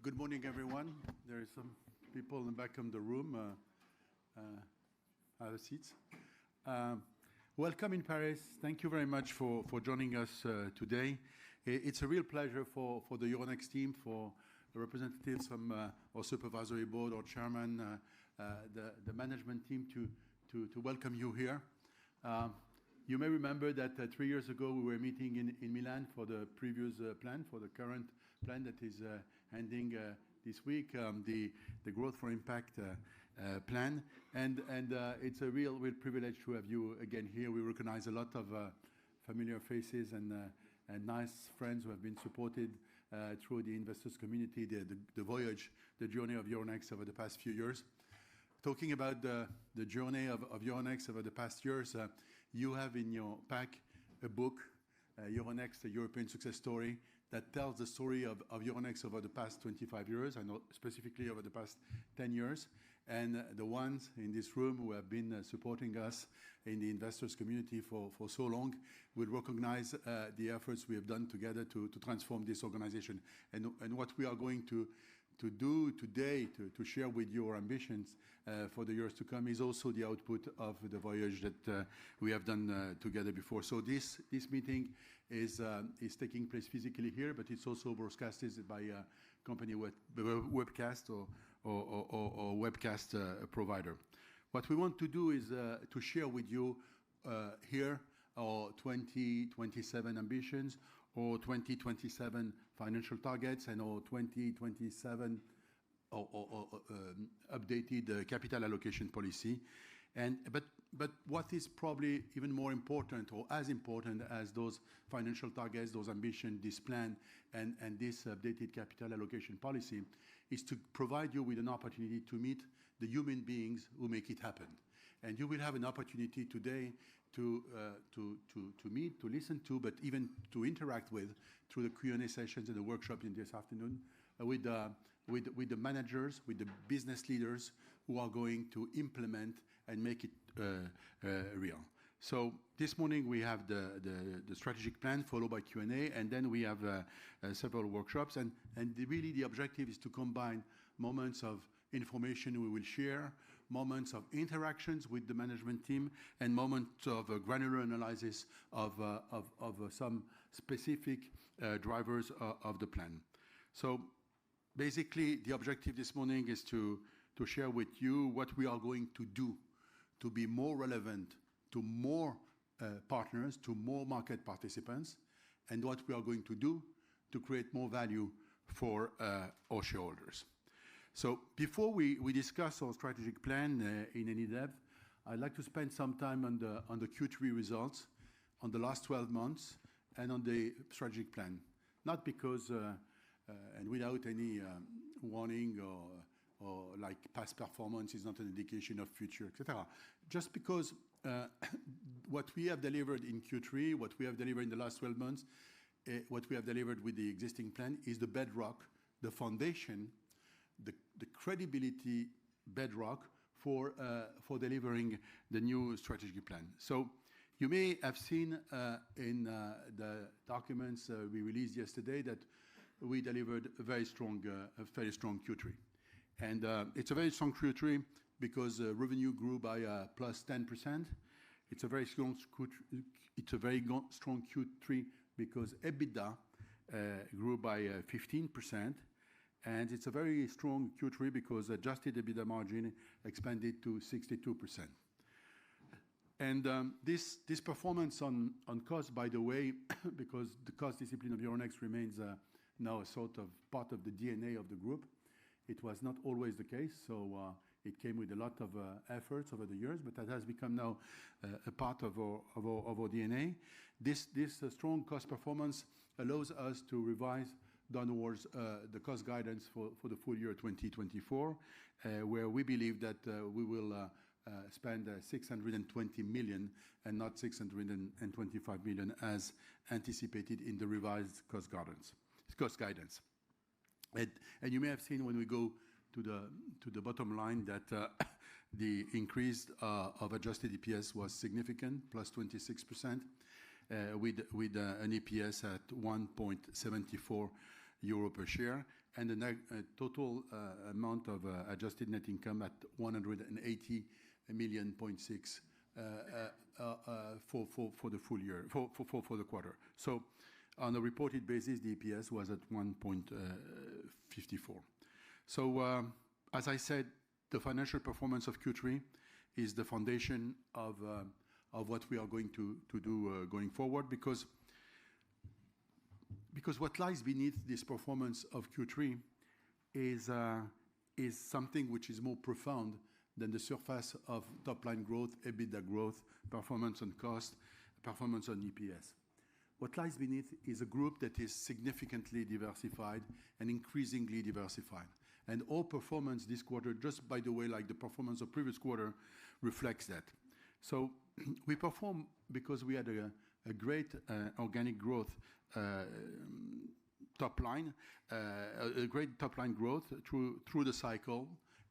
Good morning, everyone. There are some people in the back of the room. Have a seat. Welcome in Paris. Thank you very much for joining us today. It's a real pleasure for the Euronext team, for the representatives from our supervisory board, our chairman, the management team to welcome you here. You may remember that 3 years ago we were meeting in Milan for the previous plan, for the current plan that is ending this week, the Growth for Impact plan. And it's a real privilege to have you again here. We recognize a lot of familiar faces and nice friends who have been supported through the investors community, the voyage, the journey of Euronext over the past few years. Talking about the journey of Euronext over the past years, you have in your pack a book, Euronext, a European Success Story, that tells the story of Euronext over the past 25 years, and specifically over the past 10 years. And the ones in this room who have been supporting us in the investors community for so long will recognize the efforts we have done together to transform this organization. And what we are going to do today to share with you our ambitions for the years to come is also the output of the voyage that we have done together before. So this meeting is taking place physically here, but it's also broadcasted by a company webcast or webcast provider. What we want to do is to share with you here our 2027 ambitions, or 2027 financial targets, and our 2027 updated capital allocation policy. But what is probably even more important, or as important as those financial targets, those ambitions, this plan, and this updated capital allocation policy, is to provide you with an opportunity to meet the human beings who make it happen. And you will have an opportunity today to meet, to listen to, but even to interact with through the Q&A sessions and the workshop in this afternoon with the managers, with the business leaders who are going to implement and make it real. So this morning we have the strategic plan followed by Q&A, and then we have several workshops. And really the objective is to combine moments of information we will share, moments of interactions with the management team, and moments of granular analysis of some specific drivers of the plan. So basically, the objective this morning is to share with you what we are going to do to be more relevant to more partners, to more market participants, and what we are going to do to create more value for our shareholders. So before we discuss our strategic plan in any depth, I'd like to spend some time on the Q3 results, on the last 12 months, and on the strategic plan. Not because, and without any warning or like past performance is not an indication of future, etc. Just because what we have delivered in Q3, what we have delivered in the last 12 months, what we have delivered with the existing plan is the bedrock, the foundation, the credibility bedrock for delivering the new strategic plan. So you may have seen in the documents we released yesterday that we delivered a very strong Q3. And it's a very strong Q3 because revenue grew by plus 10%. It's a very strong Q3 because EBITDA grew by 15%. And it's a very strong Q3 because adjusted EBITDA margin expanded to 62%. And this performance on cost, by the way, because the cost discipline of Euronext remains now a sort of part of the DNA of the group. It was not always the case, so it came with a lot of efforts over the years, but that has become now a part of our DNA. This strong cost performance allows us to revise downwards the cost guidance for the full year 2024, where we believe that we will spend 620 million and not 625 million as anticipated in the revised cost guidance. And you may have seen when we go to the bottom line that the increase of adjusted EPS was significant, plus 26%, with an EPS at 1.74 euro per share, and a total amount of adjusted net income at 180 million point six for the full year, for the quarter. So on a reported basis, the EPS was at 1.54. So as I said, the financial performance of Q3 is the foundation of what we are going to do going forward, because what lies beneath this performance of Q3 is something which is more profound than the surface of top-line growth, EBITDA growth, performance on cost, performance on EPS. What lies beneath is a group that is significantly diversified and increasingly diversified. And all performance this quarter, just by the way, like the performance of previous quarter, reflects that. So we perform because we had a great organic growth top line, a great top line growth through the cycle,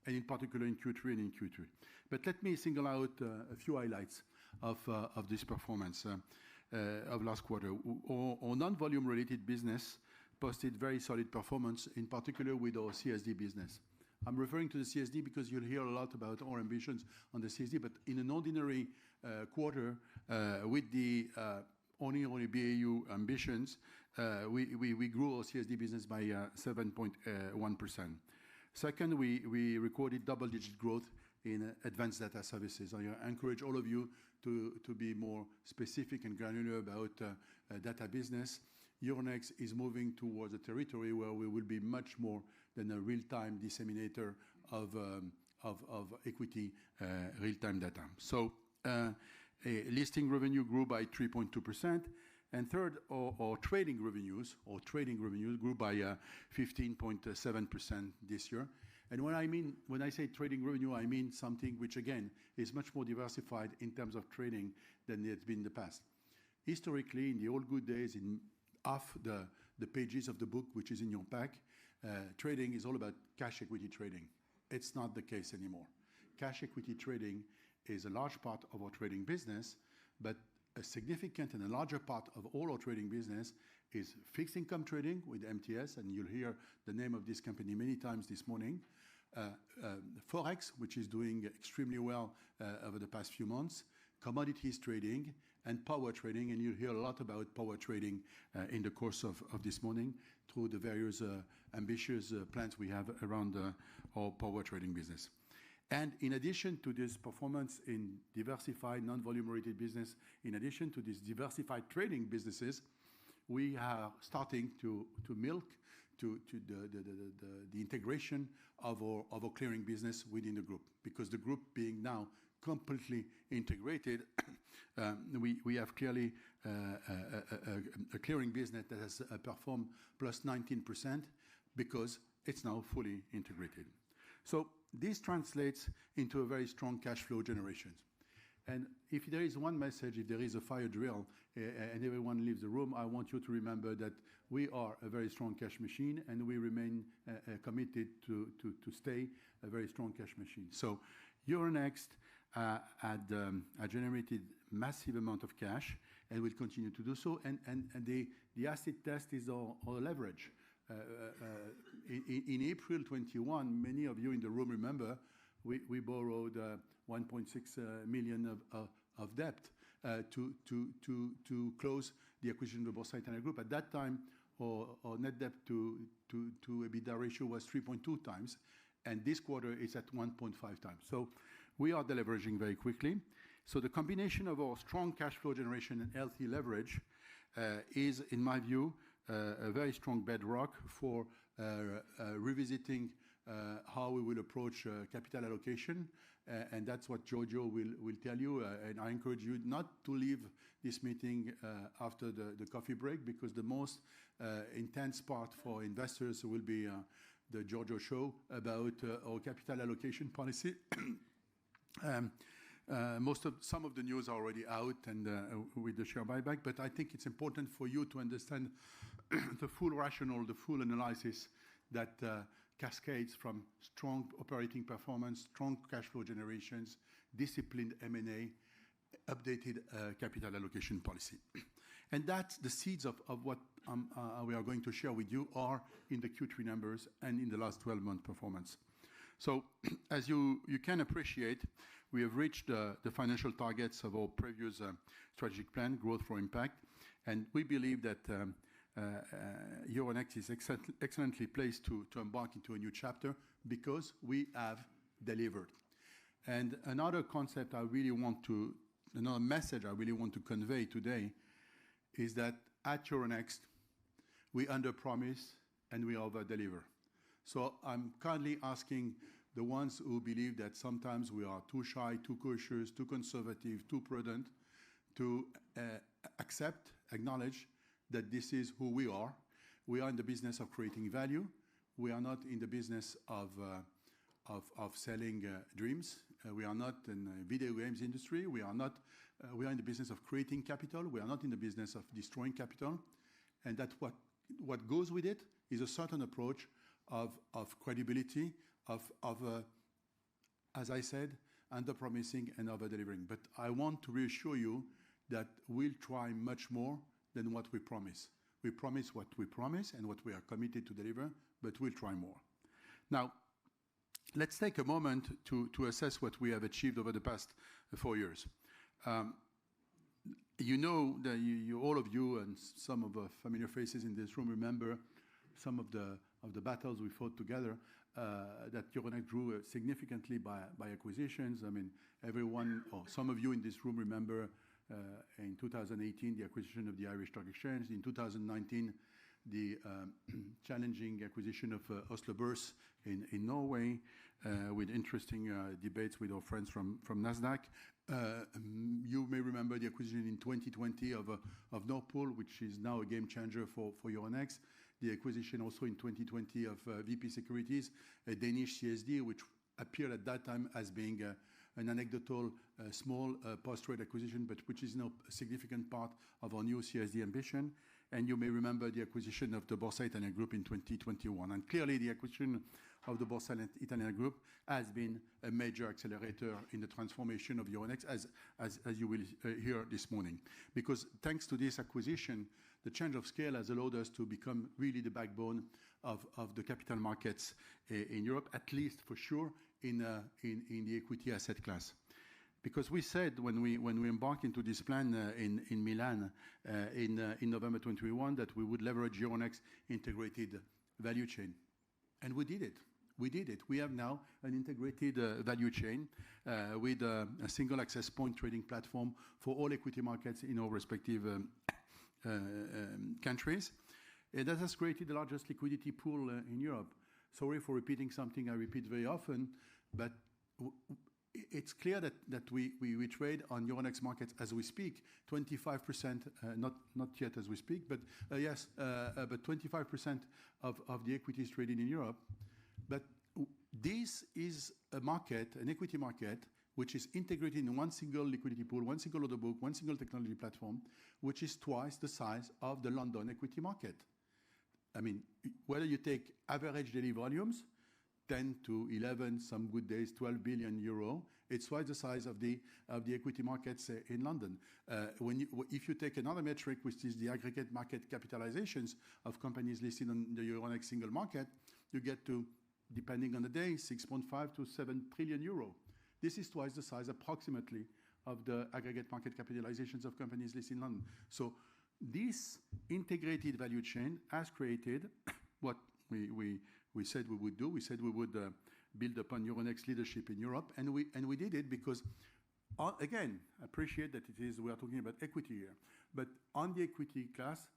and in particular in Q3 and in Q3. But let me single out a few highlights of this performance of last quarter. Our non-volume related business posted very solid performance, in particular with our CSD business. I'm referring to the CSD because you'll hear a lot about our ambitions on the CSD, but in an ordinary quarter, with the only BAU ambitions, we grew our CSD business by 7.1%. Second, we recorded double-digit growth in advanced data services. I encourage all of you to be more specific and granular about data business. Euronext is moving towards a territory where we will be much more than a real-time disseminator of equity real-time data. So listing revenue grew by 3.2%. And third, our trading revenues grew by 15.7% this year. And when I say trading revenue, I mean something which again is much more diversified in terms of trading than it's been in the past. Historically, in the old good days, in half the pages of the book which is in your pack, trading is all about cash equity trading. It's not the case anymore. Cash equity trading is a large part of our trading business, but a significant and a larger part of all our trading business is fixed income trading with MTS, and you'll hear the name of this company many times this morning. Forex, which is doing extremely well over the past few months, commodities trading, and power trading, and you'll hear a lot about power trading in the course of this morning through the various ambitious plans we have around our power trading business. And in addition to this performance in diversified non-volume related business, in addition to these diversified trading businesses, we are starting to milk the integration of our clearing business within the group, because the group being now completely integrated, we have clearly a clearing business that has performed plus 19% because it's now fully integrated. So this translates into a very strong cash flow generation. And if there is one message, if there is a fire drill and everyone leaves the room, I want you to remember that we are a very strong cash machine, and we remain committed to stay a very strong cash machine. So Euronext had generated massive amount of cash and will continue to do so. And the acid test is our leverage. In April 21, many of you in the room remember, we borrowed 1.6 million of debt to close the acquisition of the Borsa Italiana Group. At that time, our net debt to EBITDA ratio was 3.2 times, and this quarter is at 1.5 times. So we are deleveraging very quickly. So the combination of our strong cash flow generation and healthy leverage is, in my view, a very strong bedrock for revisiting how we will approach capital allocation. And that's what Giorgio will tell you. And I encourage you not to leave this meeting after the coffee break, because the most intense part for investors will be the Giorgio show about our capital allocation policy. Some of the news are already out and with the share buyback, but I think it's important for you to understand the full rationale, the full analysis that cascades from strong operating performance, strong cash flow generations, disciplined M&A, updated capital allocation policy. And that's the seeds of what we are going to share with you are in the Q3 numbers and in the last 12-month performance. So as you can appreciate, we have reached the financial targets of our previous strategic plan, Growth for Impact, and we believe that Euronext is excellently placed to embark into a new chapter because we have delivered. And another message I really want to convey today is that at Euronext, we under-promise and we over-deliver. So I'm kindly asking the ones who believe that sometimes we are too shy, too cautious, too conservative, too prudent, to acknowledge that this is who we are. We are in the business of creating value. We are not in the business of selling dreams. We are not in the video games industry. We are in the business of creating capital. We are not in the business of destroying capital. And that what goes with it is a certain approach of credibility, as I said, under-promising and over-delivering. But I want to reassure you that we'll try much more than what we promise. We promise what we promise and what we are committed to deliver, but we'll try more. Now, let's take a moment to assess what we have achieved over the past 4 years. You know that all of you and some of the familiar faces in this room remember some of the battles we fought together that Euronext grew significantly by acquisitions. I mean, everyone, or some of you in this room remember in 2018 the acquisition of the Irish Stock Exchange. In 2019, the challenging acquisition of Oslo Børs in Norway, with interesting debates with our friends from NASDAQ. You may remember the acquisition in 2020 of Nord Pool, which is now a game changer for Euronext. The acquisition also in 2020 of VP Securities, a Danish CSD, which appeared at that time as being an anecdotal, small post-trade acquisition, but which is now a significant part of our new CSD ambition. And you may remember the acquisition of the Borsa Italiana Group in 2021. And clearly the acquisition of the Borsa Italiana Group has been a major accelerator in the transformation of Euronext, as you will hear this morning. Because thanks to this acquisition, the change of scale has allowed us to become really the backbone of the capital markets in Europe, at least for sure in the equity asset class. Because we said when we embarked into this plan in Milan in November 2021 that we would leverage Euronext integrated value chain. And we did it. We have now an integrated value chain with a single access point trading platform for all equity markets in our respective countries. That has created the largest liquidity pool in Europe. Sorry for repeating something I repeat very often, but it's clear that we trade on Euronext markets as we speak, 25%, not yet as we speak, but yes, but 25% of the equities traded in Europe. But this is a market, an equity market, which is integrated in one single liquidity pool, one single order book, one single technology platform, which is twice the size of the London equity market. I mean, whether you take average daily volumes, 10 to 11, some good days, 12 billion euro, it's twice the size of the equity markets in London. If you take another metric, which is the aggregate market capitalizations of companies listed on the Euronext single market, you get to, depending on the day, 6.5 to 7 trillion euro. This is twice the size, approximately, of the aggregate market capitalizations of companies listed in London. So this integrated value chain has created what we said we would do. We said we would build upon Euronext leadership in Europe, and we did it because, again, appreciate that we are talking about equity here, but on the equity class,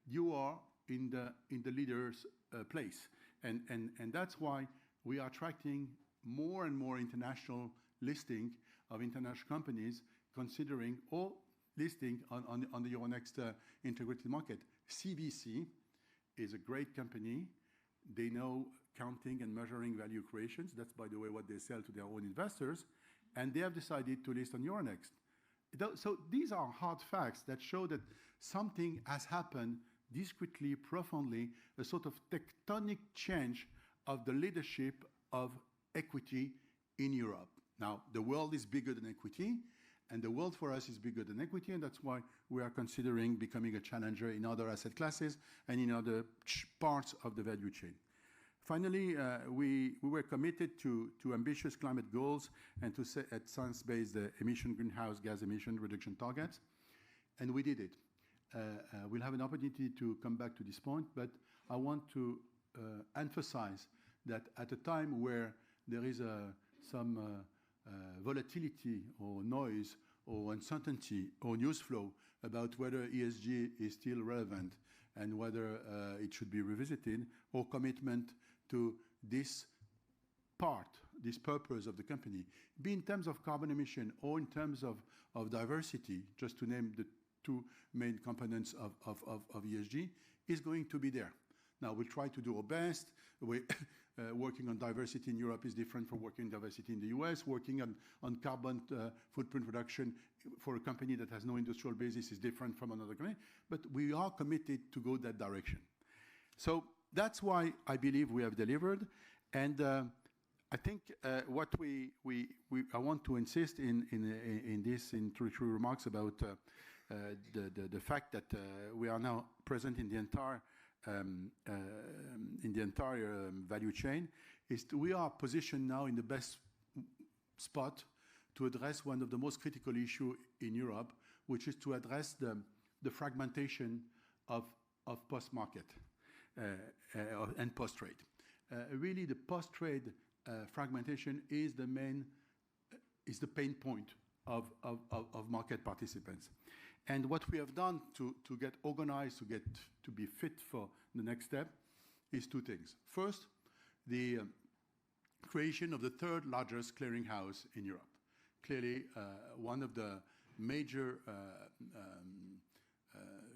you are in the leader's place, and that's why we are attracting more and more international listing of international companies, considering or listing on the Euronext integrated market. CVC is a great company. They know counting and measuring value creations. That's, by the way, what they sell to their own investors. And they have decided to list on Euronext. So these are hard facts that show that something has happened discreetly, profoundly, a sort of tectonic change of the leadership of equity in Europe. Now, the world is bigger than equity, And the world for us is bigger than equity, and that's why we are considering becoming a challenger in other asset classes and in other parts of the value chain. Finally, we were committed to ambitious climate goals and to set at science-based greenhouse gas emission reduction targets, and we did it. We'll have an opportunity to come back to this point, but I want to emphasize that at a time where there is some volatility or noise or uncertainty or news flow about whether ESG is still relevant and whether it should be revisited, or commitment to this part, this purpose of the company, be in terms of carbon emission or in terms of diversity, just to name the two main components of ESG, is going to be there. Now, we'll try to do our best. Working on diversity in Europe is different from working on diversity in the US. Working on carbon footprint reduction for a company that has no industrial basis is different from another company. But we are committed to go that direction. So that's why I believe we have delivered. And I think what I want to insist in these introductory remarks about the fact that we are now present in the entire value chain is we are positioned now in the best spot to address one of the most critical issues in Europe, which is to address the fragmentation of post-market and post-trade. Really, the post-trade fragmentation is the pain point of market participants. And what we have done to get organized, to be fit for the next step, is two things. First, the creation of the third largest clearinghouse in Europe. Clearly, one of the major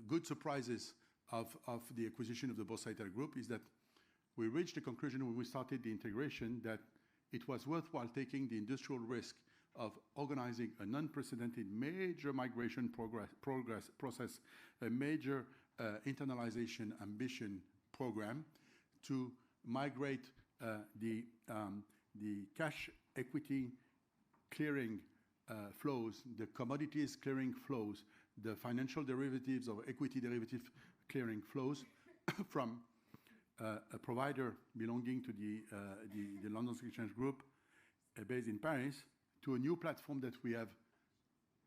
good surprises of the acquisition of the Borsa Italiana Group is that we reached the conclusion when we started the integration that it was worthwhile taking the industrial risk of organizing an unprecedented major migration process, a major internalization ambition program to migrate the cash equity clearing flows, the commodities clearing flows, the financial derivatives or equity derivative clearing flows from a provider belonging to the London Stock Exchange Group based in Paris to a new platform that we have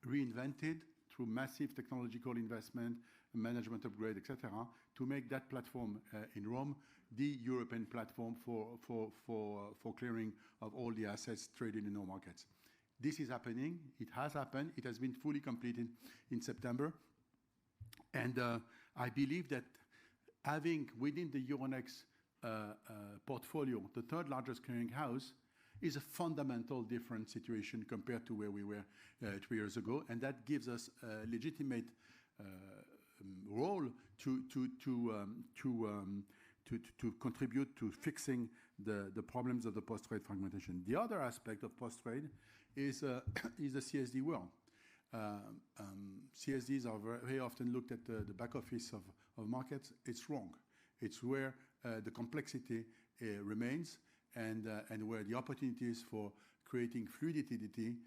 reinvented through massive technological investment, management upgrade, etc., to make that platform in Rome the European platform for clearing of all the assets traded in our markets. This is happening. It has happened. It has been fully completed in September. And I believe that having within the Euronext portfolio the third largest clearing house is a fundamental different situation compared to where we were 3 years ago, and that gives us a legitimate role to contribute to fixing the problems of the post-trade fragmentation. The other aspect of post-trade is the CSD world. CSDs are very often looked at the back office of markets. It's wrong. It's where the complexity remains and where the opportunities for creating fluidity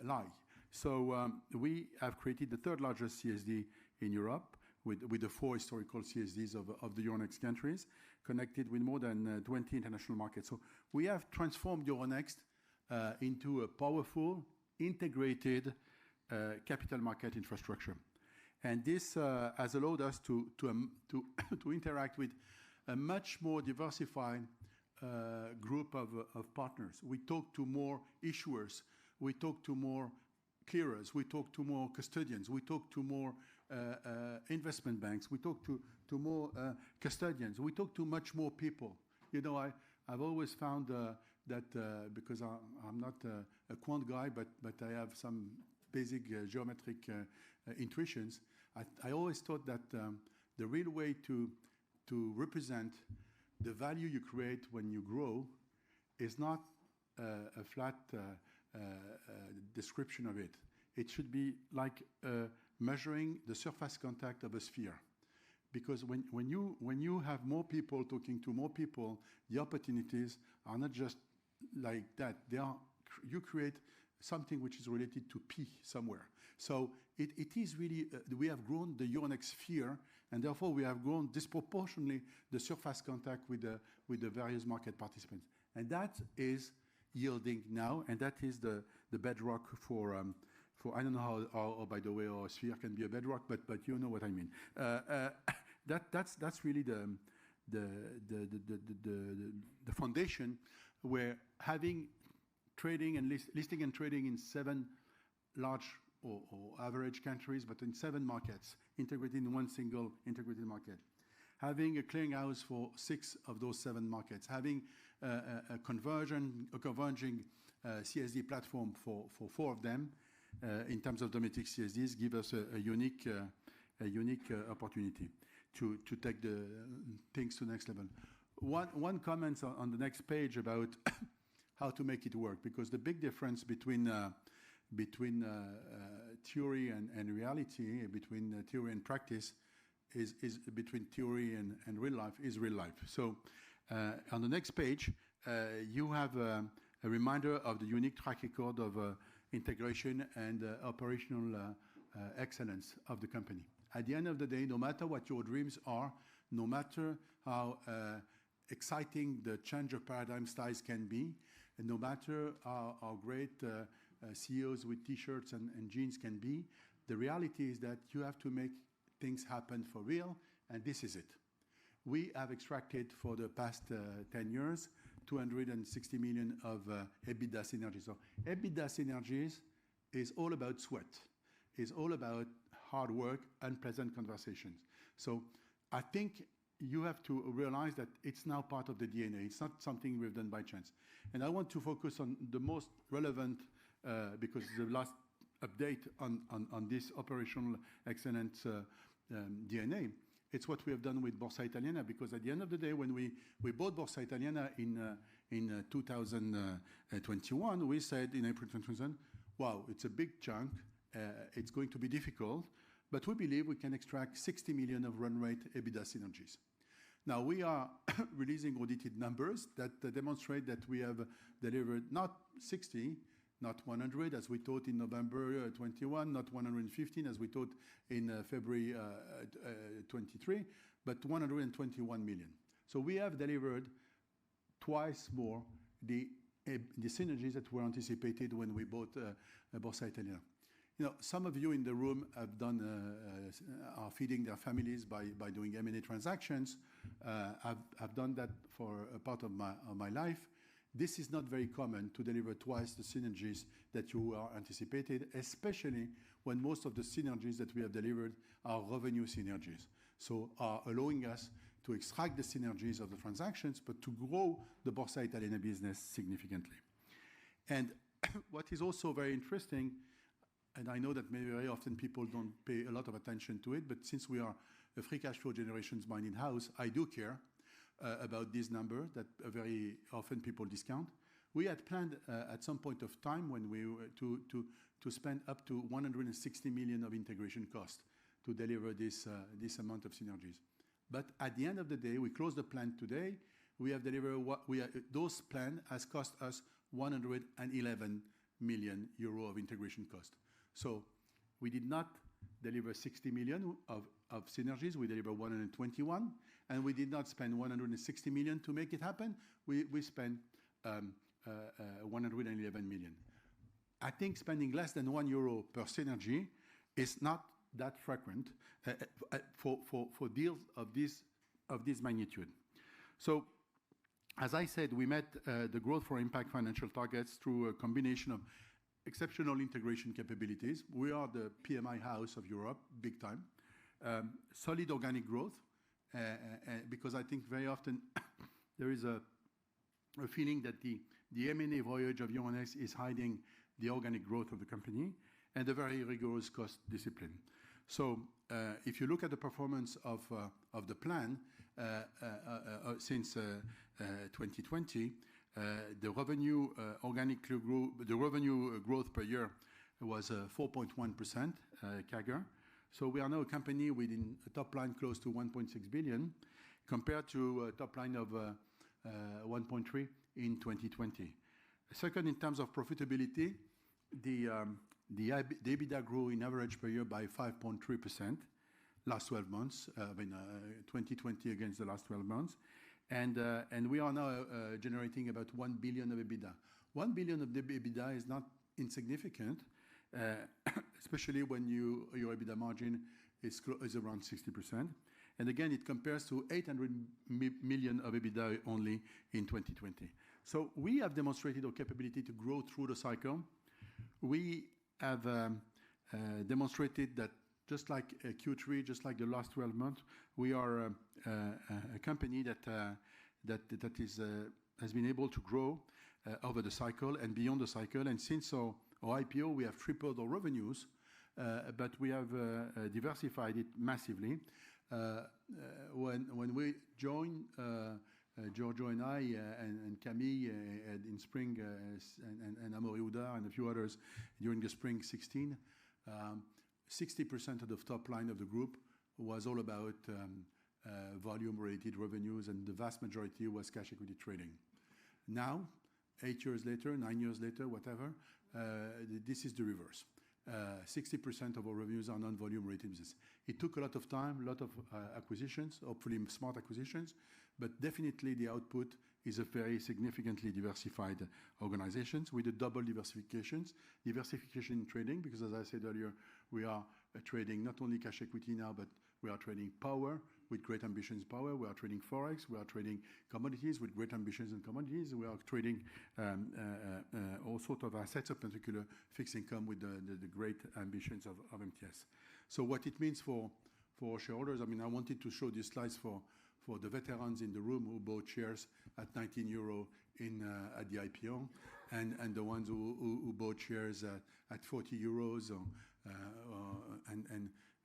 lie. So we have created the third largest CSD in Europe with the 4 historical CSDs of the Euronext countries, connected with more than 20 international markets. So we have transformed Euronext into a powerful, integrated capital market infrastructure. And this has allowed us to interact with a much more diversified group of partners. We talk to more issuers. We talk to more clearers. We talk to more custodians. We talk to more investment banks. We talk to more custodians. We talk to much more people. You know, I've always found that because I'm not a quant guy, but I have some basic geometric intuitions. I always thought that the real way to represent the value you create when you grow is not a flat description of it. It should be like measuring the surface contact of a sphere. Because when you have more people talking to more people, the opportunities are not just like that. You create something which is related to P somewhere. So it is really, we have grown the Euronext sphere, and therefore we have grown disproportionately the surface contact with the various market participants. And that is yielding now, and that is the bedrock for I don't know how by the way, our sphere can be a bedrock, but you know what I mean. That's really the foundation, where having trading and listing and trading in 7 large or average countries, but in 7 markets, integrated in one single integrated market. Having a clearinghouse for 6 of those 7 markets, having a converging CSD platform for 4 of them, in terms of domestic CSDs, give us a unique opportunity to take the things to the next level. One comment on the next page about how to make it work, because the big difference between theory and reality, between theory and practice, is between theory and real life, is real life. So on the next page, you have a reminder of the unique track record of integration and operational excellence of the company. At the end of the day, no matter what your dreams are, no matter how exciting the change of paradigm styles can be, and no matter how great CEOs with T-shirts and jeans can be, the reality is that you have to make things happen for real, and this is it. We have extracted for the past 10 years 260 million of EBITDA synergies. So EBITDA synergies is all about sweat, is all about hard work, unpleasant conversations. So I think you have to realize that it's now part of the DNA. It's not something we've done by chance. And I want to focus on the most relevant, because the last update on this operational excellence DNA. It's what we have done with Borsa Italiana, because at the end of the day, when we bought Borsa Italiana in 2021, we said in April 2021, wow, it's a big chunk, it's going to be difficult, but we believe we can extract 60 million of run rate EBITDA synergies. Now we are releasing audited numbers that demonstrate that we have delivered not 60, not 100 as we thought in November 21, not 115 as we thought in February 23, but 121 million. So we have delivered twice more the synergies that were anticipated when we bought Borsa Italiana. You know, some of you in the room have done, are feeding their families by doing M&A transactions. I've done that for a part of my life. This is not very common to deliver twice the synergies that you are anticipated, especially when most of the synergies that we have delivered are revenue synergies. So are allowing us to extract the synergies of the transactions, but to grow the Borsa Italiana business significantly. And what is also very interesting, and I know that maybe very often people don't pay a lot of attention to it, but since we are a free cash flow generations minded house, I do care about this number that very often people discount. We had planned at some point of time when we were to spend up to 160 million of integration cost to deliver this amount of synergies. But at the end of the day, we closed the plan today. We have delivered those plan has cost us 111 million euro of integration cost. So we did not deliver 60 million of synergies. We delivered 121, and we did not spend 160 million to make it happen. We spent 111 million. I think spending less than €1 per synergy is not that frequent for deals of this magnitude. So, as I said, we met the growth for impact financial targets through a combination of exceptional integration capabilities. We are the PMI house of Europe, big time. Solid organic growth, because I think very often there is a feeling that the M&A voyage of Euronext is hiding the organic growth of the company, and a very rigorous cost discipline. So if you look at the performance of the plan since 2020, the revenue organically grew. The revenue growth per year was 4.1% CAGR. So we are now a company within a top line close to 1.6 billion, compared to a top line of 1.3 in 2020. Second, in terms of profitability, the EBITDA grew in average per year by 5.3% last 12 months, 2020 against the last 12 months. And we are now generating about 1 billion of EBITDA. 1 billion of the EBITDA is not insignificant, especially when your EBITDA margin is around 60%. And again, it compares to 800 million of EBITDA only in 2020. So we have demonstrated our capability to grow through the cycle. We have demonstrated that just like Q3, just like the last 12 months, we are a company that has been able to grow over the cycle and beyond the cycle. And since our IPO, we have tripled our revenues, but we have diversified it massively. When we joined, Giorgio and I and Camille in spring and Amaury Oudard and a few others during the spring 16, 60% of the top line of the group was all about volume-related revenues, and the vast majority was cash equity trading. Now, 8 years later, 9 years later, whatever, this is the reverse. 60% of our revenues are non-volume related business. It took a lot of time, a lot of acquisitions, hopefully smart acquisitions, but definitely the output is a very significantly diversified organization with a double diversification in trading, because as I said earlier, we are trading not only cash equity now, but we are trading power with great ambitions power. We are trading Forex. We are trading commodities with great ambitions in commodities. We are trading all sorts of assets, in particular fixed income with the great ambitions of MTS. So what it means for shareholders, I mean, I wanted to show these slides for the veterans in the room who bought shares at 19 euro at the IPO, and the ones who bought shares at 40 euros,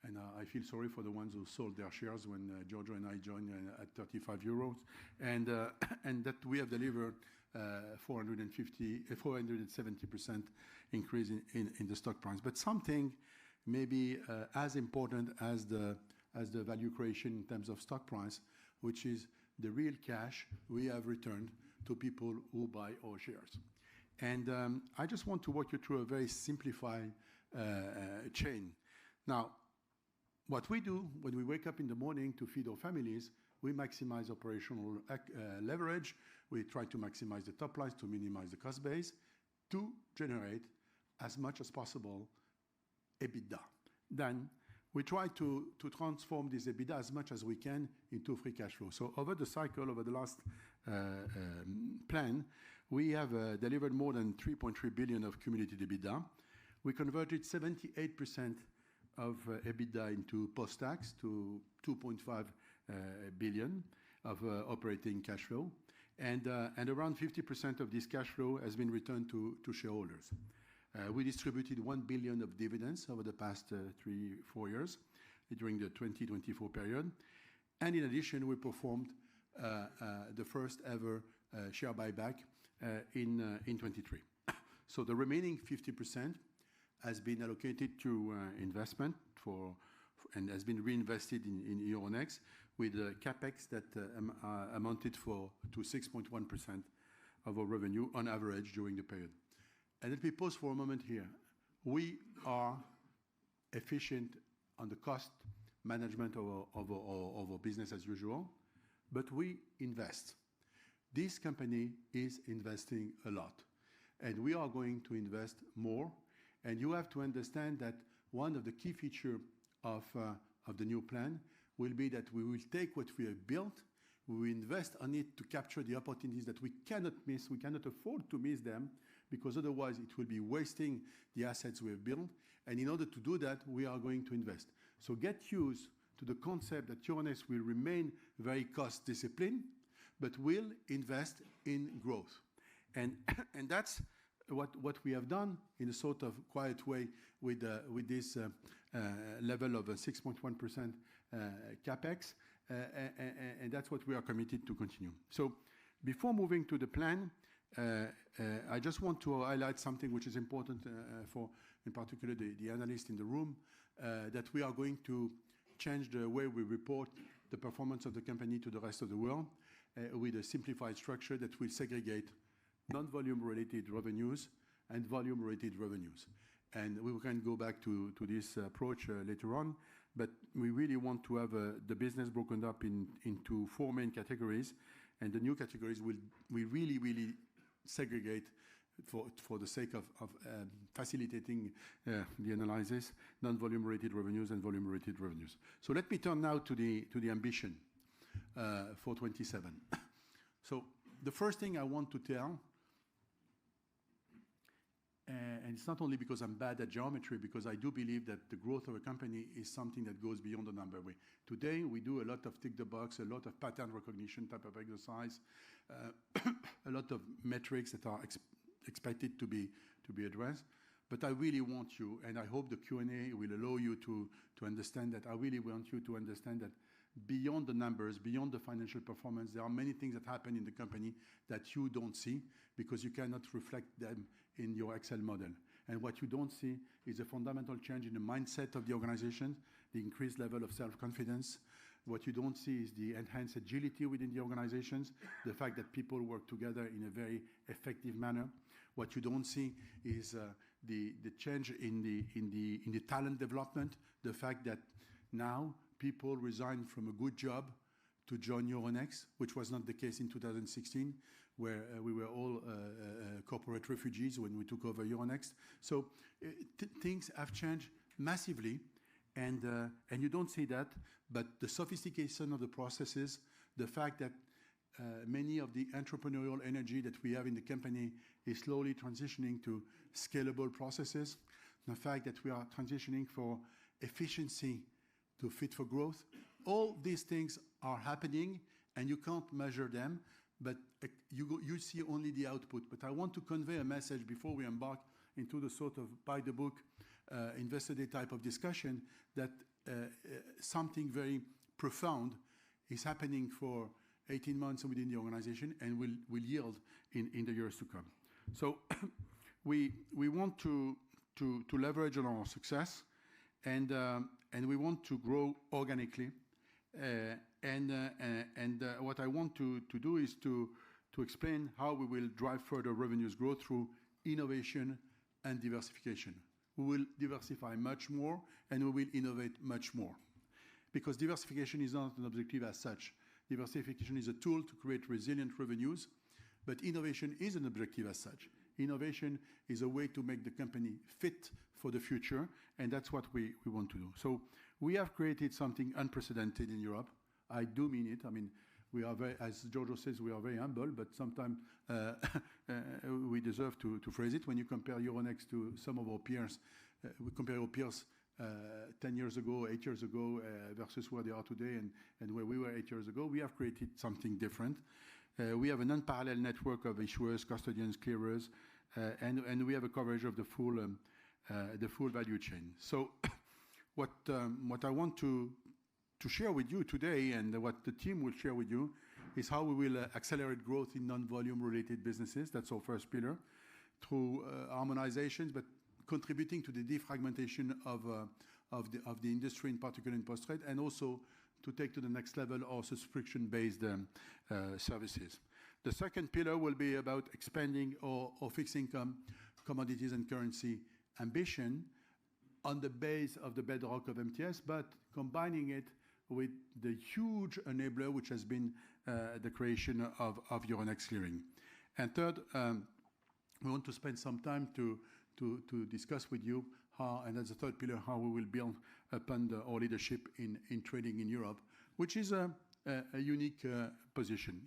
and I feel sorry for the ones who sold their shares when Giorgio and I joined at 35 euros, and that we have delivered 470% increase in the stock price. But something maybe as important as the value creation in terms of stock price, which is the real cash we have returned to people who buy our shares. And I just want to walk you through a very simplified chain. Now, what we do when we wake up in the morning to feed our families, we maximize operational leverage. We try to maximize the top lines to minimize the cost base to generate as much as possible EBITDA. Then we try to transform this EBITDA as much as we can into free cash flow. So over the cycle, over the last plan, we have delivered more than 3.3 billion of cumulative EBITDA. We converted 78% of EBITDA into post-tax to 2.5 billion of operating cash flow. And around 50% of this cash flow has been returned to shareholders. We distributed 1 billion of dividends over the past 3-4 years during the 2024 period. And in addition, we performed the first ever share buyback in 23. So the remaining 50% has been allocated to investment and has been reinvested in Euronext with capex that amounted to 6.1% of our revenue on average during the period. And let me pause for a moment here. We are efficient on the cost management of our business as usual, but we invest. This company is investing a lot, and we are going to invest more. And you have to understand that one of the key features of the new plan will be that we will take what we have built, we will invest on it to capture the opportunities that we cannot miss. We cannot afford to miss them, because otherwise it will be wasting the assets we have built. And in order to do that, we are going to invest. So get used to the concept that Euronext will remain very cost disciplined, but will invest in growth. And that's what we have done in a sort of quiet way with this level of 6.1% capex, and that's what we are committed to continue. So before moving to the plan, I just want to highlight something which is important for, in particular, the analysts in the room, that we are going to change the way we report the performance of the company to the rest of the world with a simplified structure that will segregate non-volume related revenues and volume-related revenues. And we can go back to this approach later on, but we really want to have the business broken up into 4 main categories, and the new categories will really segregate for the sake of facilitating the analysis, non-volume related revenues and volume related revenues. So let me turn now to the ambition for 27. So the first thing I want to tell, and it's not only because I'm bad at geometry, because I do believe that the growth of a company is something that goes beyond the number. Today, we do a lot of tick the box, a lot of pattern recognition type of exercise, a lot of metrics that are expected to be addressed. But I really want you, and I hope the Q&A will allow you to understand that. I really want you to understand that beyond the numbers, beyond the financial performance, there are many things that happen in the company that you don't see because you cannot reflect them in your Excel model. And what you don't see is a fundamental change in the mindset of the organization, the increased level of self-confidence. What you don't see is the enhanced agility within the organizations, the fact that people work together in a very effective manner. What you don't see is the change in the talent development, the fact that now people resign from a good job to join Euronext, which was not the case in 2016, where we were all corporate refugees when we took over Euronext. So things have changed massively, and you don't see that, but the sophistication of the processes, the fact that many of the entrepreneurial energy that we have in the company is slowly transitioning to scalable processes, the fact that we are transitioning for efficiency to fit for growth. All these things are happening, and you can't measure them, but you see only the output. But I want to convey a message before we embark into the sort of by-the-book investor day type of discussion that something very profound is happening for 18 months within the organization and will yield in the years to come. So we want to leverage on our success, and we want to grow organically. What I want to do is to explain how we will drive further revenues growth through innovation and diversification. We will diversify much more, and we will innovate much more. Because diversification is not an objective as such. Diversification is a tool to create resilient revenues, but innovation is an objective as such. Innovation is a way to make the company fit for the future, and that's what we want to do. So we have created something unprecedented in Europe. I do mean it. I mean, we are very, as Giorgio says, we are very humble, but sometimes we deserve to phrase it. When you compare Euronext to some of our peers, we compare our peers 10 years ago, 8 years ago, versus where they are today and where we were 8 years ago, we have created something different. We have an unparalleled network of issuers, custodians, clearers, and we have a coverage of the full value chain. So what I want to share with you today, and what the team will share with you, is how we will accelerate growth in non-volume related businesses. That's our first pillar, through harmonizations, but contributing to the defragmentation of the industry, in particular in post-trade, and also to take to the next level our subscription-based services. The second pillar will be about expanding our fixed income, commodities and currency ambition on the base of the bedrock of MTS, but combining it with the huge enabler, which has been the creation of Euronext Clearing. And third, we want to spend some time to discuss with you how, and that's the third pillar, how we will build upon our leadership in trading in Europe, which is a unique position.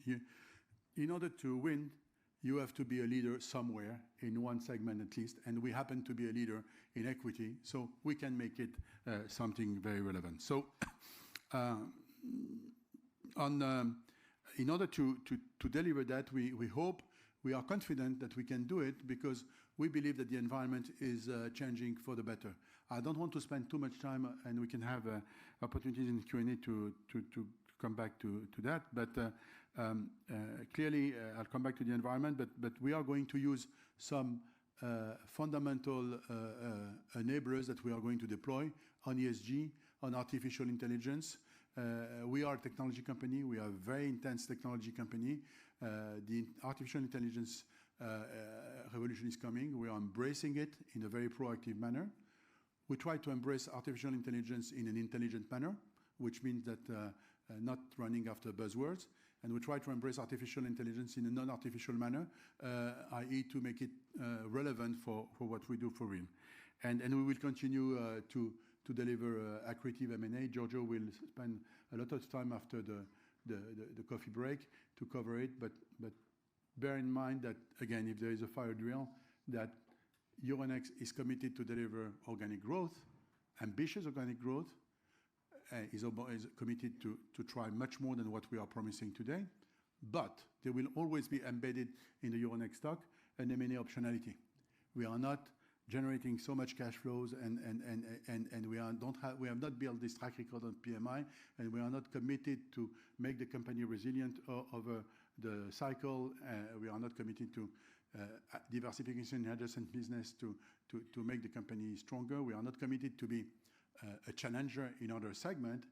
In order to win, you have to be a leader somewhere in one segment at least, and we happen to be a leader in equity, so we can make it something very relevant. So in order to deliver that, we hope, we are confident that we can do it, because we believe that the environment is changing for the better. I don't want to spend too much time, and we can have opportunities in Q&A to come back to that. But clearly, I'll come back to the environment, but we are going to use some fundamental enablers that we are going to deploy on ESG, on artificial intelligence. We are a technology company. We are a very intense technology company. The artificial intelligence revolution is coming. We are embracing it in a very proactive manner. We try to embrace artificial intelligence in an intelligent manner, which means that not running after buzzwords. And we try to embrace artificial intelligence in a non-artificial manner, i.e. to make it relevant for what we do for real. And we will continue to deliver accretive M&A. Giorgio will spend a lot of time after the coffee break to cover it, but bear in mind that, again, if there is a fire drill, that Euronext is committed to deliver organic growth, ambitious organic growth, is committed to try much more than what we are promising today, but there will always be embedded in the Euronext stock an M&A optionality. We are not generating so much cash flows, and we have not built this track record on PMI, and we are not committed to make the company resilient over the cycle. We are not committed to diversification in adjacent business to make the company stronger. We are not committed to be a challenger in other segment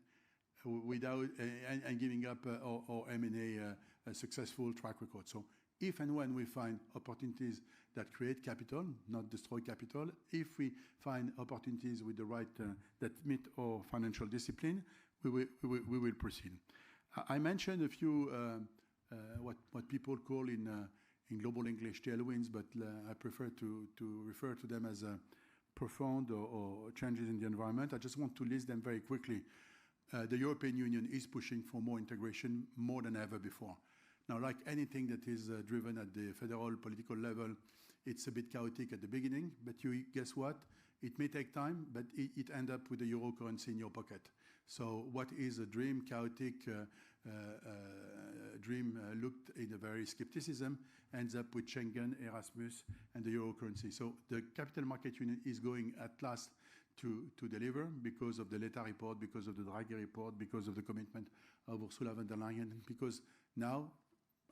without and giving up our M&A successful track record. So if and when we find opportunities that create capital, not destroy capital, if we find opportunities with the right that meet our financial discipline, we will proceed. I mentioned a few what people call in global English tailwinds, but I prefer to refer to them as profound or changes in the environment. I just want to list them very quickly. The European Union is pushing for more integration more than ever before. Now, like anything that is driven at the federal political level, it's a bit chaotic at the beginning, but guess what? It may take time, but it ends up with the euro currency in your pocket. So what is a dream, chaotic dream looked in a very skepticism, ends up with Schengen, Erasmus, and the euro currency. So the Capital Market Union is going at last to deliver because of the Letta report, because of the Draghi report, because of the commitment of Ursula von der Leyen, because now,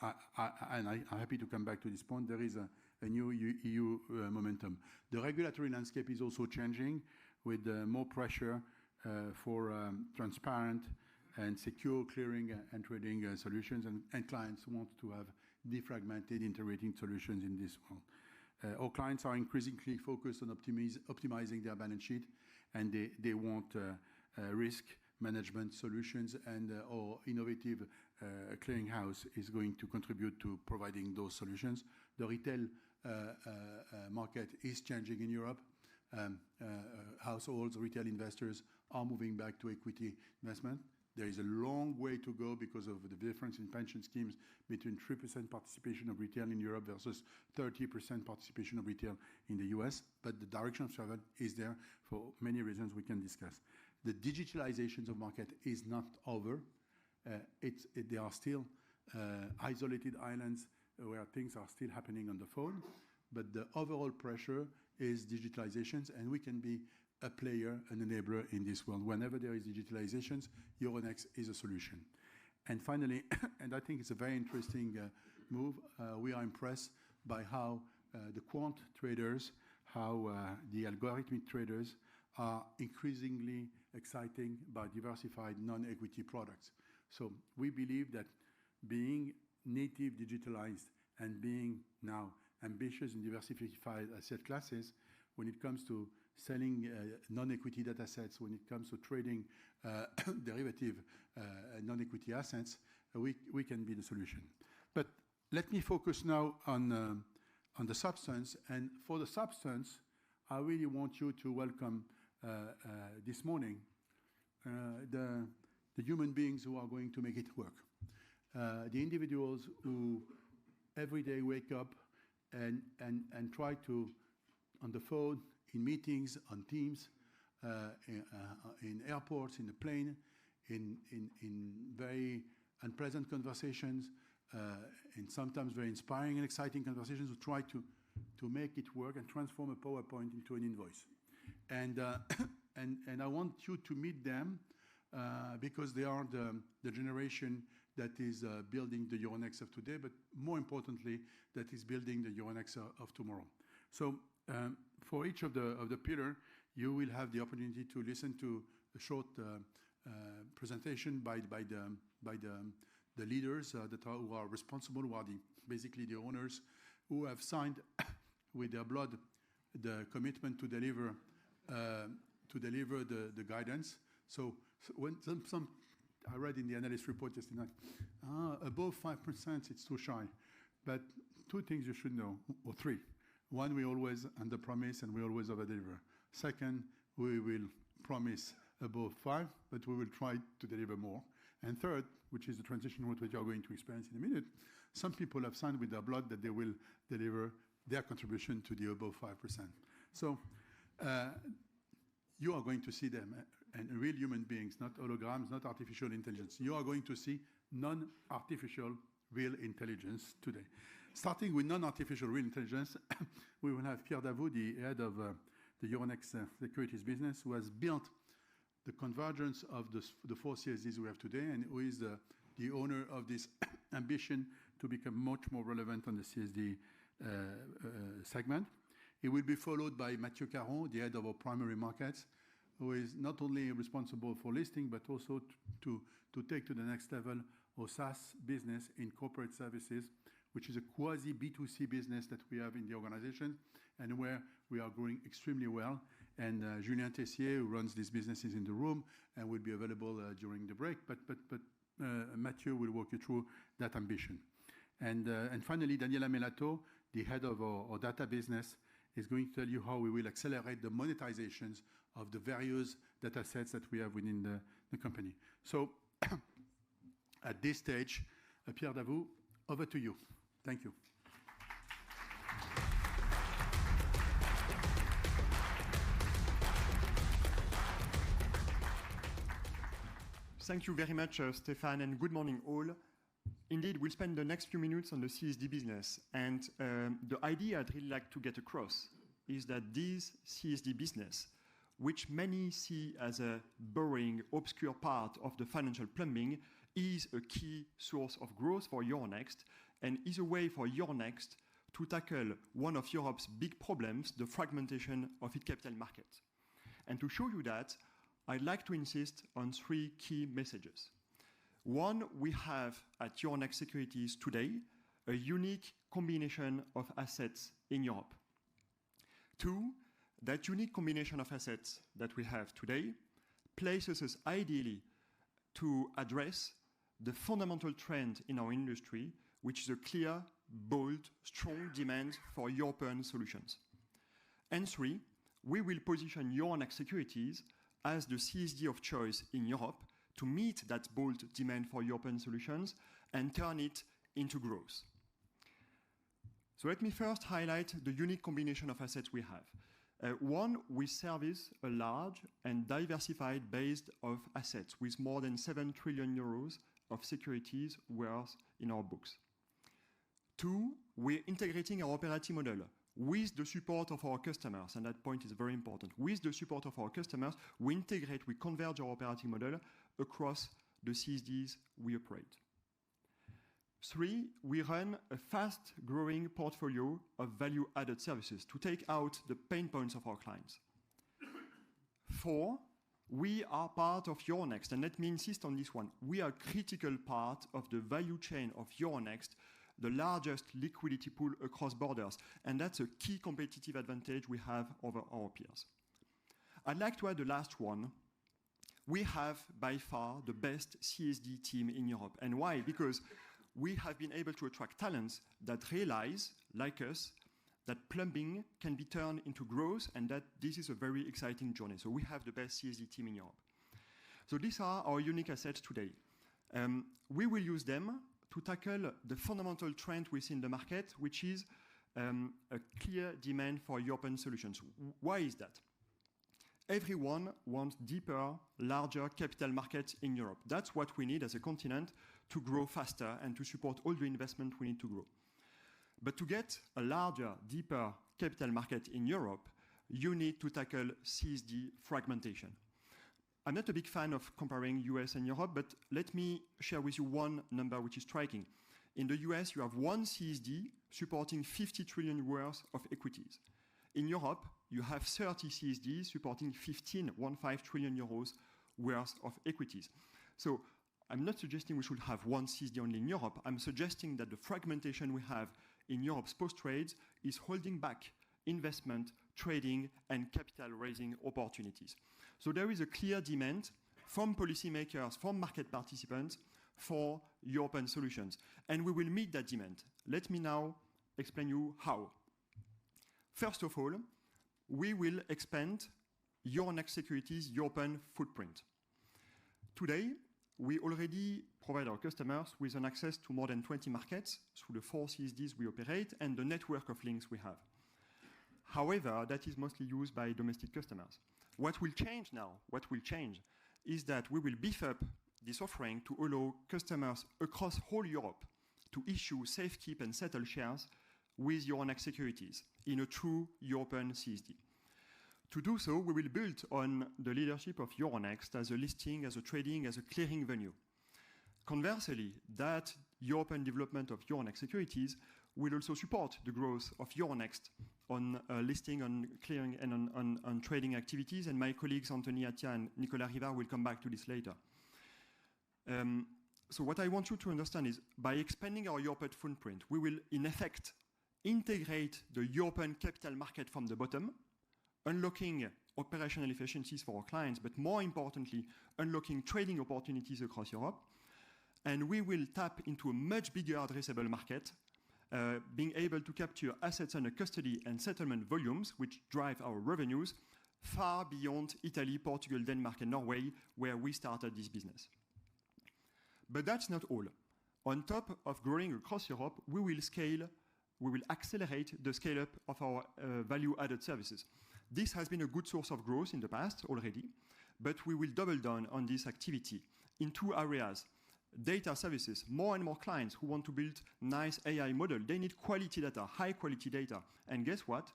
I'm happy to come back to this point, there is a new EU momentum. The regulatory landscape is also changing with more pressure for transparent and secure clearing and trading solutions, and clients want to have defragmented integrating solutions in this world. Our clients are increasingly focused on optimizing their balance sheet, and they want risk management solutions, and our innovative clearinghouse is going to contribute to providing those solutions. The retail market is changing in Europe. Households, retail investors are moving back to equity investment. There is a long way to go because of the difference in pension schemes between 3% participation of retail in Europe versus 30% participation of retail in the US. But the direction of travel is there for many reasons we can discuss. The digitalizations of market is not over. There are still isolated islands where things are still happening on the phone, but the overall pressure is digitalizations, and we can be a player, an enabler in this world. Whenever there is digitalizations, Euronext is a solution. And finally, and I think it's a very interesting move, we are impressed by how the quant traders, how the algorithmic traders are increasingly exciting by diversified non-equity products. So we believe that being native digitalized and being now ambitious in diversified asset classes, when it comes to selling non-equity data sets, when it comes to trading derivative non-equity assets, we can be the solution. But let me focus now on the substance. And for the substance, I really want you to welcome this morning the human beings who are going to make it work. The individuals who every day wake up and try to, on the phone, in meetings, on Teams, in airports, in the plane, in very unpleasant conversations, and sometimes very inspiring and exciting conversations, who try to make it work and transform a PowerPoint into an invoice. And I want you to meet them because they are the generation that is building the Euronext of today, but more importantly, that is building the Euronext of tomorrow. So for each of the pillar, you will have the opportunity to listen to a short presentation by the leaders who are responsible, who are basically the owners, who have signed with their blood the commitment to deliver the guidance. So when some I read in the analyst report yesterday night, above 5% it's too shy. But two things you should know, or three. One, we always under-promise and we always over-deliver. Second, we will promise above 5, but we will try to deliver more. And third, which is the transition route which you are going to experience in a minute, some people have signed with their blood that they will deliver their contribution to the above 5%. So you are going to see them, and real human beings, not holograms, not artificial intelligence. You are going to see non-artificial real intelligence today. Starting with non-artificial real intelligence, we will have Pierre Davout, the head of the Euronext securities business, who has built the convergence of the four CSDs we have today, and who is the owner of this ambition to become much more relevant on the CSD segment. It will be followed by Mathieu Caron, the head of our primary markets, who is not only responsible for listing, but also to take to the next level our SaaS business in corporate services, which is a quasi B2C business that we have in the organization and where we are growing extremely well. And Julien Tessier, who runs these businesses in the room and will be available during the break. But Mathieu will walk you through that ambition. And finally, Daniela Melato, the head of our data business, is going to tell you how we will accelerate the monetizations of the various data sets that we have within the company. So at this stage, Pierre Davout, over to you. Thank you. Thank you very much, Stéphane, and good morning all. Indeed, we'll spend the next few minutes on the CSD business. And the idea I'd really like to get across is that this CSD business, which many see as a boring, obscure part of the financial plumbing, is a key source of growth for Euronext and is a way for Euronext to tackle one of Europe's big problems, the fragmentation of its capital market. And to show you that, I'd like to insist on three key messages. One, we have at Euronext Securities today a unique combination of assets in Europe. Two, that unique combination of assets that we have today places us ideally to address the fundamental trend in our industry, which is a clear, bold, strong demand for European solutions. And three, we will position Euronext Securities as the CSD of choice in Europe to meet that bold demand for European solutions and turn it into growth. So let me first highlight the unique combination of assets we have. One, we service a large and diversified base of assets with more than 7 trillion euros of securities worth in our books. Two, we're integrating our operating model with the support of our customers, and that point is very important. With the support of our customers, we integrate, we converge our operating model across the CSDs we operate. Three, we run a fast-growing portfolio of value-added services to take out the pain points of our clients. Four, we are part of Euronext, and let me insist on this one. We are a critical part of the value chain of Euronext, the largest liquidity pool across borders, and that's a key competitive advantage we have over our peers. I'd like to add the last one. We have by far the best CSD team in Europe. And why? Because we have been able to attract talents that realize, like us, that plumbing can be turned into growth and that this is a very exciting journey. So we have the best CSD team in Europe. So these are our unique assets today. We will use them to tackle the fundamental trend within the market, which is a clear demand for European solutions. Why is that? Everyone wants deeper, larger capital markets in Europe. That's what we need as a continent to grow faster and to support all the investment we need to grow. But to get a larger, deeper capital market in Europe, you need to tackle CSD fragmentation. I'm not a big fan of comparing US and Europe, but let me share with you one number which is striking. In the US, you have one CSD supporting 50 trillion worth of equities. In Europe, you have 30 CSDs supporting 15 trillion euros worth of equities. So I'm not suggesting we should have one CSD only in Europe. I'm suggesting that the fragmentation we have in Europe's post-trades is holding back investment, trading, and capital raising opportunities. So there is a clear demand from policymakers, from market participants for European solutions. And we will meet that demand. Let me now explain you how. First of all, we will expand Euronext Securities' European footprint. Today, we already provide our customers with an access to more than 20 markets through the 4 CSDs we operate and the network of links we have. However, that is mostly used by domestic customers. What will change now, is that we will beef up this offering to allow customers across whole Europe to issue, safekeep, and settle shares with Euronext Securities in a true European CSD. To do so, we will build on the leadership of Euronext as a listing, as a trading, as a clearing venue. Conversely, that European development of Euronext Securities will also support the growth of Euronext on listing, on clearing, and on trading activities. And my colleagues Anthony Attia and Nicolas Rivard will come back to this later. So what I want you to understand is by expanding our European footprint, we will in effect integrate the European capital market from the bottom, unlocking operational efficiencies for our clients, but more importantly, unlocking trading opportunities across Europe. And we will tap into a much bigger addressable market, being able to capture assets under custody and settlement volumes, which drive our revenues far beyond Italy, Portugal, Denmark, and Norway, where we started this business. But that's not all. On top of growing across Europe, we will accelerate the scale-up of our value-added services. This has been a good source of growth in the past already, but we will double down on this activity in 2 areas. Data services, more and more clients who want to build nice AI model, they need quality data, high quality data. And guess what?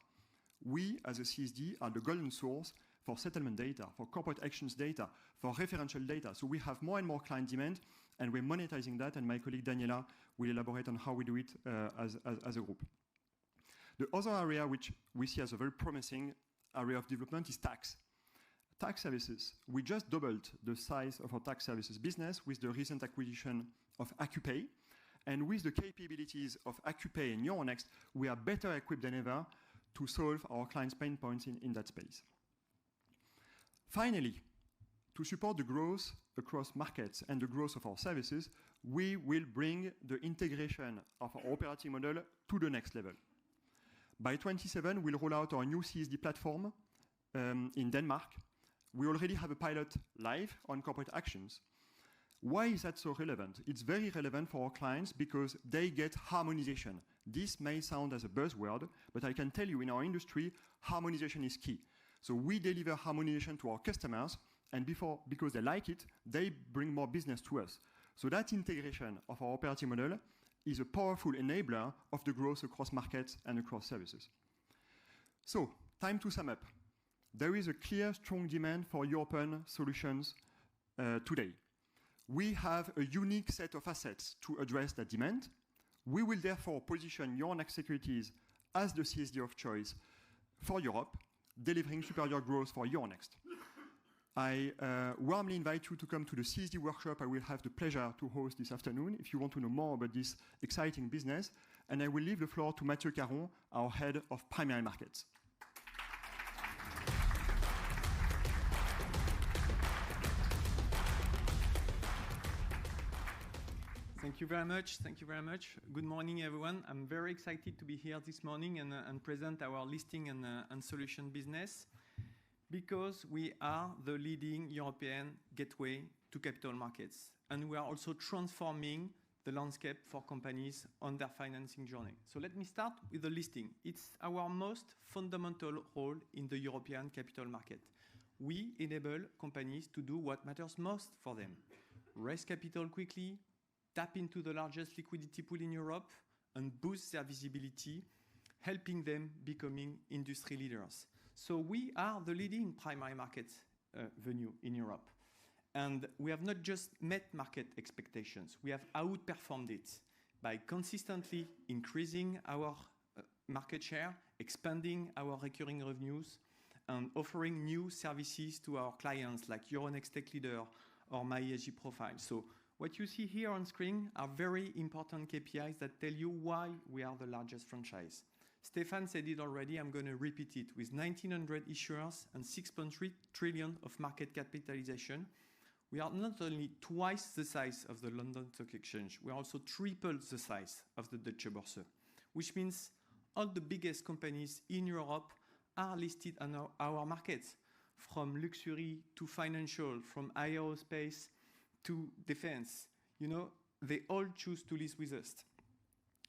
We, as a CSD, are the golden source for settlement data, for corporate actions data, for referential data. So we have more and more client demand, and we're monetizing that, and my colleague Daniela will elaborate on how we do it as a group. The other area which we see as a very promising area of development is tax. Tax services. We just doubled the size of our tax services business with the recent acquisition of AccuPay. And with the capabilities of AccuPay and Euronext, we are better equipped than ever to solve our clients' pain points in that space. Finally, to support the growth across markets and the growth of our services, we will bring the integration of our operating model to the next level. By 2027, we'll roll out our new CSD platform in Denmark. We already have a pilot live on corporate actions. Why is that so relevant? It's very relevant for our clients because they get harmonization. This may sound as a buzzword, but I can tell you in our industry, harmonization is key. So we deliver harmonization to our customers, and because they like it, they bring more business to us. So that integration of our operating model is a powerful enabler of the growth across markets and across services. So, time to sum up. There is a clear, strong demand for European solutions today. We have a unique set of assets to address that demand. We will therefore position Euronext Securities as the CSD of choice for Europe, delivering superior growth for Euronext. I warmly invite you to come to the CSD workshop I will have the pleasure to host this afternoon if you want to know more about this exciting business. And I will leave the floor to Mathieu Caron, our head of primary markets. Thank you very much. Thank you very much. Good morning, everyone. I'm very excited to be here this morning and present our listing and solution business because we are the leading European gateway to capital markets. And we are also transforming the landscape for companies on their financing journey. So let me start with the listing. It's our most fundamental role in the European capital market. We enable companies to do what matters most for them. Raise capital quickly, tap into the largest liquidity pool in Europe, and boost their visibility, helping them becoming industry leaders. So we are the leading primary market venue in Europe. And we have not just met market expectations, we have outperformed it by consistently increasing our market share, expanding our recurring revenues, and offering new services to our clients like Euronext Tech Leader or My ESG Profile. So What you see here on screen are very important KPIs that tell you why we are the largest franchise. Stefan said it already, I'm going to repeat it. With 1,900 issuers and 6.3 trillion of market capitalization, we are not only twice the size of the London Stock Exchange, we are also triple the size of the Deutsche Börse, which means all the biggest companies in Europe are listed on our markets, from luxury to financial, from aerospace to defense. You know, they all choose to list with us.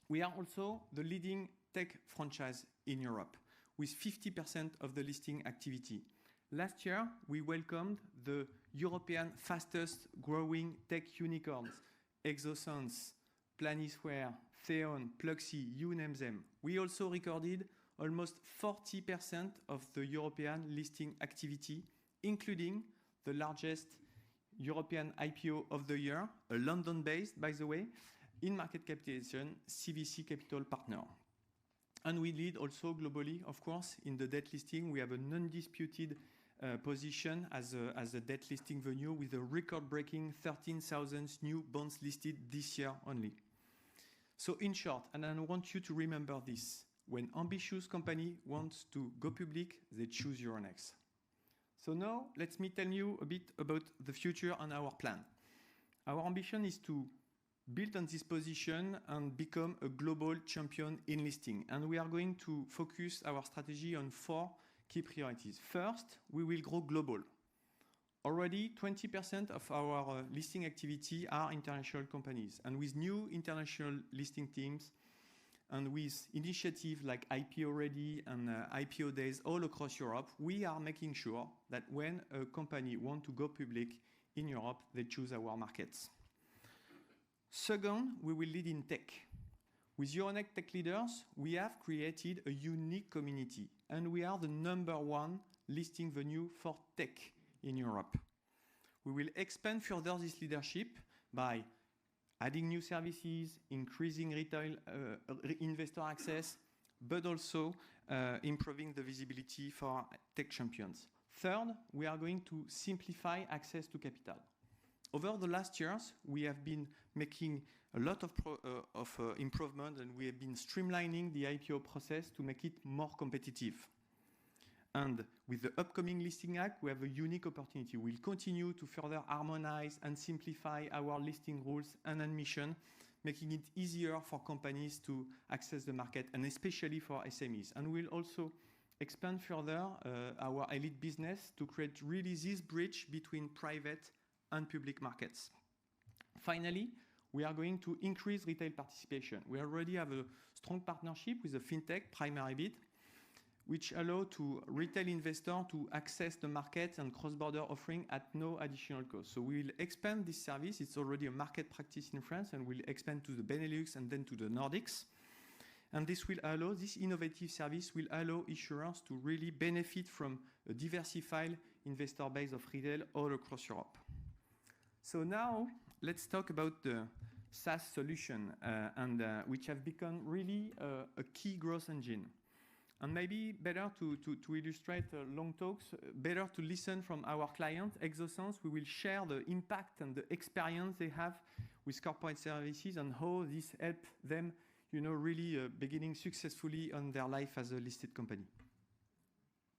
We are also the leading tech franchise in Europe, with 50% of the listing activity. Last year, we welcomed the European fastest growing tech unicorns, Exosens, Planisware, Theon, Pluxee, you name them. We also recorded almost 40% of the European listing activity, including the largest European IPO of the year, a London-based, by the way, in market capitalization, CVC Capital Partner. And we lead also globally, of course, in the debt listing. We have an undisputed position as a debt listing venue with a record-breaking 13,000 new bonds listed this year only. So in short, and I want you to remember this, when ambitious company wants to go public, they choose Euronext. So now, let me tell you a bit about the future and our plan. Our ambition is to build on this position and become a global champion in listing. And we are going to focus our strategy on 4 key priorities. First, we will grow global. Already 20% of our listing activity are international companies. And with new international listing teams and with initiatives like IPO Ready and IPO Days all across Europe, we are making sure that when a company wants to go public in Europe, they choose our markets. Second, we will lead in tech. With Euronext Tech Leaders, we have created a unique community, and we are the #1 listing venue for tech in Europe. We will expand further this leadership by adding new services, increasing retail investor access, but also improving the visibility for tech champions. Third, we are going to simplify access to capital. Over the last years, we have been making a lot of improvement, and we have been streamlining the IPO process to make it more competitive. And with the upcoming Listing Act, we have a unique opportunity. We'll continue to further harmonize and simplify our listing rules and admission, making it easier for companies to access the market, and especially for SMEs. And we'll also expand further our elite business to create really this bridge between private and public markets. Finally, we are going to increase retail participation. We already have a strong partnership with the fintech PrimaryBid, which allow to retail investor to access the market and cross-border offering at no additional cost. So we will expand this service. It's already a market practice in France, and we'll expand to the Benelux and then to the Nordics. And this innovative service will allow issuers to really benefit from a diversified investor base of retail all across Europe. So now let's talk about the SaaS solution, which have become really a key growth engine. And maybe better to illustrate long talks, better to listen from our clients, Exosens. We will share the impact and the experience they have with corporate services and how this helps them, really beginning successfully on their life as a listed company.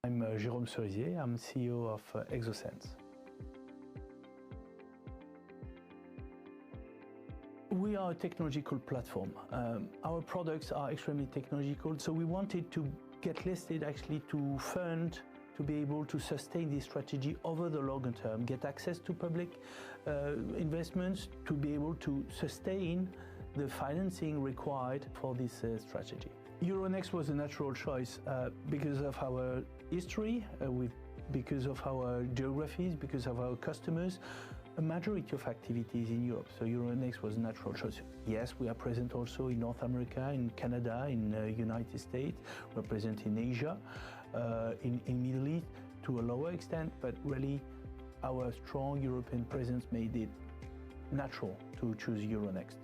I'm Jérôme Cerisier. I'm CEO of Exosens. We are a technological platform. Our products are extremely technological, so we wanted to get listed actually to fund, to be able to sustain this strategy over the longer term, get access to public investments, to be able to sustain the financing required for this strategy. Euronext was a natural choice because of our history, because of our geographies, because of our customers. A majority of activities in Europe, so Euronext was a natural choice. Yes, we are present also in North America, in Canada, in United States. We're present in Asia, in Middle East to a lower extent, but really our strong European presence made it natural to choose Euronext.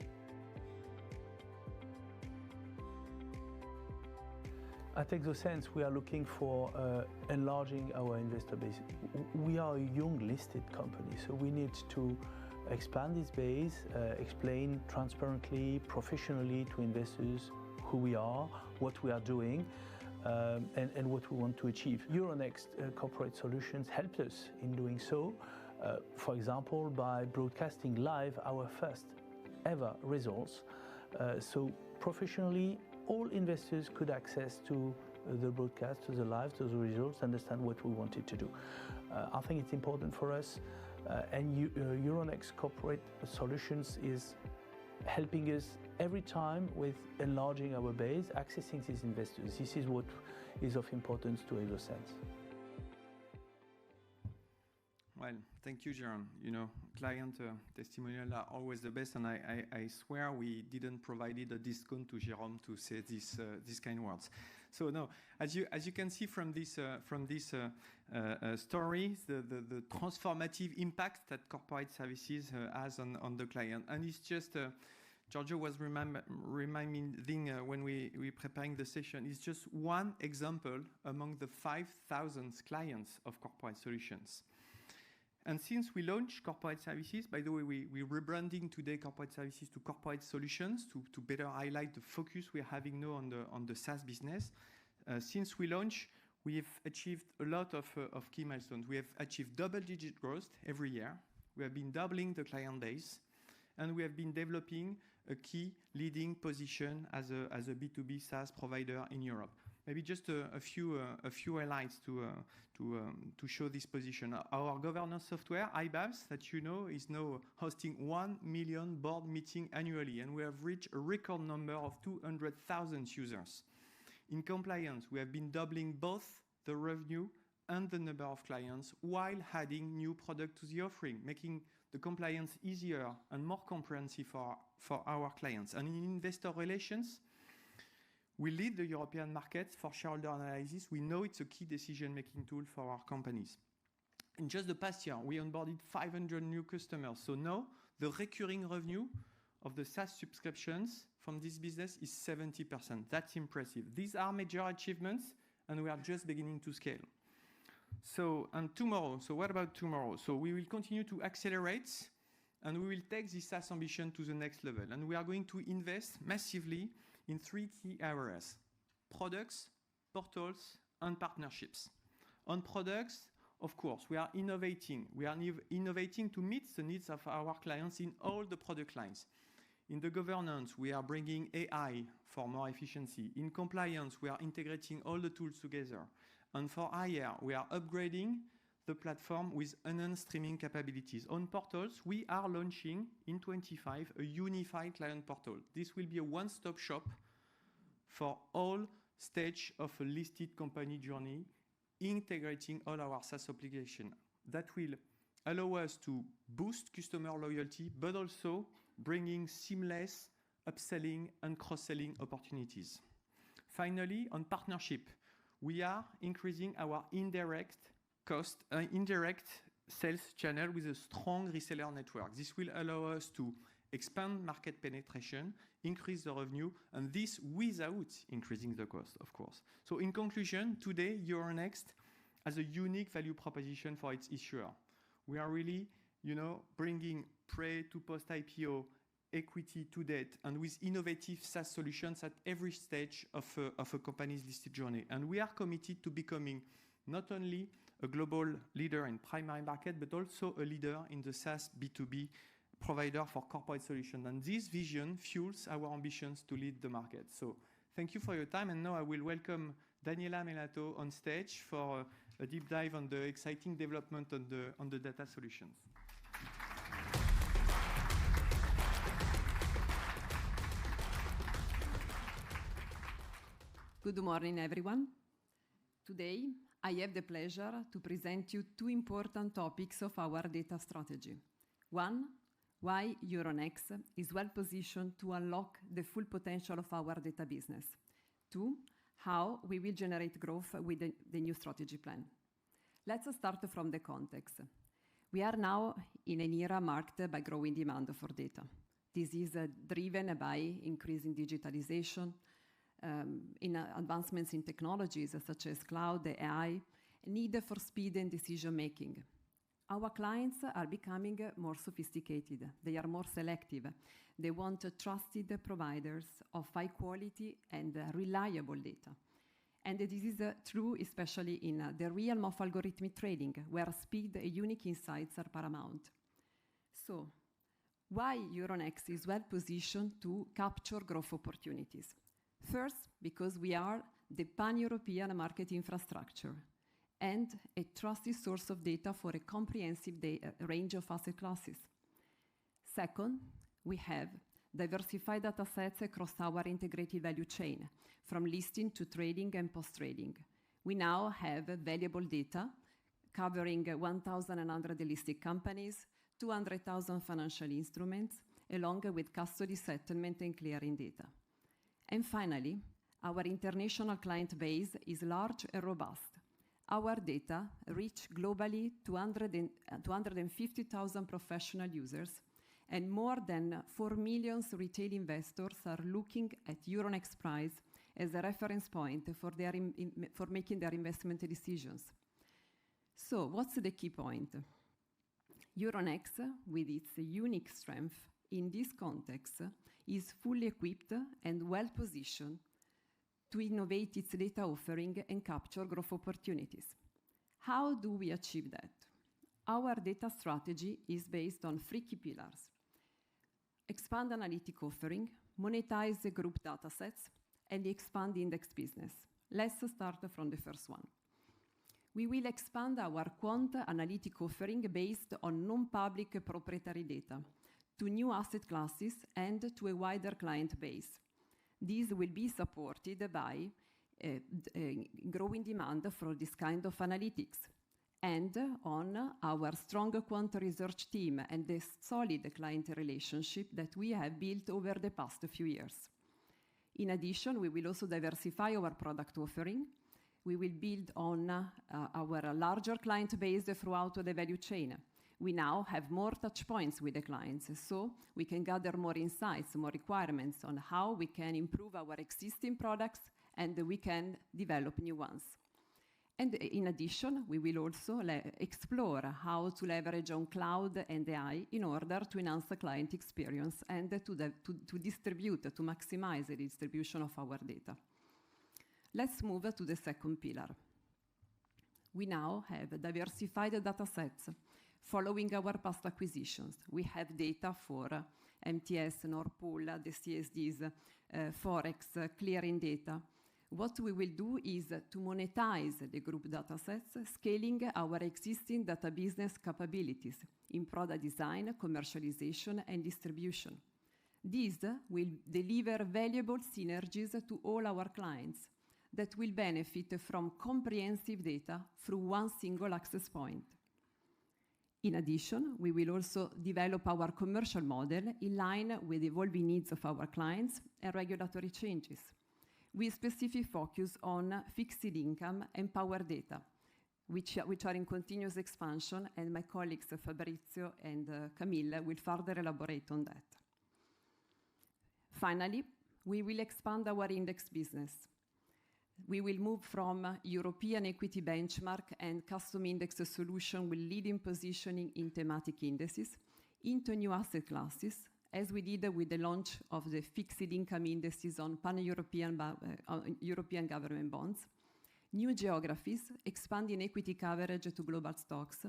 At Exosens, we are looking for enlarging our investor base. We are a young listed company, so we need to expand this base, explain transparently, professionally to investors who we are, what we are doing, and what we want to achieve. Euronext Corporate Solutions helped us in doing so, for example, by broadcasting live our first ever results. So professionally, all investors could access to the broadcast, to the live, to the results, understand what we wanted to do. I think it's important for us, and Euronext Corporate Solutions is helping us every time with enlarging our base, accessing these investors. This is what is of importance to Elosense. Well, thank you, Jérôme. You know, client testimonials are always the best, and I swear we didn't provide a discount to Jérôme to say these kind of words. So no, as you can see from this story, the transformative impact that corporate services has on the client, and it's just. Giorgio was reminding when we preparing the session, it's just one example among the 5,000 clients of corporate solutions. And since we launched corporate services, by the way, we're rebranding today corporate services to corporate solutions to better highlight the focus we're having now on the SaaS business. Since we launched, we have achieved a lot of key milestones. We have achieved double-digit growth every year. We have been doubling the client base, and we have been developing a key leading position as a B2B SaaS provider in Europe. Maybe just a few highlights to show this position. Our governance software, IBABS, that you know, is now hosting 1 million board meetings annually, and we have reached a record number of 200,000 users. In compliance, we have been doubling both the revenue and the number of clients while adding new products to the offering, making the compliance easier and more comprehensive for our clients. And in investor relations, we lead the European markets for shareholder analysis. We know it's a key decision-making tool for our companies. In just the past year, we onboarded 500 new customers. So now the recurring revenue of the SaaS subscriptions from this business is 70%. That's impressive. These are major achievements, and we are just beginning to scale. So, and tomorrow, so what about tomorrow? So we will continue to accelerate, and we will take this SaaS ambition to the next level. And we are going to invest massively in 3 key areas: products, portals, and partnerships. On products, of course, we are innovating. We are innovating to meet the needs of our clients in all the product lines. In the governance, we are bringing AI for more efficiency. In compliance, we are integrating all the tools together. And for IR, we are upgrading the platform with enhanced streaming capabilities. On portals, we are launching in 2025 a unified client portal. This will be a one-stop shop for all stages of a listed company journey, integrating all our SaaS applications. That will allow us to boost customer loyalty, but also bringing seamless upselling and cross-selling opportunities. Finally, on partnership, we are increasing our indirect sales channel with a strong reseller network. This will allow us to expand market penetration, increase the revenue, and this without increasing the cost, of course. So in conclusion, today, Euronext has a unique value proposition for its issuer. We are really, bringing pre to post-IPO equity to debt, and with innovative SaaS solutions at every stage of a company's listed journey. And we are committed to becoming not only a global leader in primary market, but also a leader in the SaaS B2B provider for corporate solutions. And this vision fuels our ambitions to lead the market. So thank you for your time. And now I will welcome Daniela Melato on stage for a deep dive on the exciting development on the data solutions. Good morning, everyone. Today, I have the pleasure to present you 2 important topics of our data strategy. 1, why Euronext is well positioned to unlock the full potential of our data business. 2, how we will generate growth with the new strategy plan. Let's start from the context. We are now in an era marked by growing demand for data. This is driven by increasing digitalization, in advancements in technologies such as cloud, AI, need for speed and decision-making. Our clients are becoming more sophisticated. They are more selective. They want trusted providers of high quality and reliable data. And this is true especially in the realm of algorithmic trading, where speed and unique insights are paramount. So, why Euronext is well positioned to capture growth opportunities? First, because we are the pan-European market infrastructure and a trusted source of data for a comprehensive range of asset classes. Second, we have diversified data sets across our integrated value chain, from listing to trading and post-trading. We now have valuable data covering 1,100 listed companies, 200,000 financial instruments, along with custody, settlement, and clearing data. And finally, our international client base is large and robust. Our data reach globally 250,000 professional users, and more than 4 million retail investors are looking at Euronext price as a reference point for making their investment decisions. So, what's the key point? Euronext, with its unique strength in this context, is fully equipped and well positioned to innovate its data offering and capture growth opportunities. How do we achieve that? Our data strategy is based on 3 key pillars: expand analytic offering, monetize the group datasets, and expand index business. Let's start from the first one. We will expand our quant analytic offering based on non-public proprietary data to new asset classes and to a wider client base. This will be supported by growing demand for this kind of analytics and on our strong quant research team and the solid client relationship that we have built over the past few years. In addition, we will also diversify our product offering. We will build on our larger client base throughout the value chain. We now have more touch points with the clients, so we can gather more insights, more requirements on how we can improve our existing products and we can develop new ones. And in addition, we will also explore how to leverage on cloud and AI in order to enhance the client experience and to distribute, to maximize the distribution of our data. Let's move to the second pillar. We now have diversified data sets following our past acquisitions. We have data for MTS, Nord Pool, the CSDs, Forex, clearing data. What we will do is to monetize the group datasets, scaling our existing data business capabilities in product design, commercialization, and distribution. This will deliver valuable synergies to all our clients that will benefit from comprehensive data through one single access point. In addition, we will also develop our commercial model in line with the evolving needs of our clients and regulatory changes. We specifically focus on fixed income and power data, which are in continuous expansion, and my colleagues Fabrizio and Camille will further elaborate on that. Finally, we will expand our index business. We will move from European equity benchmark and custom index solution with leading positioning in thematic indices into new asset classes, as we did with the launch of the fixed income indices on pan-European European government bonds, new geographies, expanding equity coverage to global stocks,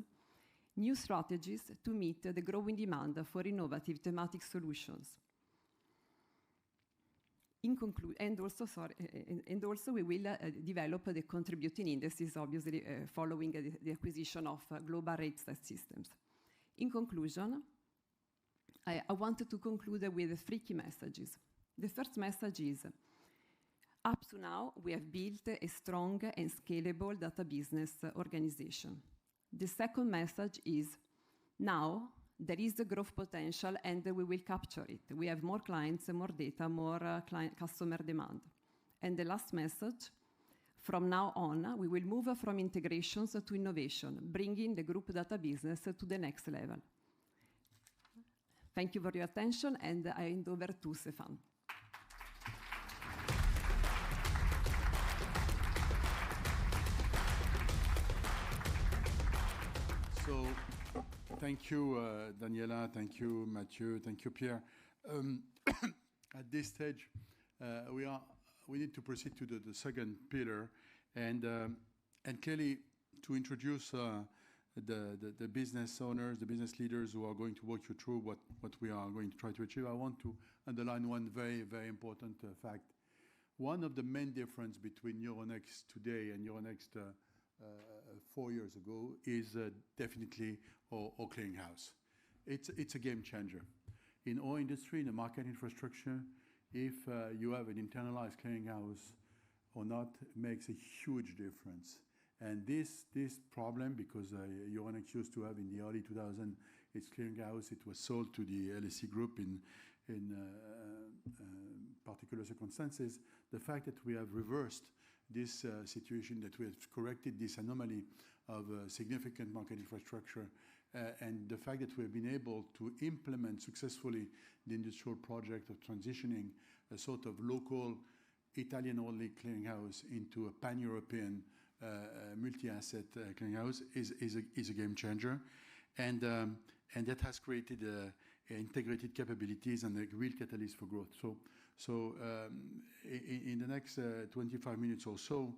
new strategies to meet the growing demand for innovative thematic solutions. And also we will develop the contributing indices, obviously following the acquisition of global rate systems. In conclusion, I wanted to conclude with 3 key messages. The first message is, up to now, we have built a strong and scalable data business organization. The second message is, now there is a growth potential and we will capture it. We have more clients, more data, more customer demand. And the last message, from now on, we will move from integrations to innovation, bringing the group data business to the next level. Thank you for your attention, and I hand over to Stéphane. So Thank you, Daniela. Thank you, Mathieu. Thank you, Pierre. At this stage, we need to proceed to the second pillar, and clearly to introduce the business owners, the business leaders who are going to walk you through what we are going to try to achieve. I want to underline one very, very important fact. One of the main difference between Euronext today and Euronext 4 years ago is definitely our clearinghouse. It's a game changer. In our industry, in the market infrastructure, if you have an internalized clearinghouse or not, makes a huge difference. And this problem, because Euronext used to have in the early 2000s its clearinghouse, it was sold to the LSE group in particular circumstances. The fact that we have reversed this situation, that we have corrected this anomaly of significant market infrastructure, and the fact that we have been able to implement successfully the industrial project of transitioning a sort of local Italian-only clearinghouse into a pan-European multi-asset clearinghouse is a game changer, and that has created integrated capabilities and a real catalyst for growth. So in the next 25 minutes or so,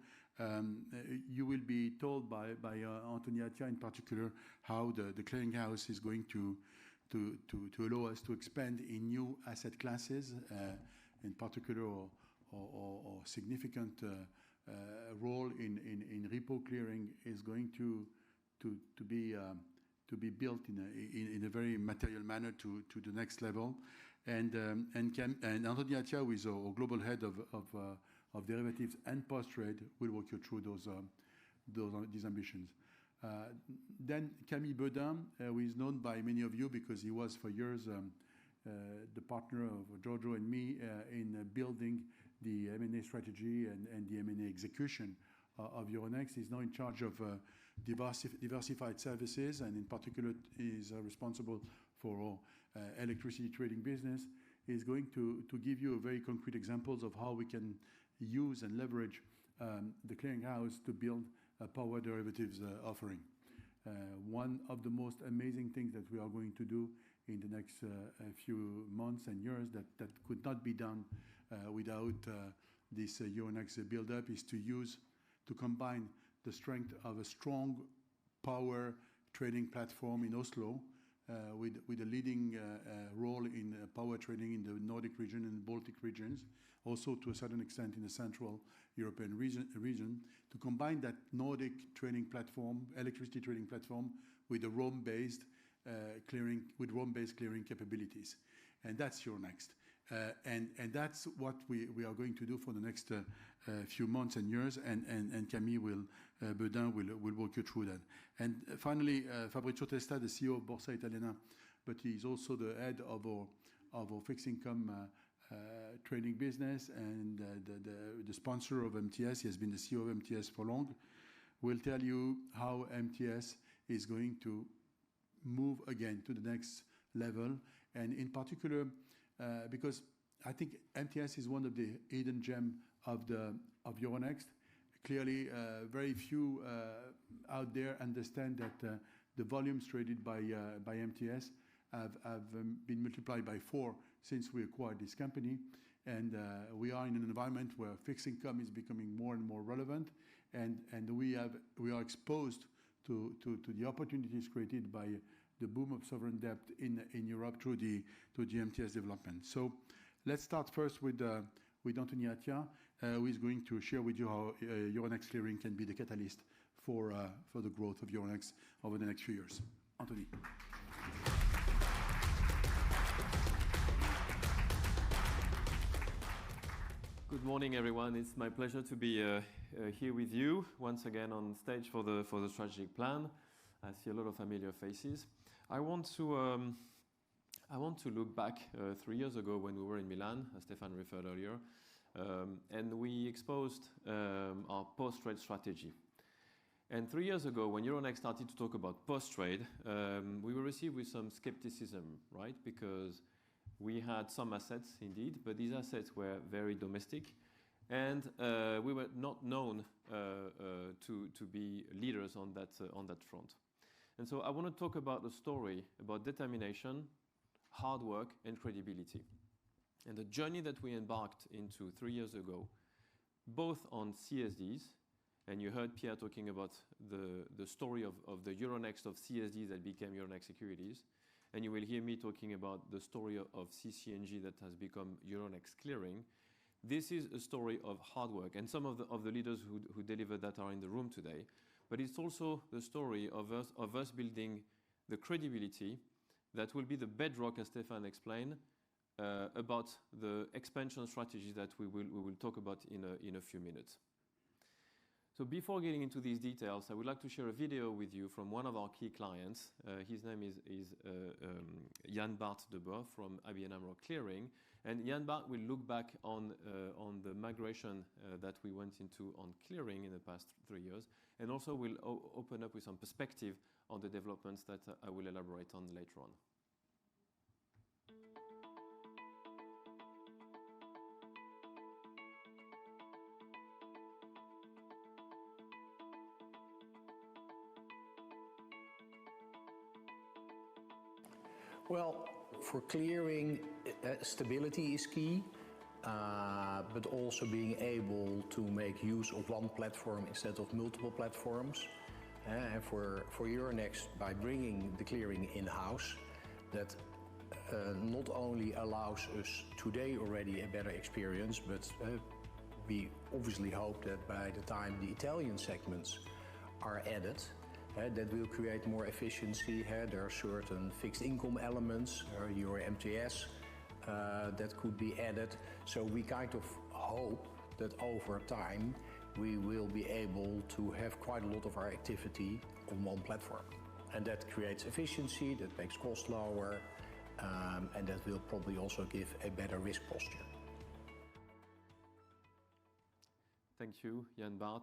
you will be told by Anthony Attia in particular how the clearinghouse is going to allow us to expand in new asset classes, in particular or significant role in repo clearing is going to be built in a very material manner to the next level, and Anthony Attia, who is our global head of derivatives and post trade, will walk you through these ambitions. Then Camille Bedin, who is known by many of you because he was for years the partner of Giorgio and me in building the M&A strategy and the M&A execution of Euronext. He's now in charge of diversified services, and in particular is responsible for electricity trading business. Is going to give you very concrete examples of how we can use and leverage the clearinghouse to build a power derivatives offering. One of the most amazing things that we are going to do in the next few months and years that could not be done without this Euronext build-up is to combine the strength of a strong power trading platform in Oslo with a leading role in power trading in the Nordic region and Baltic regions, also to a certain extent in the Central European region, to combine that Nordic trading platform, electricity trading platform, with a Rome-based clearing capabilities. And that's Euronext. And that's what we are going to do for the next few months and years, and Camille Bedin will walk you through that. And finally, Fabrizio Testa, the CEO of Borsa Italiana, but he's also the head of our fixed income trading business and the sponsor of MTS. He has been the CEO of MTS for long. Will tell you how MTS is going to move again to the next level, and in particular, because I think MTS is one of the hidden gem of Euronext. Clearly, very few out there understand that the volumes traded by MTS have been multiplied by 4 since we acquired this company, and we are in an environment where fixed income is becoming more and more relevant, and we are exposed to the opportunities created by the boom of sovereign debt in Europe through the MTS development. So let's start first with Anthony Attia, who is going to share with you how Euronext Clearing can be the catalyst for the growth of Euronext over the next few years. Anthony. Good morning, everyone. It's my pleasure to be here with you once again on stage for the strategic plan. I see a lot of familiar faces. I want to look back 3 years ago when we were in Milan, as Stefan referred earlier, and we exposed our post-trade strategy. And 3 years ago, when Euronext started to talk about post-trade, we were received with some skepticism, right? Because we had some assets indeed, but these assets were very domestic, and we were not known to be leaders on that front. And so I want to talk about the story about determination, hard work, and credibility. And the journey that we embarked into 3 years ago, both on CSDs, and you heard Pierre talking about the story of the Euronext of CSDs that became Euronext Securities, and you will hear me talking about the story of CC&G that has become Euronext Clearing. This is a story of hard work, and some of the leaders who delivered that are in the room today. But it's also the story of us building the credibility that will be the bedrock, as Stefan explained, about the expansion strategy that we will talk about in a few minutes. So before getting into these details, I would like to share a video with you from one of our key clients. His name is Jan Bart de Boer from ABN AMRO Clearing. And Jan Bart will look back on the migration that we went into on clearing in the past 3 years, and also will open up with some perspective on the developments that I will elaborate on later on. Well, for clearing, stability is key, but also being able to make use of one platform instead of multiple platforms. And for Euronext, by bringing the clearing in-house, that not only allows us today already a better experience, but we obviously hope that by the time the Italian segments are added, that will create more efficiency. There are certain fixed income elements, your MTS, that could be added. So we kind of hope that over time we will be able to have quite a lot of our activity on one platform. And that creates efficiency, that makes costs lower, and that will probably also give a better risk posture. Thank you, Jan Bart.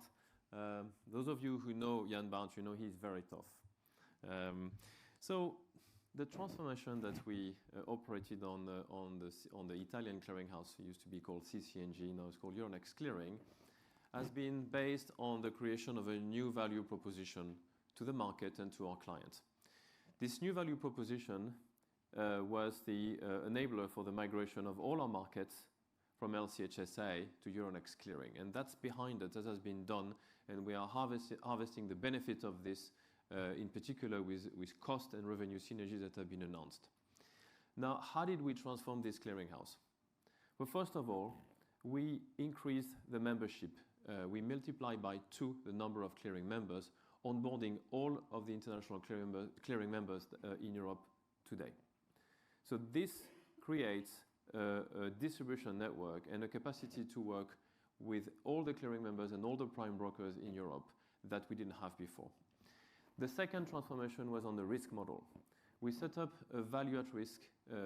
Those of you who know Jan Bart, you know he's very tough. So the transformation that we operated on the Italian clearinghouse, used to be called CC&G, now it's called Euronext Clearing, has been based on the creation of a new value proposition to the market and to our clients. This new value proposition was the enabler for the migration of all our markets from LCH.SA to Euronext Clearing. And that's behind it, that has been done, and we are harvesting the benefit of this, in particular with cost and revenue synergies that have been announced. Now, how did we transform this clearinghouse? Well, first of all, we increased the membership. We multiplied by 2 the number of clearing members, onboarding all of the international clearing members in Europe today. So this creates a distribution network and a capacity to work with all the clearing members and all the prime brokers in Europe that we didn't have before. The second transformation was on the risk model. We set up a value at risk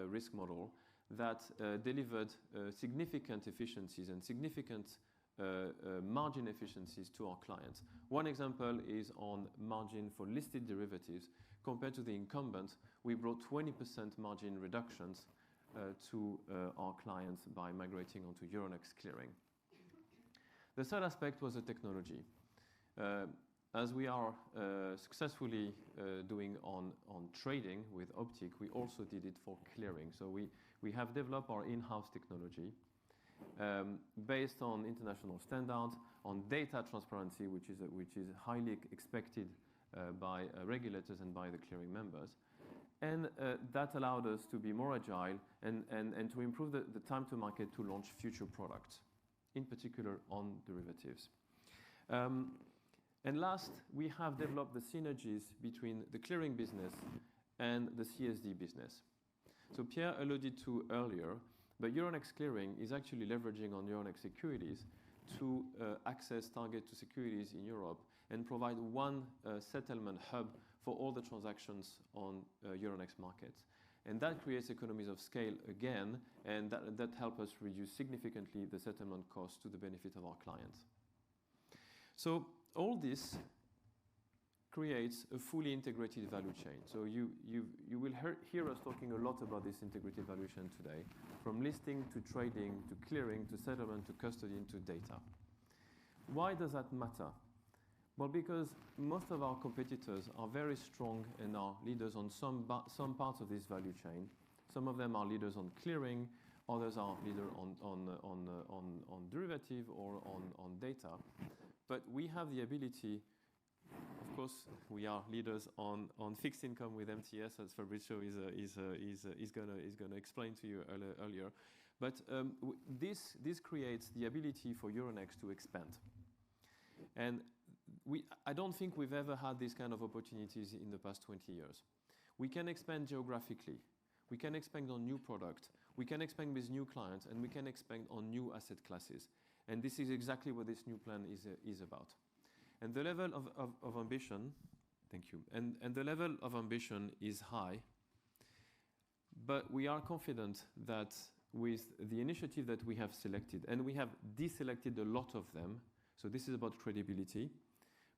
risk model that delivered significant efficiencies and significant margin efficiencies to our clients. One example is on margin for listed derivatives. Compared to the incumbent, we brought 20% margin reductions to our clients by migrating onto Euronext Clearing. The third aspect was the technology. As we are successfully doing on trading with Optic, we also did it for clearing. So we have developed our in-house technology based on international standards, on data transparency, which is highly expected by regulators and by the clearing members. And that allowed us to be more agile and to improve the time to market to launch future products, in particular on derivatives. And last, we have developed the synergies between the clearing business and the CSD business. So Pierre alluded to earlier, but Euronext Clearing is actually leveraging on Euronext Securities to access target to securities in Europe and provide one settlement hub for all the transactions on Euronext markets. And that creates economies of scale again, and that helps us reduce significantly the settlement costs to the benefit of our clients. So all this creates a fully integrated value chain. So you will hear us talking a lot about this integrated value chain today, from listing to trading to clearing to settlement to custody to data. Why does that matter? Well, because most of our competitors are very strong and are leaders on some parts of this value chain. Some of them are leaders on clearing, others are leaders on derivative or on data. But we have the ability, of course, we are leaders on fixed income with MTS, as Fabrizio is going to explain to you earlier. But this creates the ability for Euronext to expand. And I don't think we've ever had these kind of opportunities in the past 20 years. We can expand geographically. We can expand on new product. We can expand with new clients, and we can expand on new asset classes. And this is exactly what this new plan is about. And the level of ambition, thank you, and the level of ambition is high. But we are confident that with the initiative that we have selected, and we have deselected a lot of them, so this is about credibility.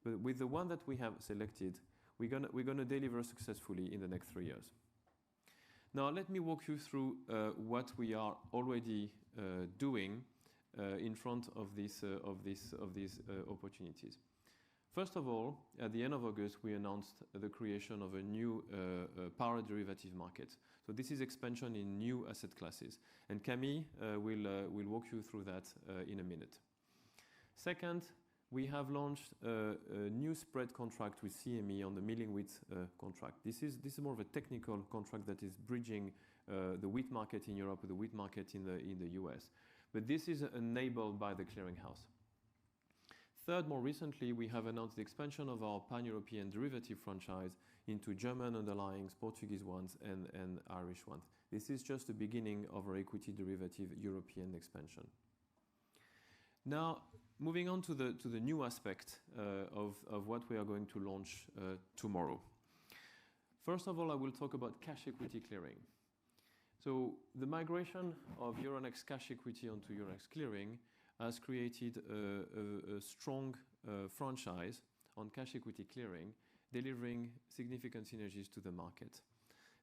But with the one that we have selected, we're gonna deliver successfully in the next 3 years. Now let me walk you through what we are already doing in front of these opportunities. First of all, at the end of August, we announced the creation of a new power derivative market. So this is expansion in new asset classes, and Camille will walk you through that in a minute. Second, we have launched a new spread contract with CME on the milling wheat contract. This is more of a technical contract that is bridging the wheat market in Europe with the wheat market in the US. But this is enabled by the clearinghouse. Third, more recently, we have announced the expansion of our pan-European derivative franchise into German underlyings, Portuguese ones, and Irish ones. This is just the beginning of our equity derivative European expansion. Now, moving on to the new aspect of what we are going to launch tomorrow. First of all, I will talk about cash equity clearing. So the migration of Euronext cash equity onto Euronext clearing has created a strong franchise on cash equity clearing, delivering significant synergies to the market.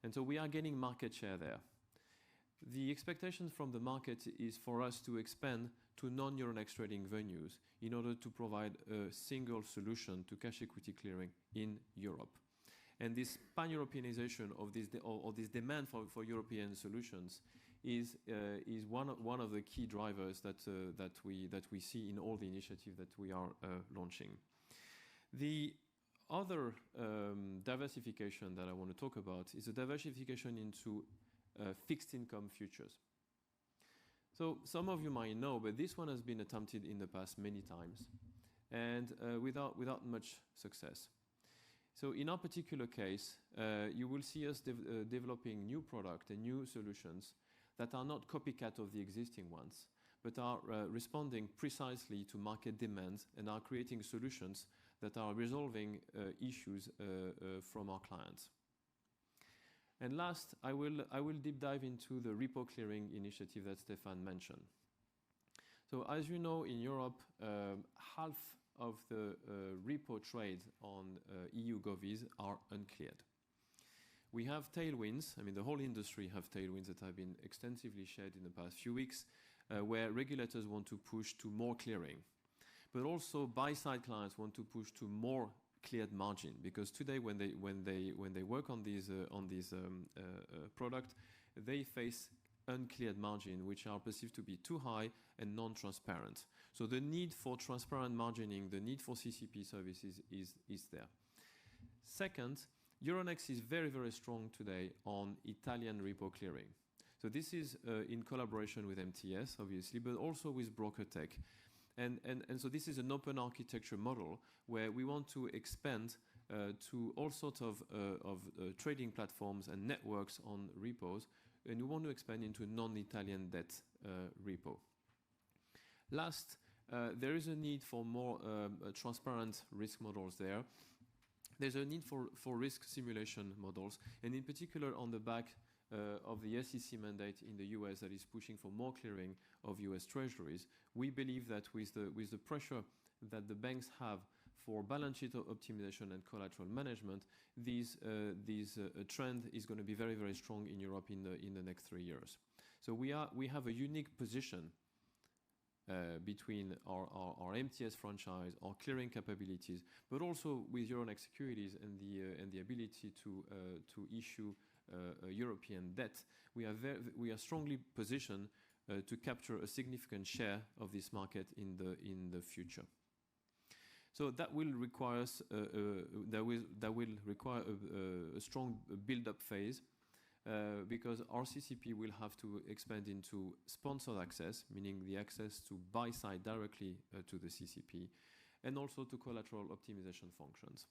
And so we are gaining market share there. The expectation from the market is for us to expand to non-Euronext trading venues in order to provide a single solution to cash equity clearing in Europe. And this pan-Europeanization of this demand for European solutions is one of the key drivers that we see in all the initiatives that we are launching. The other diversification that I want to talk about is a diversification into fixed income futures. So some of you might know, but this one has been attempted in the past many times, and without much success. So in our particular case, you will see us developing new product and new solutions that are not copycat of the existing ones, but are responding precisely to market demands and are creating solutions that are resolving issues from our clients. And last, I will deep dive into the repo clearing initiative that Stéphane mentioned. So as you know, in Europe, half of the repo trades on EU govies are uncleared. We have tailwinds. I mean, the whole industry have tailwinds that have been extensively shared in the past few weeks, where regulators want to push to more clearing. But also buy-side clients want to push to more cleared margin, because today when they work on these product, they face uncleared margin, which are perceived to be too high and non-transparent. So the need for transparent margining, the need for CCP services is there. Second, Euronext is very, very strong today on Italian repo clearing. So this is in collaboration with MTS, obviously, but also with BrokerTech. And so this is an open architecture model where we want to expand to all sorts of trading platforms and networks on repos, and we want to expand into non-Italian debt repo. Last, there is a need for more transparent risk models there. There's a need for risk simulation models, and in particular on the back of the SEC mandate in the US that is pushing for more clearing of US treasuries. We believe that with the pressure that the banks have for balance sheet optimization and collateral management, this trend is going to be very, very strong in Europe in the next 3 years. So we have a unique position between our MTS franchise, our clearing capabilities, but also with Euronext Securities and the ability to issue European debt, we are strongly positioned to capture a significant share of this market in the future. So that will require a strong build-up phase because our CCP will have to expand into sponsored access, meaning the access to buy side directly to the CCP, and also to collateral optimization functions.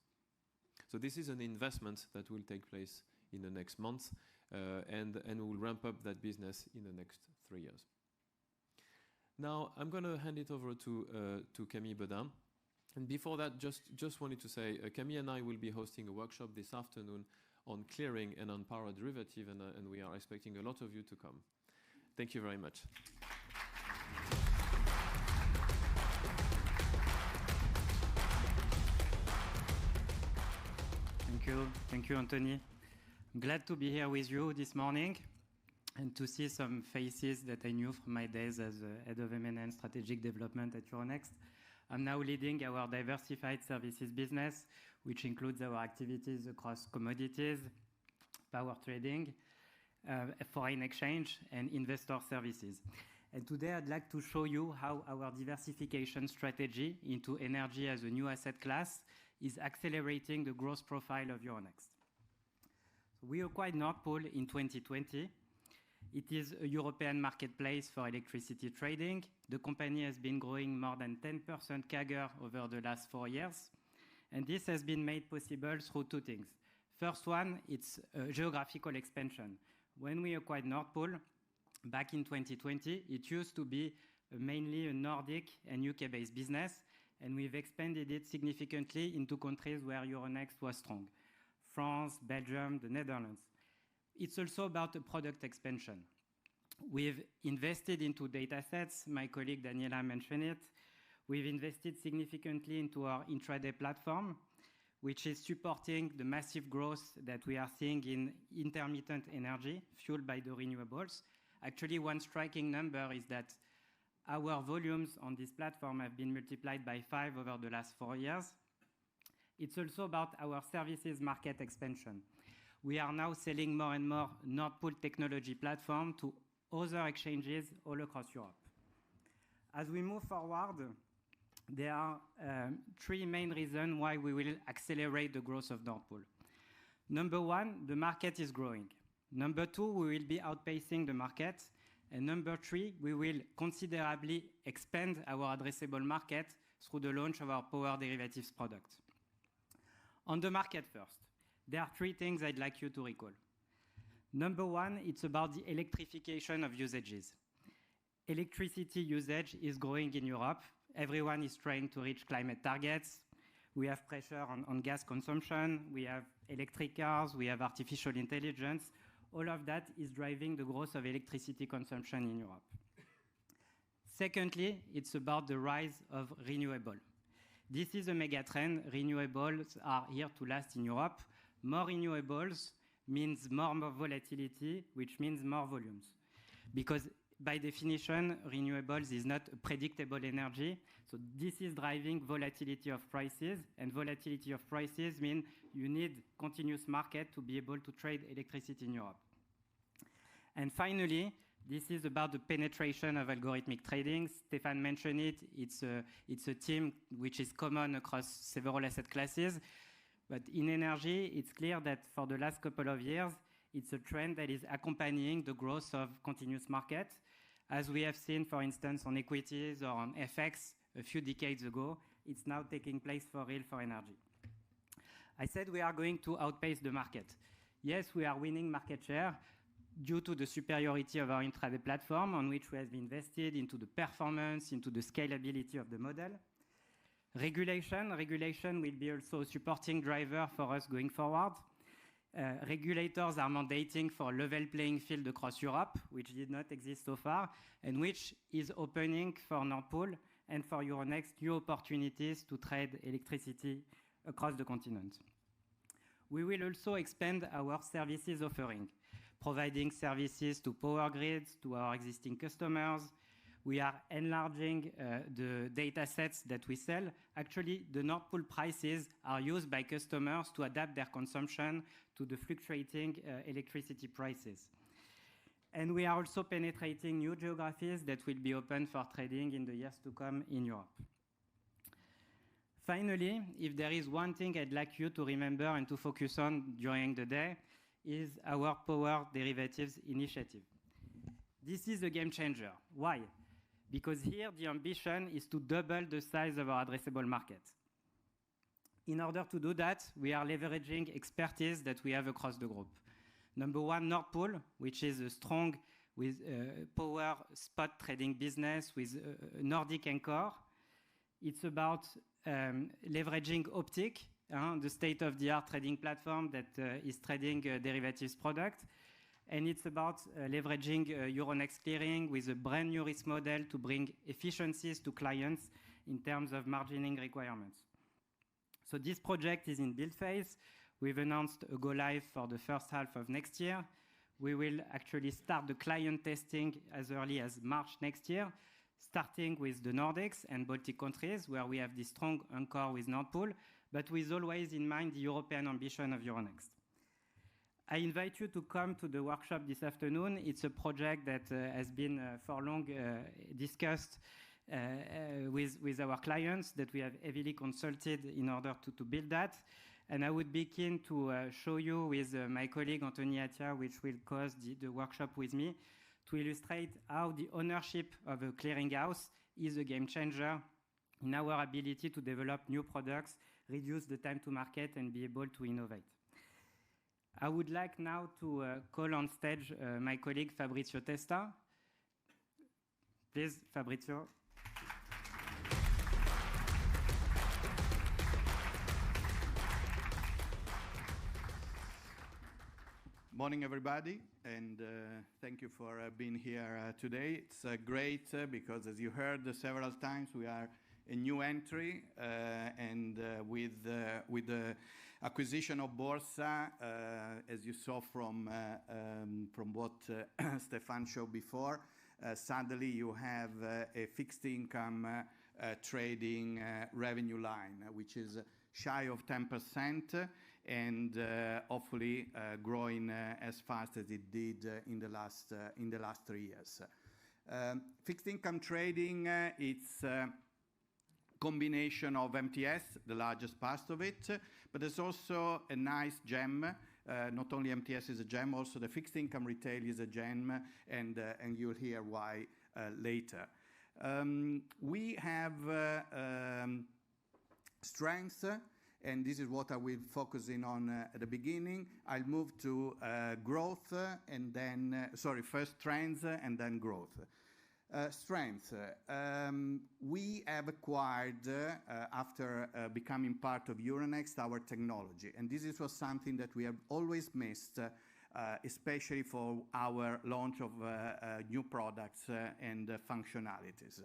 So this is an investment that will take place in the next months, and we'll ramp up that business in the next 3 years. Now I'm going to hand it over to Camille Bedin. And before that, just wanted to say, Camille and I will be hosting a workshop this afternoon on clearing and on power derivative, and we are expecting a lot of you to come. Thank you very much. Thank you, Anthony. I'm glad to be here with you this morning and to see some faces that I knew from my days as head of M&A and strategic development at Euronext. I'm now leading our diversified services business, which includes our activities across commodities, power trading, foreign exchange, and investor services. And today I'd like to show you how our diversification strategy into energy as a new asset class is accelerating the growth profile of Euronext. So we acquired Nord Pool in 2020. It is a European marketplace for electricity trading. The company has been growing more than 10% CAGR over the last 4 years. And this has been made possible through two things. First one, it's geographical expansion. When we acquired Nord Pool back in 2020, it used to be mainly a Nordic and UK-based business, and we've expanded it significantly into countries where Euronext was strong. France, Belgium, the Netherlands. It's also about a product expansion. We've invested into data sets. My colleague Daniela mentioned it. We've invested significantly into our intraday platform, which is supporting the massive growth that we are seeing in intermittent energy fueled by the renewables. Actually, one striking number is that our volumes on this platform have been multiplied by 5 over the last 4 years. It's also about our services market expansion. We are now selling more and more Nord Pool technology platform to other exchanges all across Europe. As we move forward, there are 3 main reasons why we will accelerate the growth of Nord Pool. Number 1, the market is growing. Number 2, we will be outpacing the market. And number 3, we will considerably expand our addressable market through the launch of our power derivatives product. On the market first, there are 3 things I'd like you to recall. Number 1, it's about the electrification of usages. Electricity usage is growing in Europe. Everyone is trying to reach climate targets. We have pressure on gas consumption. We have electric cars. We have artificial intelligence. All of that is driving the growth of electricity consumption in Europe. Secondly, it's about the rise of renewable. This is a mega trend. Renewables are here to last in Europe. More renewables means more volatility, which means more volumes. Because by definition, renewables is not a predictable energy. So this is driving volatility of prices. And volatility of prices means you need continuous market to be able to trade electricity in Europe. And finally, this is about the penetration of algorithmic trading. Stéphane mentioned it. It's a theme which is common across several asset classes. But in energy, it's clear that for the last couple of years, it's a trend that is accompanying the growth of continuous market. As we have seen, for instance, on equities or on FX a few decades ago, it's now taking place for real for energy. I said we are going to outpace the market. Yes, we are winning market share due to the superiority of our intraday platform on which we have invested into the performance, into the scalability of the model. Regulation will be also a supporting driver for us going forward. Regulators are mandating for a level playing field across Europe, which did not exist so far, and which is opening for Nord Pool and for Euronext new opportunities to trade electricity across the continent. We will also expand our services offering, providing services to power grids, to our existing customers. we are enlarging the data sets that we sell. Actually, the Nord Pool prices are used by customers to adapt their consumption to the fluctuating electricity prices. And we are also penetrating new geographies that will be open for trading in the years to come in Europe. Finally, if there is one thing I'd like you to remember and to focus on during the day, is our power derivatives initiative. This is a game changer. Why? Because here the ambition is to double the size of our addressable market. In order to do that, we are leveraging expertise that we have across the group. Number one, Nord Pool, which is a strong with power spot trading business with Nordic anchor. It's about leveraging Optic, the state-of-the-art trading platform that is trading derivatives product. And it's about leveraging Euronext clearing with a brand new risk model to bring efficiencies to clients in terms of margining requirements. So this project is in build phase. We've announced a go live for the first half of next year. We will actually start the client testing as early as March next year, starting with the Nordics and Baltic countries, where we have this strong anchor with Nord Pool, but with always in mind the European ambition of Euronext. I invite you to come to the workshop this afternoon. It's a project that has been for long discussed with our clients, that we have heavily consulted in order to build that. And I would be keen to show you with my colleague Anthony Attia, which will cause the workshop with me, to illustrate how the ownership of a clearinghouse is a game changer in our ability to develop new products, reduce the time to market, and be able to innovate. I would like now to call on stage my colleague Fabrizio Testa. Please, Fabrizio. Morning, everybody, and thank you for being here today. It's great because, as you heard several times, we are a new entry, and with the acquisition of Borsa, as you saw from what Stefan showed before, suddenly you have a fixed income trading revenue line, which is shy of 10%, and hopefully growing as fast as it did in the last 3 years. Fixed income trading, it's a combination of MTS, the largest part of it, but there's also a nice gem. Not only MTS is a gem, also the fixed income retail is a gem, and you'll hear why later. We have strengths, and this is what I will focus in on at the beginning. I'll move to growth, and then, first trends and then growth. Strengths. We have acquired, after becoming part of Euronext, our technology, and this was something that we have always missed, especially for our launch of new products and functionalities.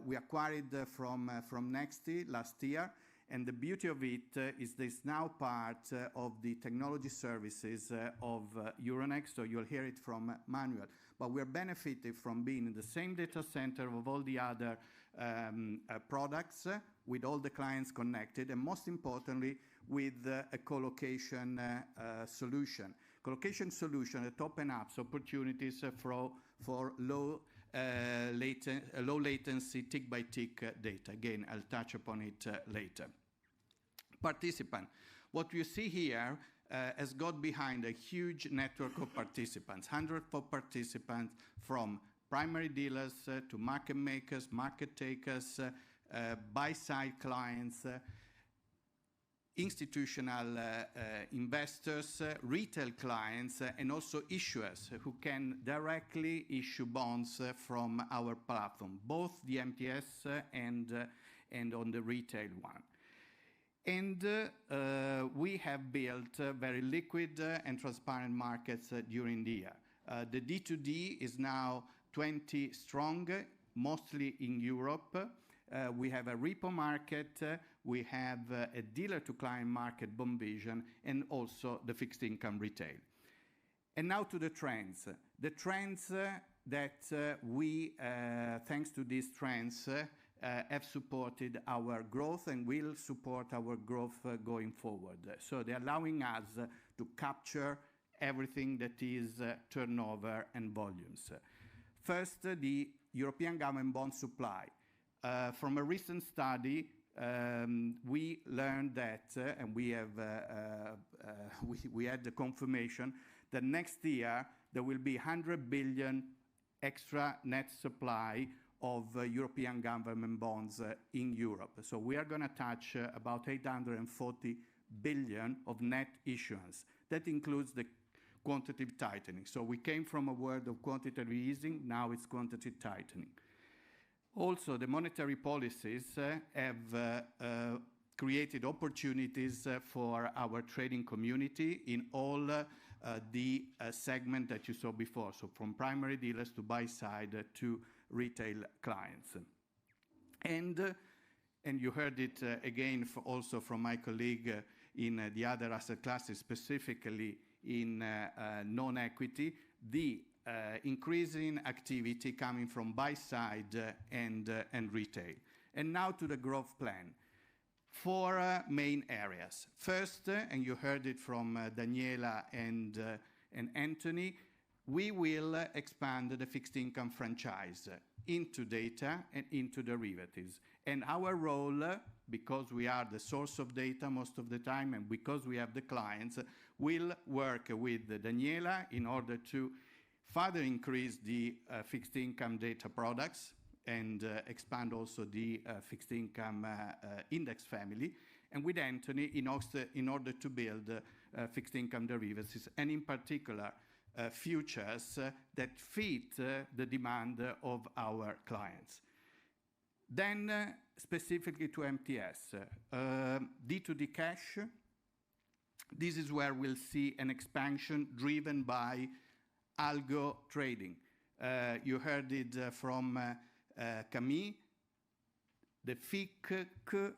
We acquired from Nexti last year, and the beauty of it is this now part of the technology services of Euronext, so you'll hear it from Manuel. But we're benefiting from being in the same data center of all the other products, with all the clients connected, and most importantly, with a co-location solution. Co-location solution that opens up opportunities for low latency tick-by-tick data. Again, I'll touch upon it later. Participant. What you see here has got behind a huge network of participants, hundreds of participants, from primary dealers to market makers, market takers, buy-side clients, institutional investors, retail clients, and also issuers who can directly issue bonds from our platform, both the MTS and on the retail one. And we have built very liquid and transparent markets during the year. The D2D is now 20 strong, mostly in Europe. We have a repo market, we have a dealer-to-client market, BondVision, and also the fixed income retail. And now to the trends. The trends that we, thanks to these trends, have supported our growth and will support our growth going forward. So they're allowing us to capture everything that is turnover and volumes. First, the European government bond supply. From a recent study, we learned that, and we had the confirmation, that next year there will be 100 billion extra net supply of European government bonds in Europe. So we are going to touch about 840 billion of net issuance. That includes the quantitative tightening. So we came from a world of quantitative easing, now it's quantitative tightening. Also, the monetary policies have created opportunities for our trading community in all the segment that you saw before, so from primary dealers to buy side to retail clients. And you heard it again also from my colleague in the other asset classes, specifically in non-equity, the increasing activity coming from buy side and retail. And now to the growth plan. 4 main areas. First, and you heard it from Daniela and Anthony, we will expand the fixed income franchise into data and into derivatives. And our role, because we are the source of data most of the time and because we have the clients, will work with Daniela in order to further increase the fixed income data products and expand also the fixed income index family, and with Anthony in order to build fixed income derivatives, and in particular futures that fit the demand of our clients. Then specifically to MTS, D2D cash, this is where we'll see an expansion driven by algo trading. You heard it from Camille. The FICC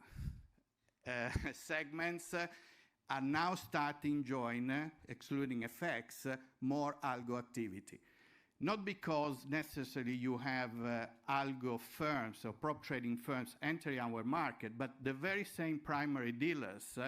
segments are now starting join, excluding FX, more algo activity. Not because necessarily you have algo firms or prop trading firms entering our market, but the very same primary dealers,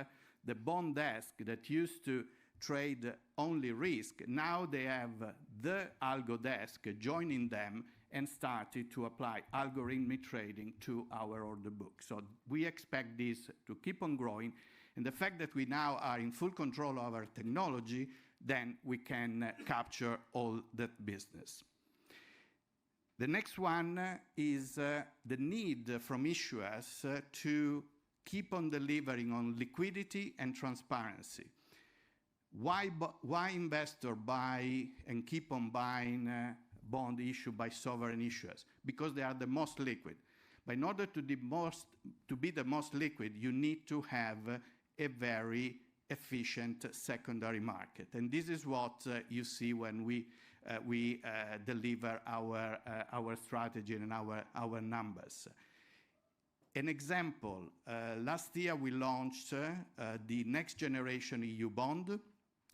the bond desk that used to trade only risk, now they have the algo desk joining them and started to apply algorithmic trading to our order book. So we expect this to keep on growing, and the fact that we now are in full control of our technology, then we can capture all that business. The next one is the need from issuers to keep on delivering on liquidity and transparency. Why investor buy and keep on buying bond issued by sovereign issuers? Because they are the most liquid. But in order to be the most liquid, you need to have a very efficient secondary market. And this is what you see when we deliver our strategy and our numbers. An example, last year we launched the next generation EU bond.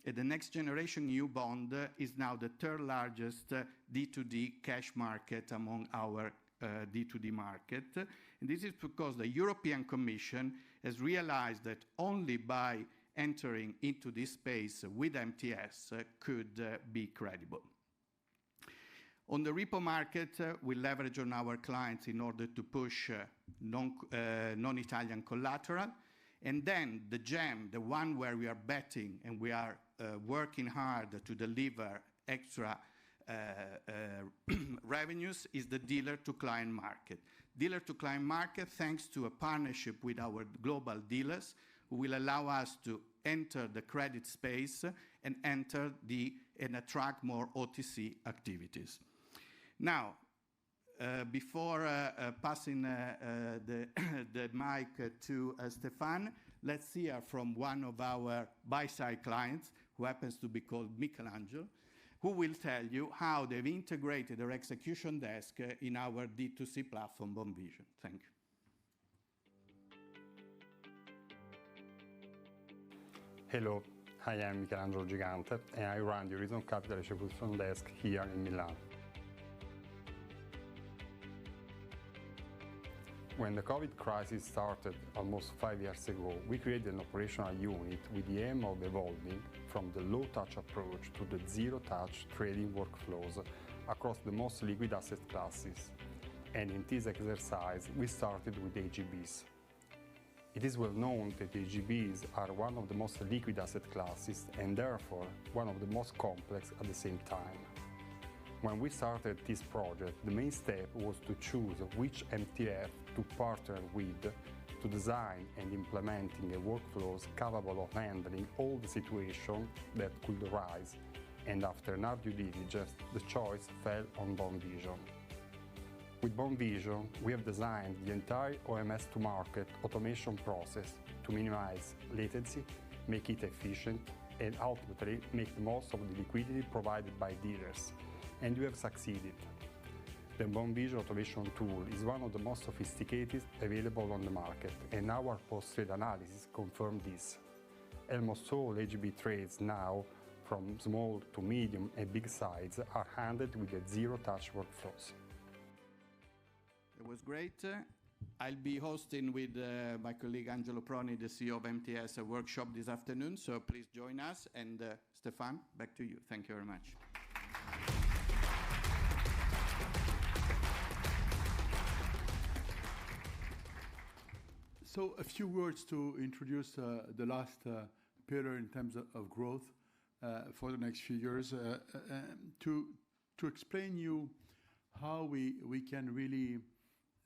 The next generation EU bond is now the third largest D2D cash market among our D2D market. And this is because the European Commission has realized that only by entering into this space with MTS could be credible. On the repo market, we leverage on our clients in order to push non-Italian collateral. And then the gem, the one where we are betting and we are working hard to deliver extra revenues, is the dealer-to-client market. Dealer-to-client market, thanks to a partnership with our global dealers, who will allow us to enter the credit space and and attract more OTC activities. Now, before passing the mic to Stéphane, let's hear from one of our buy-side clients, who happens to be called Michelangelo, who will tell you how they've integrated their execution desk in our D2C platform, BondVision. Thank you. Hello, I am Michelangelo Gigante, and I run the Horizon Capital Execution Desk here in Milan. When the COVID crisis started almost 5 years ago, we created an operational unit with the aim of evolving from the low-touch approach to the zero-touch trading workflows across the most liquid asset classes. And in this exercise, we started with AGBs. It is well known that AGBs are one of the most liquid asset classes and therefore one of the most complex at the same time. When we started this project, the main step was to choose which MTF to partner with to design and implementing a workflows capable of handling all the situations that could arise, and after an hard due diligence, the choice fell on Bond Vision. With Bond Vision, we have designed the entire OMS to market automation process to minimize latency, make it efficient, and ultimately make the most of the liquidity provided by dealers. And we have succeeded. The Bond Vision automation tool is one of the most sophisticated available on the market, and our post-trade analysis confirmed this. Almost all AGB trades now, from small to medium and big size, are handled with a zero-touch workflows. It was great. I'll be hosting with my colleague Angelo Proni, the CEO of MTS, a workshop this afternoon, so please join us. And Stefan, back to you. Thank you very much. So a few words to introduce the last pillar in terms of growth for the next few years, to explain you how we can really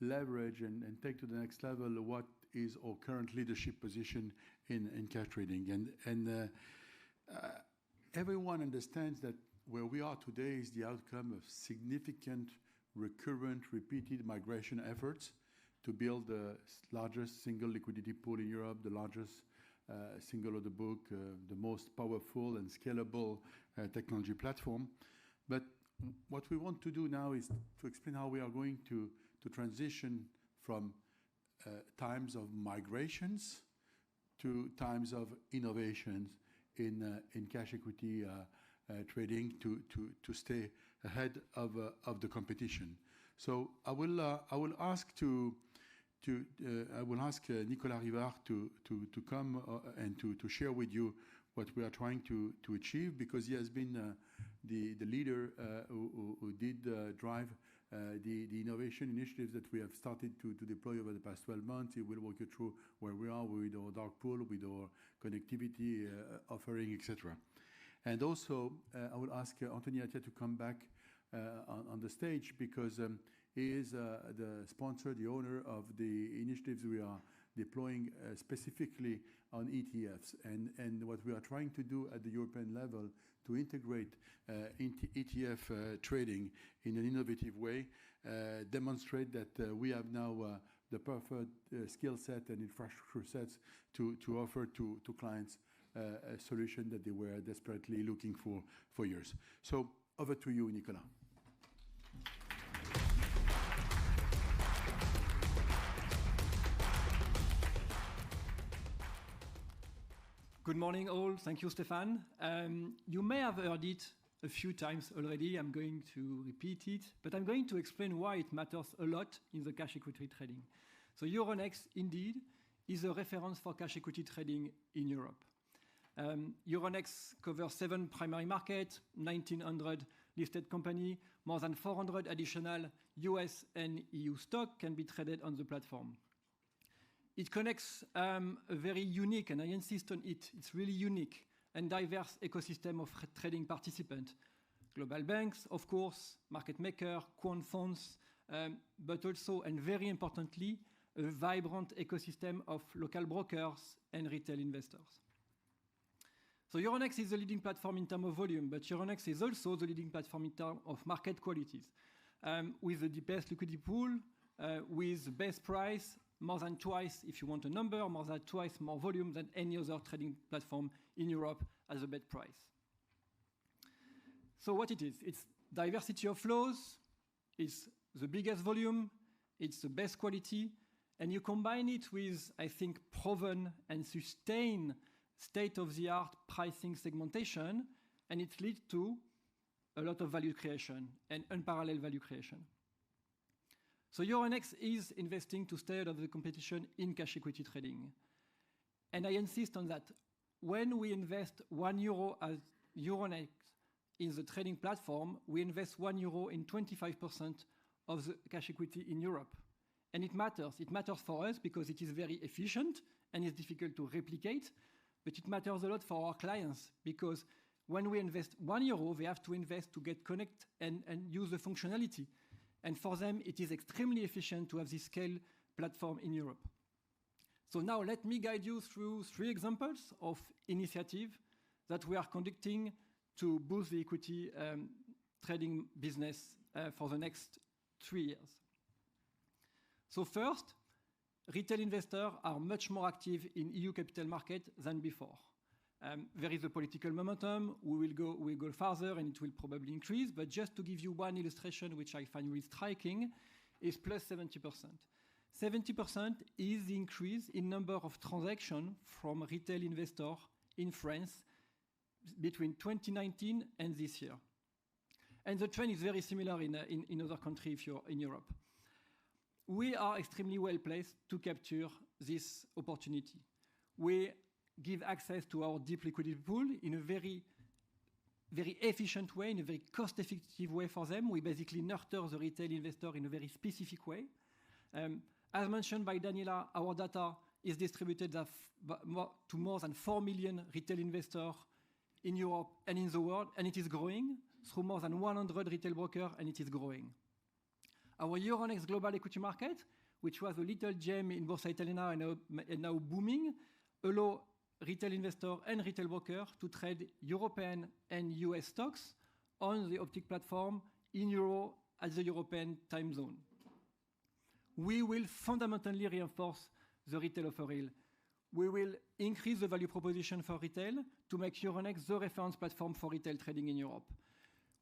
leverage and take to the next level what is our current leadership position in cash trading. And everyone understands that where we are today is the outcome of significant, recurrent, repeated migration efforts to build the largest single liquidity pool in Europe, the largest single order book, the most powerful and scalable technology platform. But what we want to do now is to explain how we are going to transition from times of migrations to times of innovations in cash equity trading to stay ahead of the competition. So I will ask Nicolas Rivard to come and to share with you what we are trying to achieve, because he has been the leader who did drive the innovation initiatives that we have started to deploy over the past 12 months. He will walk you through where we are with our dark pool, with our connectivity offering, etc. And also, I will ask Anthony Attia to come back on the stage, because he is the sponsor, the owner of the initiatives we are deploying specifically on ETFs. And what we are trying to do at the European level to integrate ETF trading in an innovative way, demonstrate that we have now the perfect skill set and infrastructure sets to offer to clients a solution that they were desperately looking for years. So over to you, Nicolas. Good morning, all. Thank you, Stefan. You may have heard it a few times already. I'm going to repeat it, but I'm going to explain why it matters a lot in the cash equity trading. So Euronext, indeed, is a reference for cash equity trading in Europe. Euronext covers 7 primary markets, 1,900 listed companies, more than 400 additional US and EU stock can be traded on the platform. It connects a very unique, and I insist on it, it's really unique and diverse ecosystem of trading participants. Global banks, of course, market maker, quant funds, but also, and very importantly, a vibrant ecosystem of local brokers and retail investors. So Euronext is the leading platform in terms of volume, but Euronext is also the leading platform in terms of market qualities, with the deepest liquidity pool, with the best price, more than twice, if you want a number, more than twice more volume than any other trading platform in Europe as a best price. So what it is, it's diversity of flows, it's the biggest volume, it's the best quality, and you combine it with, I think, proven and sustained state-of-the-art pricing segmentation, and it leads to a lot of value creation and unparalleled value creation. So Euronext is investing to stay out of the competition in cash equity trading. And I insist on that. When we invest €1 as Euronext in the trading platform, we invest €1 in 25% of the cash equity in Europe. And it matters. It matters for us because it is very efficient and it's difficult to replicate. But it matters a lot for our clients because when we invest €1, they have to invest to get connect and use the functionality. And for them, it is extremely efficient to have this scale platform in Europe. So now let me guide you through 3 examples of initiatives that we are conducting to boost the equity trading business for the next 3 years. So first, retail investors are much more active in EU capital market than before. There is a political momentum. We will go further, and it will probably increase. But just to give you one illustration, which I find really striking, is plus 70%. 70% is the increase in number of transactions from retail investors in France between 2019 and this year. And the trend is very similar in other countries if you're in Europe. We are extremely well placed to capture this opportunity. We give access to our deep liquidity pool in a very, very efficient way, in a very cost-effective way for them. We basically nurture the retail investor in a very specific way. As mentioned by Daniela, our data is distributed to more than 4 million retail investors in Europe and in the world, and it is growing through more than 100 retail brokers, and it is growing. Our Euronext Global Equity Market, which was a little gem in Borsa Italiana and now booming, allow retail investors and retail brokers to trade European and US stocks on the Optiq platform in euro at the European time zone. We will fundamentally reinforce the retail offering. We will increase the value proposition for retail to make Euronext the reference platform for retail trading in Europe.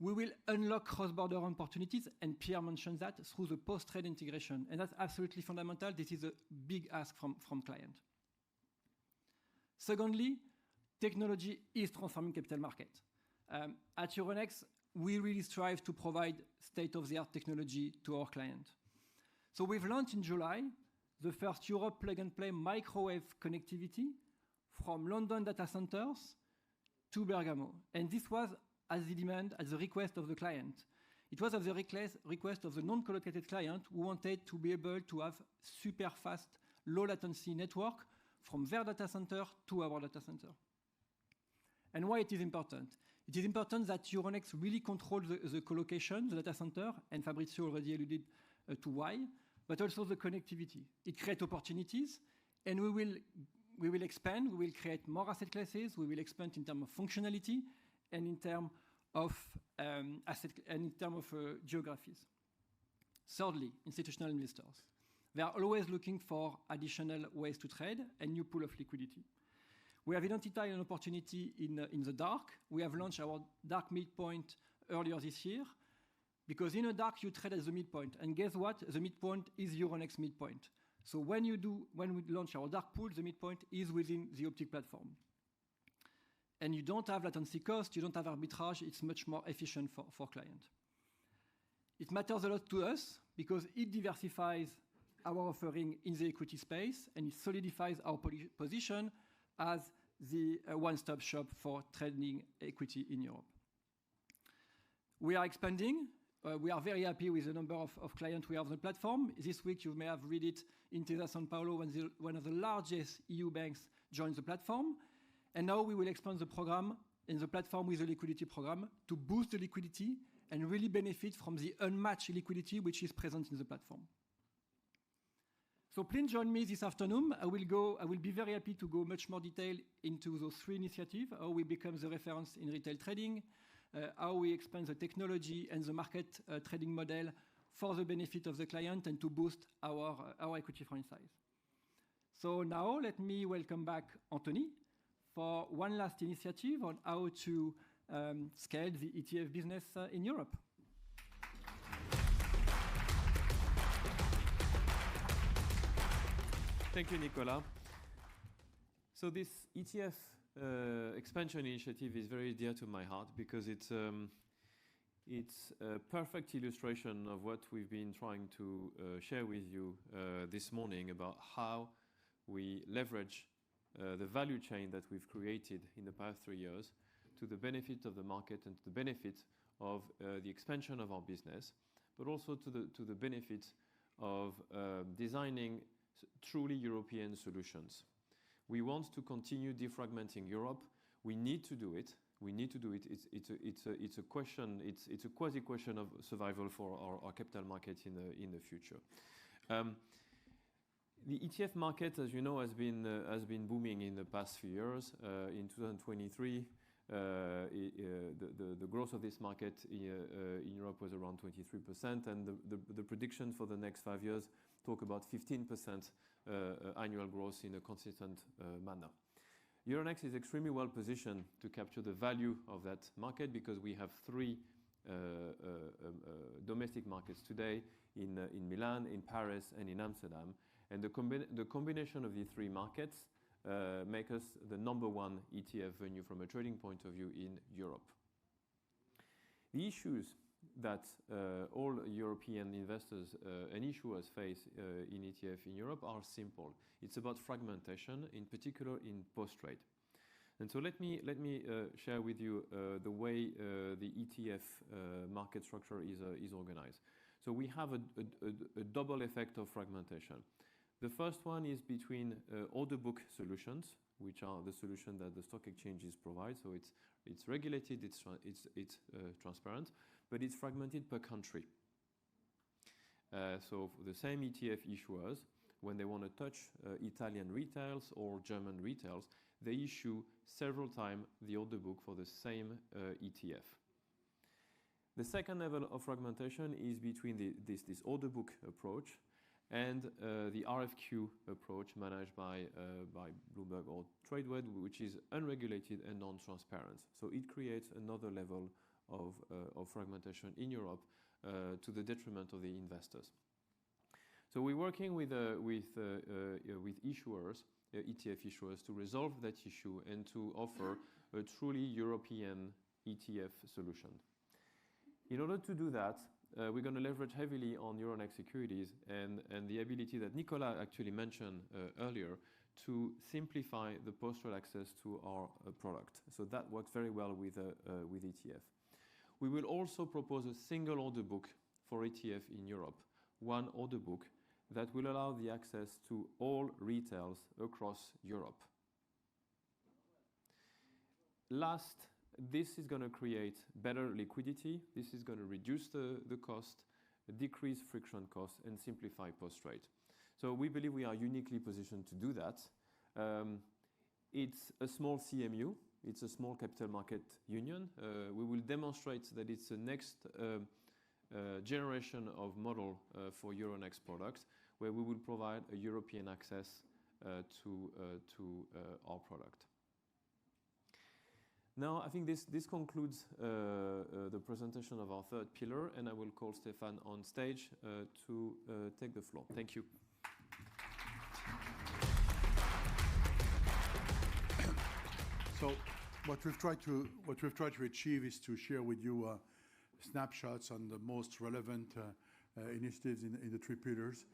We will unlock cross-border opportunities, and Pierre mentioned that, through the post-trade integration. And that's absolutely fundamental. This is a big ask from clients. Secondly, technology is transforming capital market. At Euronext, we really strive to provide state-of-the-art technology to our clients. So we've launched in July the first Europe plug-and-play microwave connectivity from London data centers to Bergamo. And this was as the demand, as the request of the client. It was at the request of the non-collocated client who wanted to be able to have super fast, low latency network from their data center to our data center. And why it is important? It is important that Euronext really controls the collocation, the data center, and Fabrizio already alluded to why, but also the connectivity. It creates opportunities, and we will expand, we will create more asset classes, we will expand in terms of functionality, and in terms of geographies. Thirdly, institutional investors. They are always looking for additional ways to trade and new pool of liquidity. We have identified an opportunity in the dark. We have launched our dark midpoint earlier this year, because in a dark you trade at the midpoint. And guess what? The midpoint is Euronext midpoint. So when we launch our dark pool, the midpoint is within the Optiq platform. And you don't have latency cost, you don't have arbitrage, it's much more efficient for clients. It matters a lot to us because it diversifies our offering in the equity space and it solidifies our position as the one-stop shop for trading equity in Europe. We are expanding. We are very happy with the number of clients we have on the platform. This week you may have read it in Intesa Sanpaolo when one of the largest EU banks joined the platform. And now we will expand the program in the platform with a liquidity program to boost the liquidity and really benefit from the unmatched liquidity which is present in the platform. So please join me this afternoon. I will be very happy to go much more detail into those 3 initiatives, how we become the reference in retail trading, how we expand the technology and the market trading model for the benefit of the client and to boost our equity franchise. So now let me welcome back Anthony for one last initiative on how to scale the ETF business in Europe. Thank you, Nicolas. So this ETF expansion initiative is very dear to my heart because It's a perfect illustration of what we've been trying to share with you this morning about how we leverage the value chain that we've created in the past 3 years to the benefit of the market and to the benefit of the expansion of our business, but also to the benefit of designing truly European solutions. We want to continue defragmenting Europe. We need to do it. We need to do it. It's a question. It's a quasi question of survival for our capital market in the future. The ETF market, as you know, has been booming in the past few years. In 2023, the growth of this market in Europe was around 23%, and the prediction for the next 5 years talk about 15% annual growth in a consistent manner. Euronext is extremely well positioned to capture the value of that market because we have 3 domestic markets today in Milan, in Paris, and in Amsterdam. And the combination of these 3 markets make us the #1 ETF venue from a trading point of view in Europe. The issues that all European investors and issuers face in ETF in Europe are simple. It's about fragmentation, in particular in post-trade. And so let me share with you the way the ETF market structure is organized. So we have a double effect of fragmentation. The first one is between order book solutions, which are the solution that the stock exchanges provide. So it's regulated, it's transparent, but it's fragmented per country. So for the same ETF issuers, when they want to touch Italian retails or German retails, they issue several times the order book for the same ETF. The second level of fragmentation is between this order book approach and the RFQ approach managed by Bloomberg or Tradeweb, which is unregulated and non-transparent. So it creates another level of fragmentation in Europe to the detriment of the investors. So we're working with issuers, ETF issuers, to resolve that issue and to offer a truly European ETF solution. In order to do that, we're going to leverage heavily on Euronext securities and the ability that Nicolas actually mentioned earlier to simplify the post-trade access to our product. So that works very well with ETF. We will also propose a single order book for ETF in Europe, one order book that will allow the access to all retails across Europe. Last, this is going to create better liquidity. This is going to reduce the cost, decrease friction costs, and simplify post-trade. So we believe we are uniquely positioned to do that. It's a small CMU. It's a small capital market union. We will demonstrate that it's the next generation of model for Euronext products, where we will provide a European access to our product. Now, I think this concludes the presentation of our third pillar, and I will call Stéphane on stage to take the floor. Thank you. So what we've tried to achieve is to share with you snapshots on the most relevant initiatives in the 3 pillars.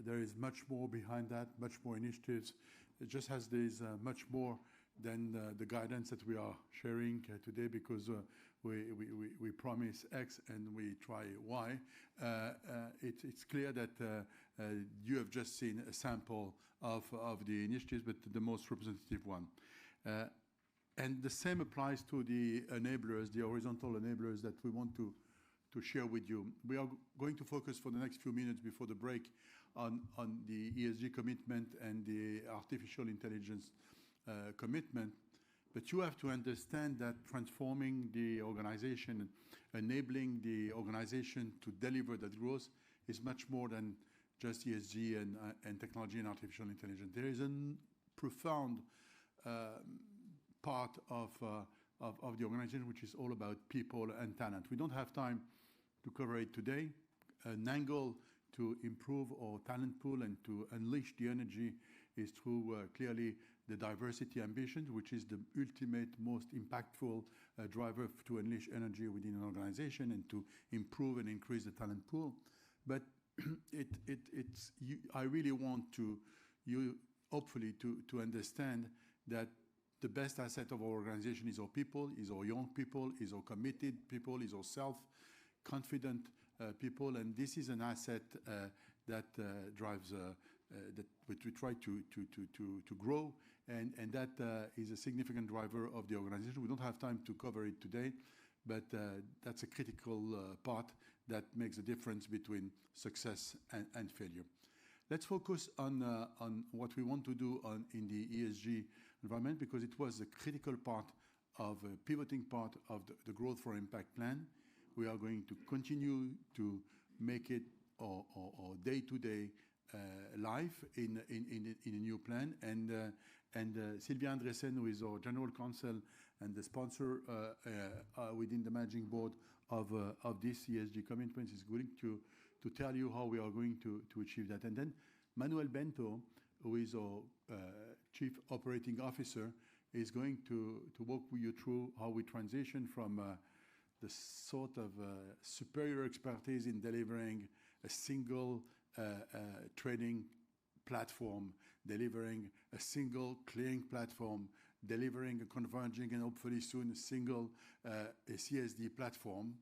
There is much more behind that, much more initiatives. It just has this much more than the guidance that we are sharing today, because we promise X and we try Y. It's clear that you have just seen a sample of the initiatives, but the most representative one. And the same applies to the enablers, the horizontal enablers that we want to share with you. We are going to focus for the next few minutes before the break on the ESG commitment and the artificial intelligence commitment. But you have to understand that transforming the organization, enabling the organization to deliver that growth is much more than just ESG and technology and artificial intelligence. There is a profound part of the organization which is all about people and talent. We don't have time to cover it today. An angle to improve our talent pool and to unleash the energy is through clearly the diversity ambition, which is the ultimate, most impactful driver to unleash energy within an organization and to improve and increase the talent pool. But I really want you hopefully to understand that the best asset of our organization is our people, is our young people, is our committed people, is our self-confident people, and this is an asset that drives that we try to grow, and that is a significant driver of the organization. We don't have time to cover it today, but that's a critical part that makes a difference between success and failure. Let's focus on what we want to do in the ESG environment, because it was a critical part of a pivoting part of the Growth for Impact plan. We are going to continue to make it our day-to-day life in a new plan. And Sylvia Andresen, who is our General Counsel and the sponsor within the managing board of this ESG commitment, is going to tell you how we are going to achieve that. And then Manuel Bento, who is our Chief Operating Officer, is going to walk you through how we transition from the sort of superior expertise in delivering a single trading platform, delivering a single clearing platform, delivering a converging and hopefully soon a single a CSD platform.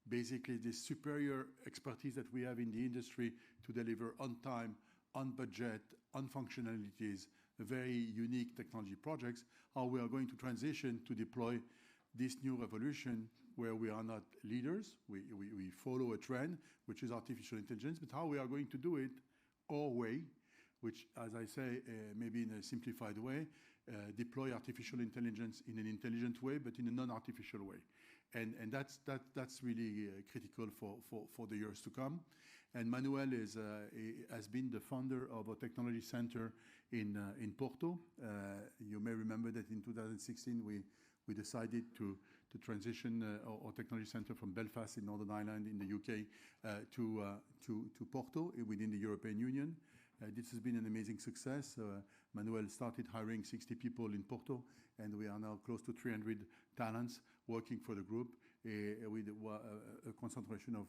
Basically, this superior expertise that we have in the industry to deliver on time, on budget, on functionalities, very unique technology projects, how we are going to transition to deploy this new revolution where we are not leaders, we follow a trend, which is artificial intelligence, but how we are going to do it our way, which, as I say, maybe in a simplified way, deploy artificial intelligence in an intelligent way, but in a non-artificial way. And that's really critical for the years to come. And Manuel has been the founder of a technology center in Porto. You may remember that in 2016 we decided to transition our technology center from Belfast in Northern Ireland in the UK to Porto within the European Union. This has been an amazing success. Manuel started hiring 60 people in Porto, and we are now close to 300 talents working for the group with a concentration of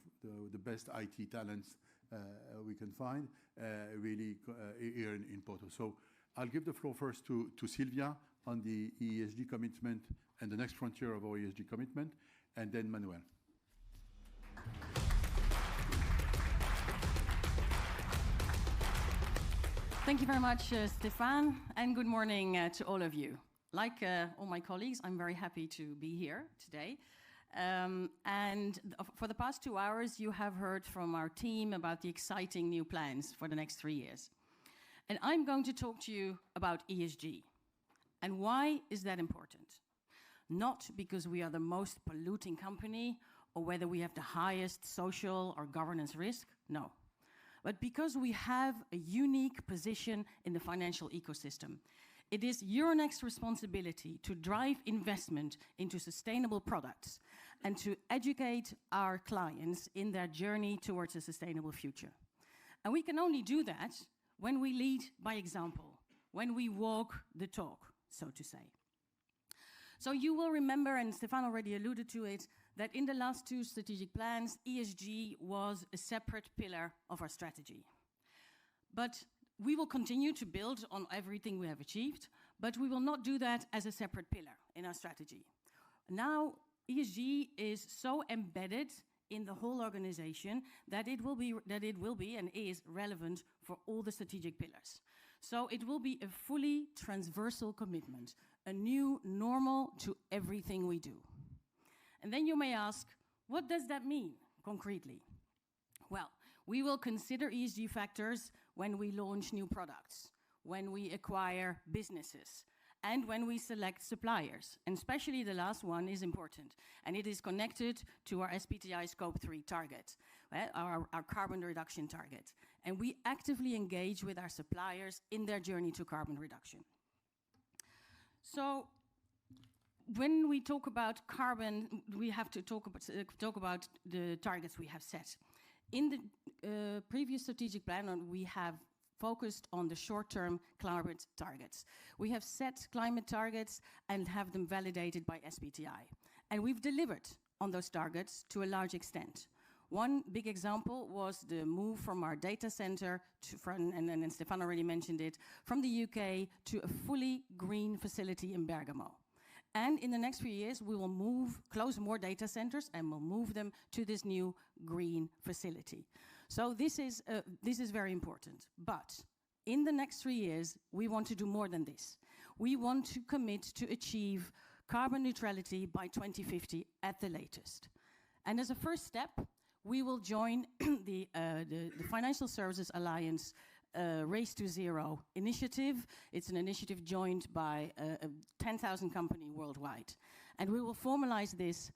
the best IT talents we can find really here in Porto. So I'll give the floor first to Sylvia on the ESG commitment and the next frontier of our ESG commitment, and then Manuel. Thank you very much, Stéphane, and good morning to all of you. Like all my colleagues, I'm very happy to be here today. And for the past 2 hours, you have heard from our team about the exciting new plans for the next 3 years. And I'm going to talk to you about ESG. And why is that important? Not because we are the most polluting company or whether we have the highest social or governance risk, no. But because we have a unique position in the financial ecosystem. It is Euronext's responsibility to drive investment into sustainable products and to educate our clients in their journey towards a sustainable future. And we can only do that when we lead by example, when we walk the talk, so to say. So you will remember, and Stéphane already alluded to it, that in the last 2 strategic plans, ESG was a separate pillar of our strategy. But we will continue to build on everything we have achieved, but we will not do that as a separate pillar in our strategy. Now, ESG is so embedded in the whole organization that it will be and is relevant for all the strategic pillars. So it will be a fully transversal commitment, a new normal to everything we do. And then you may ask, what does that mean concretely? Well, we will consider ESG factors when we launch new products, when we acquire businesses, and when we select suppliers. And especially the last one is important, and it is connected to our SBTi Scope 3 target, our carbon reduction target. And we actively engage with our suppliers in their journey to carbon reduction. So when we talk about carbon, we have to talk about the targets we have set. In the previous strategic plan, we have focused on the short-term climate targets. We have set climate targets and have them validated by SBTi. And we've delivered on those targets to a large extent. One big example was the move from our data center and Stefan already mentioned it, from the UK to a fully green facility in Bergamo. And in the next few years, we will close more data centers and we'll move them to this new green facility. So this is very important. But in the next 3 years, we want to do more than this. We want to commit to achieve carbon neutrality by 2050 at the latest. And as a first step, we will join the Financial Services Alliance Race to Zero initiative. It's an initiative joined by 10,000 companies worldwide. And we will formalize this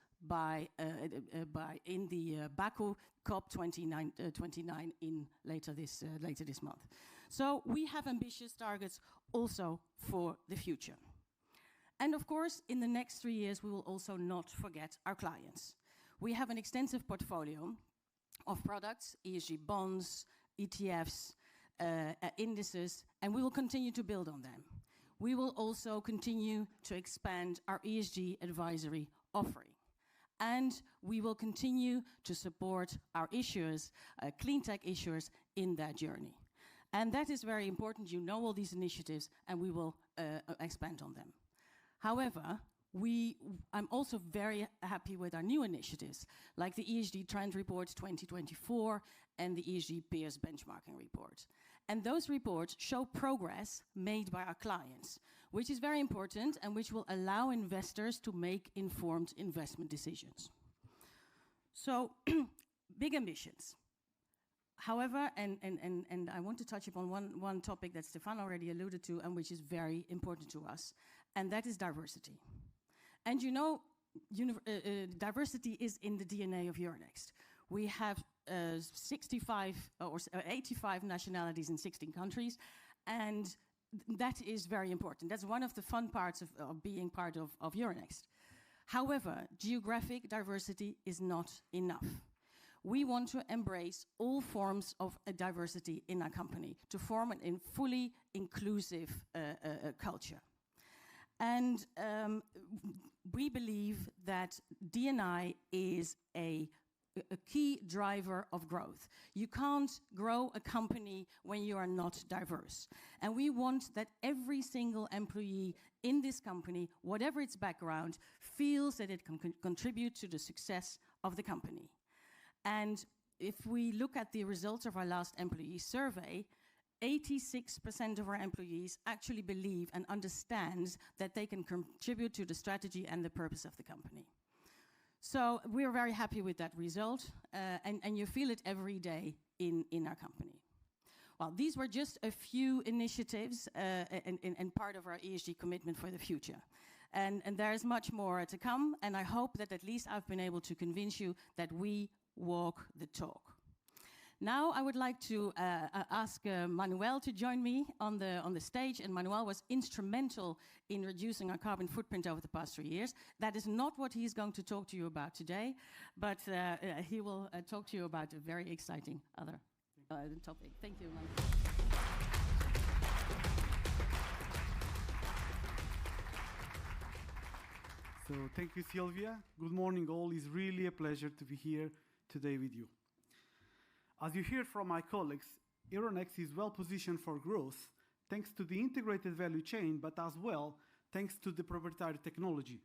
in the Baku COP29 later this month. So we have ambitious targets also for the future. And of course, in the next 3 years, we will also not forget our clients. We have an extensive portfolio of products, ESG bonds, ETFs, indices, and we will continue to build on them. We will also continue to expand our ESG advisory offering. And we will continue to support our issuers, clean tech issuers, in that journey. And that is very important. You know all these initiatives, and we will expand on them. However, I'm also very happy with our new initiatives, like the ESG Trend Report 2024 and the ESG Peers Benchmarking Report. And those reports show progress made by our clients, which is very important and which will allow investors to make informed investment decisions. So, big ambitions. However, and I want to touch upon one topic that Stefan already alluded to and which is very important to us, and that is diversity. And you know, diversity is in the DNA of Euronext. We have 65 or 85 nationalities in 16 countries, and that is very important. That's one of the fun parts of being part of Euronext. However, geographic diversity is not enough. We want to embrace all forms of diversity in our company to form a fully inclusive culture. And we believe that D&I is a key driver of growth. You can't grow a company when you are not diverse. And we want that every single employee in this company, whatever its background, feels that it can contribute to the success of the company. And if we look at the results of our last employee survey, 86% of our employees actually believe and understand that they can contribute to the strategy and the purpose of the company. So we're very happy with that result, and you feel it every day in our company. Well, these were just a few initiatives and part of our ESG commitment for the future. And there is much more to come, and I hope that at least I've been able to convince you that we walk the talk. Now I would like to ask Manuel to join me on the stage, and Manuel was instrumental in reducing our carbon footprint over the past 3 years. That is not what he's going to talk to you about today, but he will talk to you about a very exciting other topic. Thank you, Manuel. So thank you, Sylvia. Good morning, all. It's really a pleasure to be here today with you. As you heard from my colleagues, Euronext is well positioned for growth thanks to the integrated value chain, but as well thanks to the proprietary technology.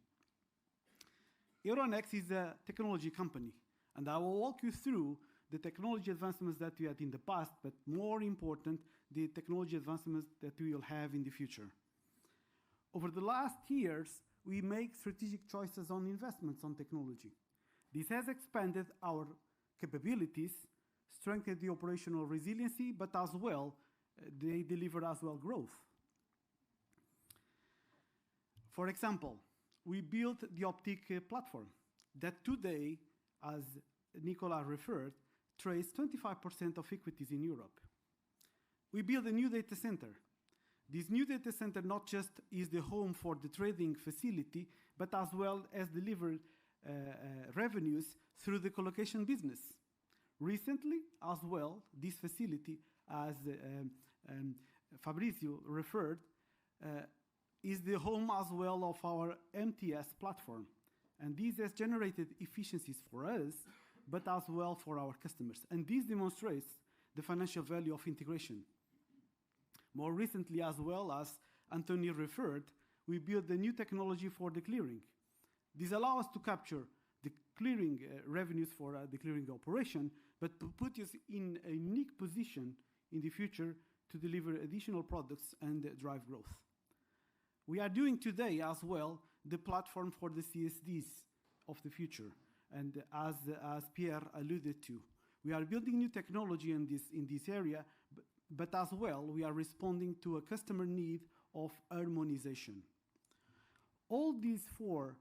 Euronext is a technology company, and I will walk you through the technology advancements that we had in the past, but more important, the technology advancements that we will have in the future. Over the last years, we make strategic choices on investments on technology. This has expanded our capabilities, strengthened the operational resiliency, but as well, they deliver as well growth. For example, we built the Optic platform that today, as Nicola referred, trades 25% of equities in Europe. We built a new data center. This new data center not just is the home for the trading facility, but as well as delivered revenues through the colocation business. Recently, as well, this facility has Fabrizio referred, is the home as well of our MTS platform. And this has generated efficiencies for us, but as well for our customers. And this demonstrates the financial value of integration. More recently, as well as Anthony referred, we built the new technology for the clearing. This allows us to capture the clearing revenues for the clearing operation, but to put us in a unique position in the future to deliver additional products and drive growth. We are doing today as well the platform for the CSDs of the future. And as Pierre alluded to, we are building new technology in this area, but as well, we are responding to a customer need of harmonization. All these four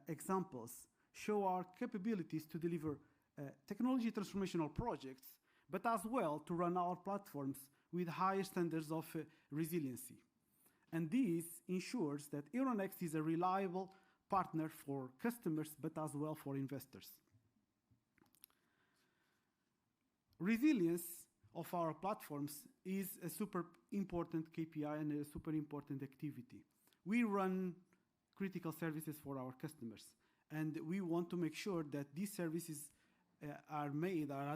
examples show our capabilities to deliver technology transformational projects, but as well to run our platforms with higher standards of resiliency. And this ensures that Euronext is a reliable partner for customers, but as well for investors. Resilience of our platforms is a super important KPI and a super important activity. We run critical services for our customers, and we want to make sure that these services are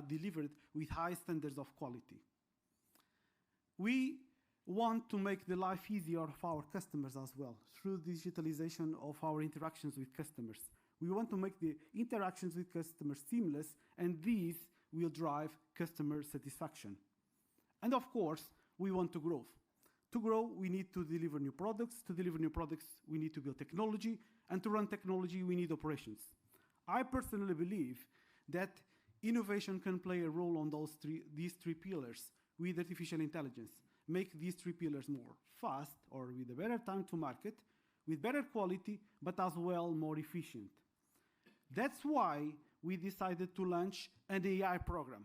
delivered with high standards of quality. We want to make the life easier of our customers as well through digitalization of our interactions with customers. We want to make the interactions with customers seamless, and these will drive customer satisfaction. And of course, we want to grow. To grow, we need to deliver new products. To deliver new products, we need to build technology. And to run technology, we need operations. I personally believe that innovation can play a role on these three pillars with artificial intelligence. Make these three pillars more fast or with a better time to market, with better quality, but as well more efficient. That's why we decided to launch an AI program.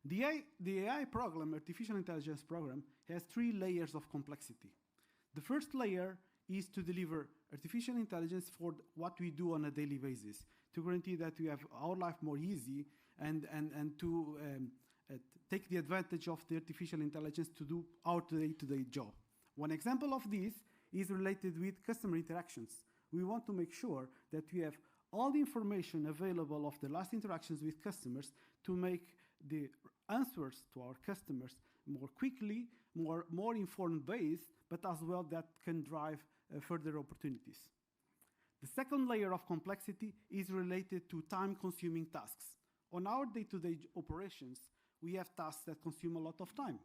The AI program, Artificial Intelligence Program, has 3 layers of complexity. The first layer is to deliver artificial intelligence for what we do on a daily basis, to guarantee that we have our life more easy and to take the advantage of the artificial intelligence to do our day-to-day job. One example of this is related with customer interactions. We want to make sure that we have all the information available of the last interactions with customers to make the answers to our customers more quickly, more informed based, but as well that can drive further opportunities. The second layer of complexity is related to time-consuming tasks. On our day-to-day operations, we have tasks that consume a lot of time.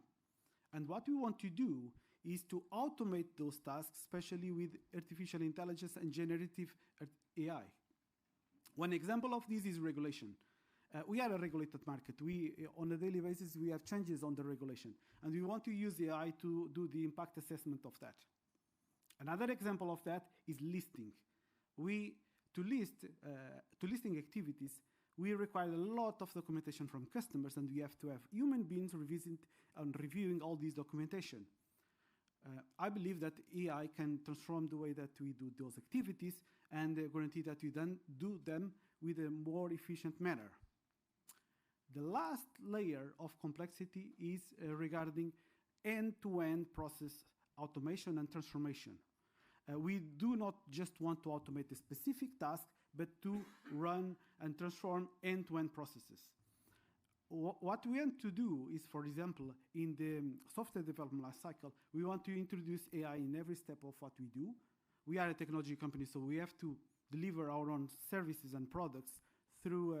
And what we want to do is to automate those tasks, especially with artificial intelligence and generative AI. One example of this is regulation. We are a regulated market. On a daily basis, we have changes on the regulation, and we want to use AI to do the impact assessment of that. Another example of that is listing. To listing activities, we require a lot of documentation from customers, and we have to have human beings reviewing all this documentation. I believe that AI can transform the way that we do those activities and guarantee that we then do them with a more efficient manner. The last layer of complexity is regarding end-to-end process automation and transformation. We do not just want to automate a specific task, but to run and transform end-to-end processes. What we want to do is, for example, in the software development lifecycle, we want to introduce AI in every step of what we do. We are a technology company, so we have to deliver our own services and products through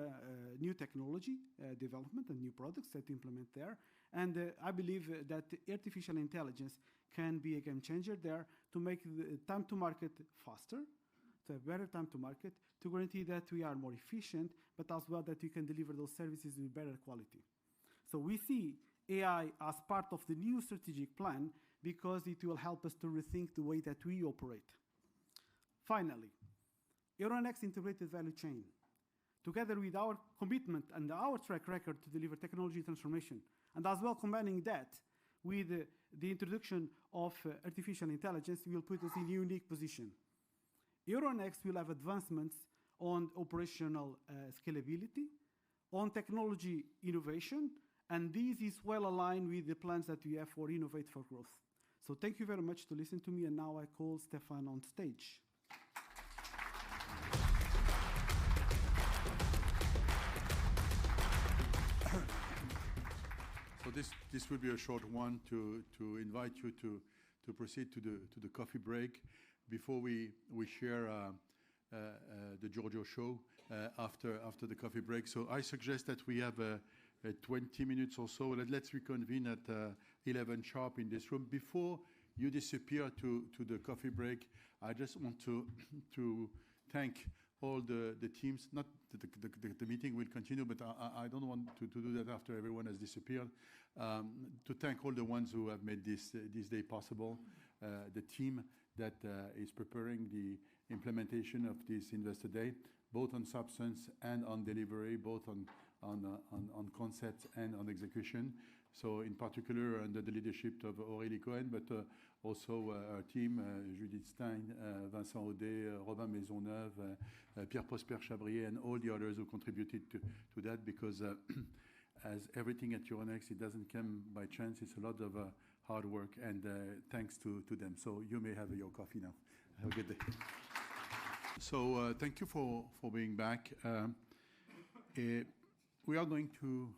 new technology development and new products that implement there. And I believe that artificial intelligence can be a game changer there to make the time to market faster, to have better time to market, to guarantee that we are more efficient, but as well that we can deliver those services with better quality. So we see AI as part of the new strategic plan because it will help us to rethink the way that we operate. Finally, Euronext integrated value chain. Together with our commitment and our track record to deliver technology transformation, and as well combining that with the introduction of artificial intelligence, will put us in a unique position. Euronext will have advancements on operational scalability, on technology innovation, And this is well aligned with the plans that we have for Innovate for Growth. So thank you very much to listen to me, and now I call Stefan on stage. So this will be a short one to invite you to proceed to the coffee break before we share the Giorgio show after the coffee break. So I suggest that we have 20 minutes or so. Let's reconvene at 11 sharp in this room. Before you disappear to the coffee break, I just want to thank all the teams. Not the meeting will continue, but I don't want to do that after everyone has disappeared. To thank all the ones who have made this day possible, the team that is preparing the implementation of this Investor Day, both on substance and on delivery, both on concepts and on execution. So in particular, under the leadership of Aurélie Cohen, but also our team, Judith Stein, Vincent Audet, Robin Maisonneuve, Pierre Prosper-Chabrier, and all the others who contributed to that, because as everything at Euronext, it doesn't come by chance. It's a lot of hard work, and thanks to them. So you may have your coffee now. Have a good day. So thank you for being back. We are going to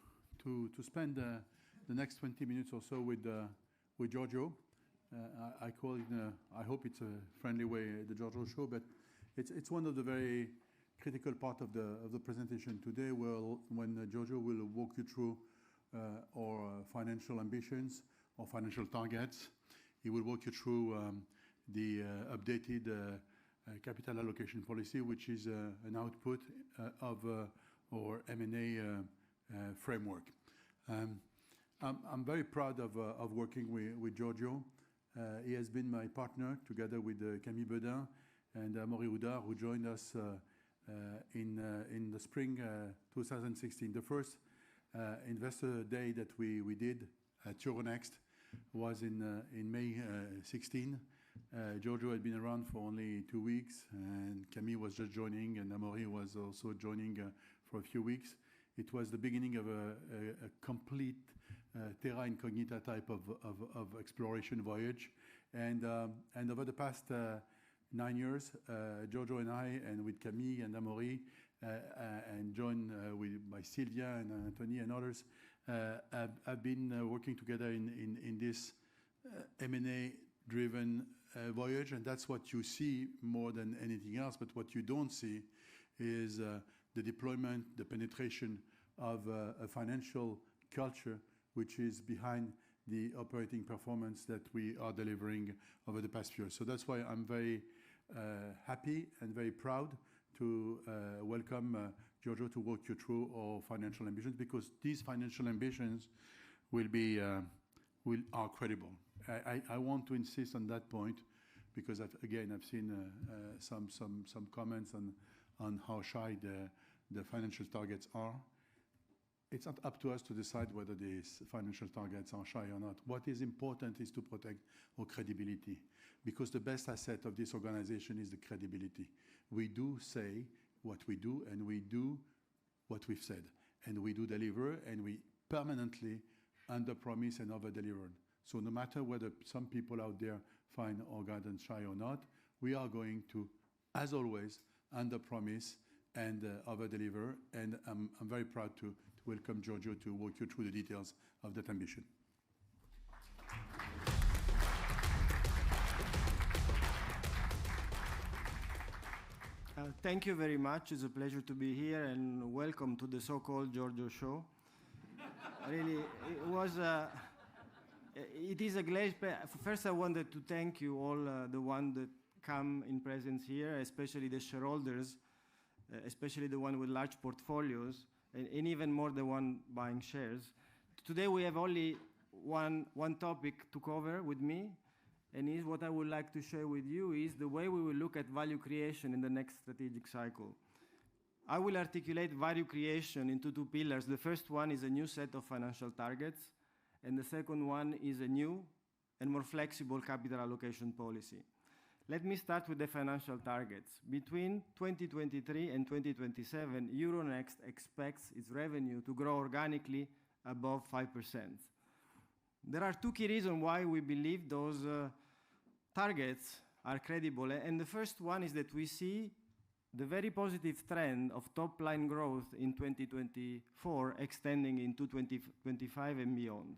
spend the next 20 minutes or so with Giorgio. I call it, I hope it's a friendly way, the Giorgio show, but it's one of the very critical part of the presentation today, when Giorgio will walk you through our financial ambitions, our financial targets. He will walk you through the updated capital allocation policy, which is an output of our M&A framework. I'm very proud of working with Giorgio. He has been my partner together with Camille Bedin and Amaury Houdard, who joined us in the spring 2016. The first Investor Day that we did at Euronext was in May 16. Giorgio had been around for only 2 weeks, and Camille was just joining, and Amaury was also joining for a few weeks. It was the beginning of a complete terra incognita type of exploration voyage. And over the past 9 years, Giorgio and I, and with Camille and Amaury, and joined by Sylvia and Anthony and others, have been working together in this M&A-driven voyage. And that's what you see more than anything else. But what you don't see is the deployment, the penetration of a financial culture which is behind the operating performance that we are delivering over the past few years. So that's why I'm very happy and very proud to welcome Giorgio to walk you through our financial ambitions, because these financial ambitions are credible. I want to insist on that point, because I've seen some comments on how shy the financial targets are. It's not up to us to decide whether these financial targets are shy or not. What is important is to protect our credibility, because the best asset of this organization is the credibility. We do say what we do, and we do what we've said, and we do deliver, and we permanently under-promise and over-deliver. So no matter whether some people out there find our guidance shy or not, we are going to, as always, under-promise and over-deliver. And I'm very proud to welcome Giorgio to walk you through the details of that ambition. Thank you very much. It's a pleasure to be here, and welcome to the so-called Giorgio show. Really, it is a great pleasure. First, I wanted to thank you all, the ones that come in presence here, especially the shareholders, especially the one with large portfolios, and even more the one buying shares. Today we have only one topic to cover with me, and is what I would like to share with you is the way we will look at value creation in the next strategic cycle. I will articulate value creation into 2 pillars. The first one is a new set of financial targets, and the second one is a new and more flexible capital allocation policy. Let me start with the financial targets. Between 2023 and 2027, Euronext expects its revenue to grow organically above 5%. There are two key reasons why we believe those targets are credible. And the first one is that we see the very positive trend of top-line growth in 2024 extending into 2025 and beyond.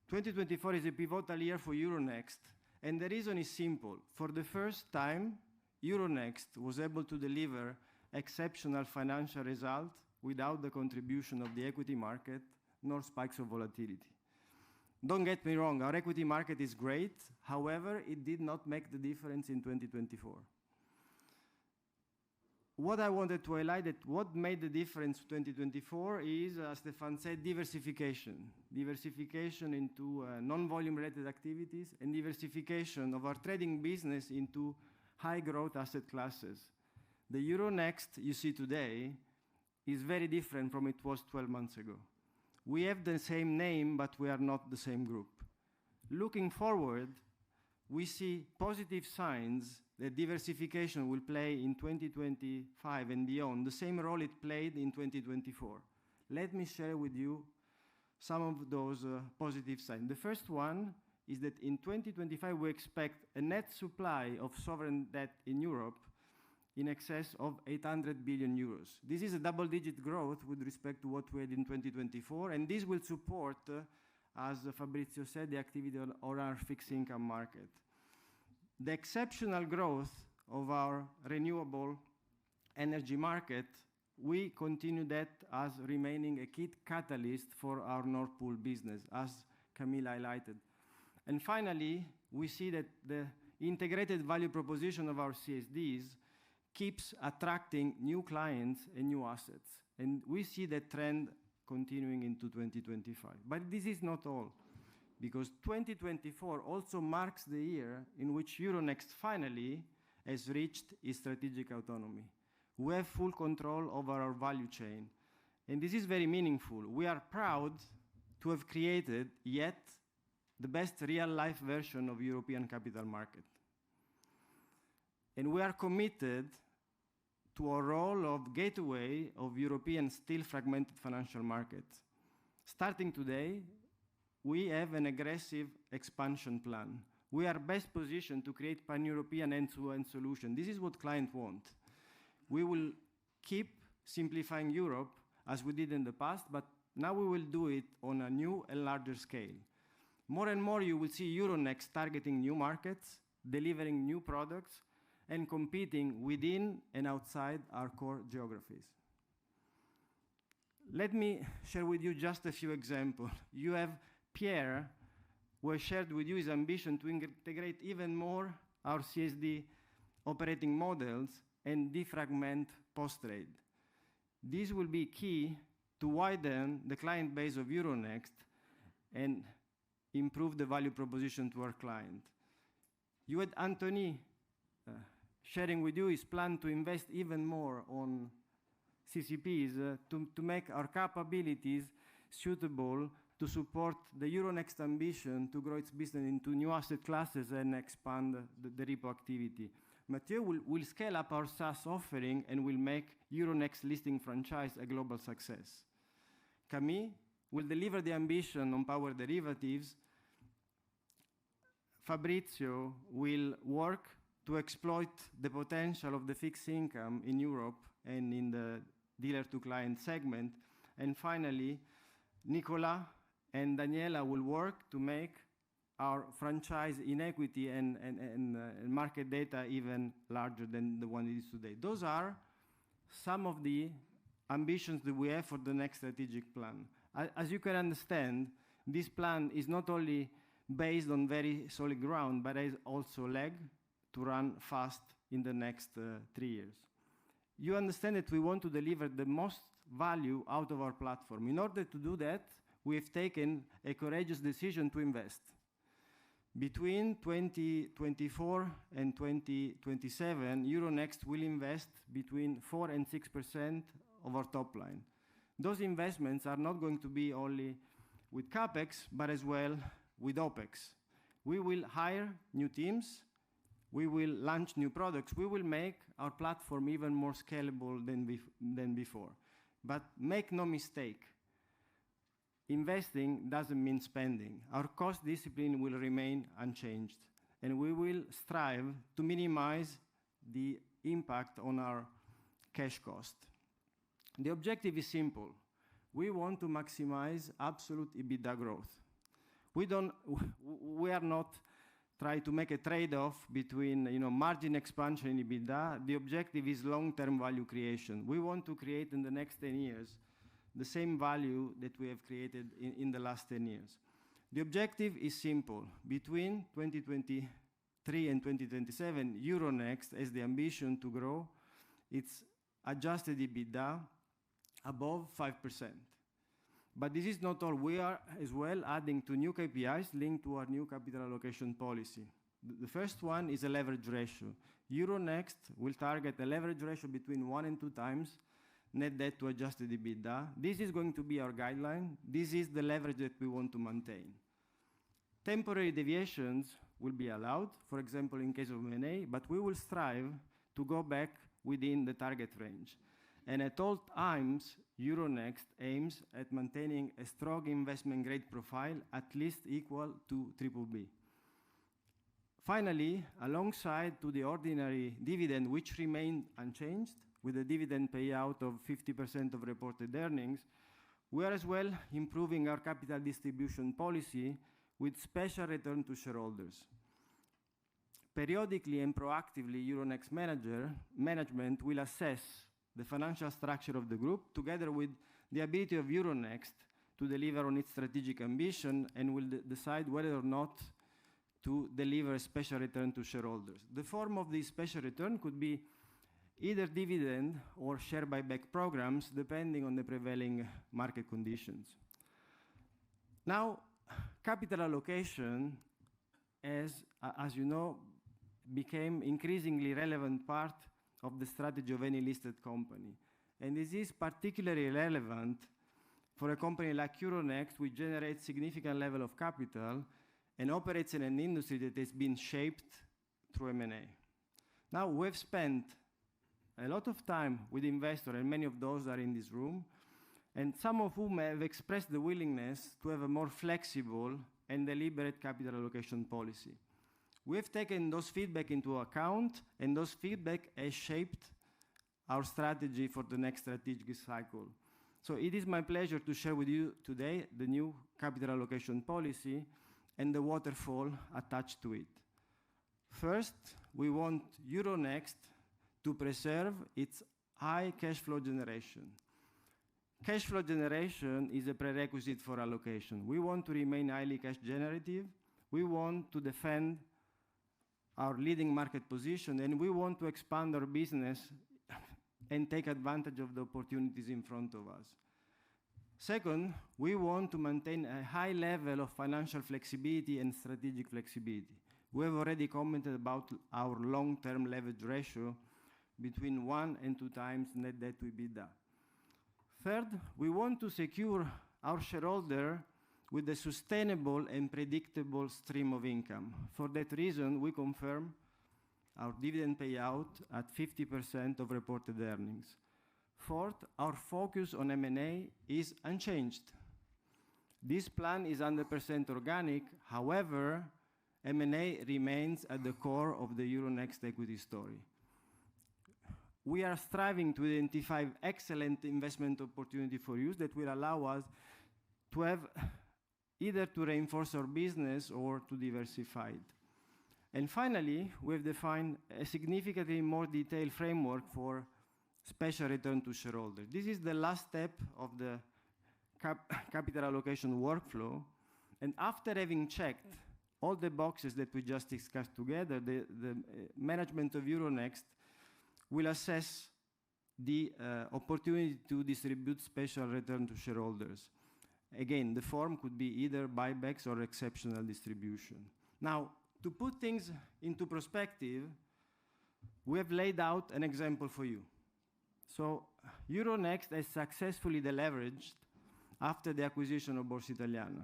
2024 is a pivotal year for Euronext, and the reason is simple. For the first time, Euronext was able to deliver exceptional financial results without the contribution of the equity market nor spikes of volatility. Don't get me wrong, our equity market is great. However, it did not make the difference in 2024. What I wanted to highlight that what made the difference in 2024 is, as Stefan said, diversification. Diversification into non-volume related activities and diversification of our trading business into high growth asset classes. The Euronext you see today is very different from it was 12 months ago. We have the same name, but we are not the same group. Looking forward, we see positive signs that diversification will play in 2025 and beyond, the same role it played in 2024. Let me share with you some of those positive signs. The first one is that in 2025 we expect a net supply of sovereign debt in Europe in excess of 800 billion euros. This is a double-digit growth with respect to what we had in 2024, and this will support, as Fabrizio said, the activity on our fixed income market. The exceptional growth of our renewable energy market, we continue that as remaining a key catalyst for our Nord Pool business, as Camille highlighted. And finally, we see that the integrated value proposition of our CSDs keeps attracting new clients and new assets. And we see that trend continuing into 2025. But this is not all, because 2024 also marks the year in which Euronext finally has reached its strategic autonomy. We have full control over our value chain, and this is very meaningful. We are proud to have created yet the best real-life version of European capital market. And we are committed to a role of gateway of European still fragmented financial markets. Starting today, we have an aggressive expansion plan. We are best positioned to create pan-European end-to-end solution. This is what clients want. We will keep simplifying Europe as we did in the past, but now we will do it on a new and larger scale. More and more you will see Euronext targeting new markets, delivering new products, and competing within and outside our core geographies. Let me share with you just a few examples. You have Pierre, who has shared with you his ambition to integrate even more our CSD operating models and defragment post-trade. This will be key to widen the client base of Euronext and improve the value proposition to our client. You had Anthony sharing with you his plan to invest even more on CCPs to make our capabilities suitable to support the Euronext ambition to grow its business into new asset classes and expand the repo activity. Mathieu will scale up our SaaS offering and will make Euronext listing franchise a global success. Camille will deliver the ambition on power derivatives. Fabrizio will work to exploit the potential of the fixed income in Europe and in the dealer-to-client segment. And finally, Nicolas and Daniela will work to make our franchise in equity and market data even larger than the one it is today. Those are some of the ambitions that we have for the next strategic plan. As you can understand, this plan is not only based on very solid ground, but is also leg to run fast in the next 3 years. You understand that we want to deliver the most value out of our platform. In order to do that, we have taken a courageous decision to invest. Between 2024 and 2027, Euronext will invest between 4 and 6% of our top line. Those investments are not going to be only with CapEx, but as well with OpEx. We will hire new teams. We will launch new products. We will make our platform even more scalable than before. But make no mistake, investing doesn't mean spending. Our cost discipline will remain unchanged, and we will strive to minimize the impact on our cash cost. The objective is simple. We want to maximize absolute EBITDA growth. We are not trying to make a trade-off between margin expansion and EBITDA. The objective is long-term value creation. We want to create in the next 10 years the same value that we have created in the last 10 years. The objective is simple. Between 2023 and 2027, Euronext has the ambition to grow its adjusted EBITDA above 5%. But this is not all. We are as well adding 2 new KPIs linked to our new capital allocation policy. The first one is a leverage ratio. Euronext will target a leverage ratio between 1 and 2 times net debt to adjusted EBITDA. This is going to be our guideline. This is the leverage that we want to maintain. Temporary deviations will be allowed, for example, in case of M&A, but we will strive to go back within the target range. And at all times, Euronext aims at maintaining a strong investment grade profile at least equal to BBB. Finally, alongside to the ordinary dividend, which remained unchanged, with a dividend payout of 50% of reported earnings, we are as well improving our capital distribution policy with special return to shareholders. Periodically and proactively, Euronext management will assess the financial structure of the group together with the ability of Euronext to deliver on its strategic ambition, and will decide whether or not to deliver a special return to shareholders. The form of this special return could be either dividend or share buyback programs, depending on the prevailing market conditions. Now, capital allocation, as you know, became increasingly relevant part of the strategy of any listed company. And this is particularly relevant for a company like Euronext, which generates significant level of capital and operates in an industry that has been shaped through M&A. Now, we've spent a lot of time with investors, and many of those are in this room, and some of whom have expressed the willingness to have a more flexible and deliberate capital allocation policy. We have taken those feedback into account, and those feedback has shaped our strategy for the next strategic cycle. So it is my pleasure to share with you today the new capital allocation policy and the waterfall attached to it. First, we want Euronext to preserve its high cash flow generation. Cash flow generation is a prerequisite for allocation. We want to remain highly cash generative. We want to defend our leading market position, and we want to expand our business and take advantage of the opportunities in front of us. Second, we want to maintain a high level of financial flexibility and strategic flexibility. We have already commented about our long-term leverage ratio between 1 and 2 times net debt to EBITDA. Third, we want to secure our shareholder with a sustainable and predictable stream of income. For that reason, we confirm our dividend payout at 50% of reported earnings. Fourth, our focus on M&A is unchanged. This plan is 100% organic. However, M&A remains at the core of the Euronext equity story. We are striving to identify excellent investment opportunity for use that will allow us to have either to reinforce our business or to diversify it. And finally, we have defined a significantly more detailed framework for special return to shareholders. This is the last step of the capital allocation workflow. And after having checked all the boxes that we just discussed together, the management of Euronext will assess the opportunity to distribute special return to shareholders. Again, the form could be either buybacks or exceptional distribution. Now, to put things into perspective, we have laid out an example for you. So, Euronext has successfully deleveraged after the acquisition of Borsa Italiana.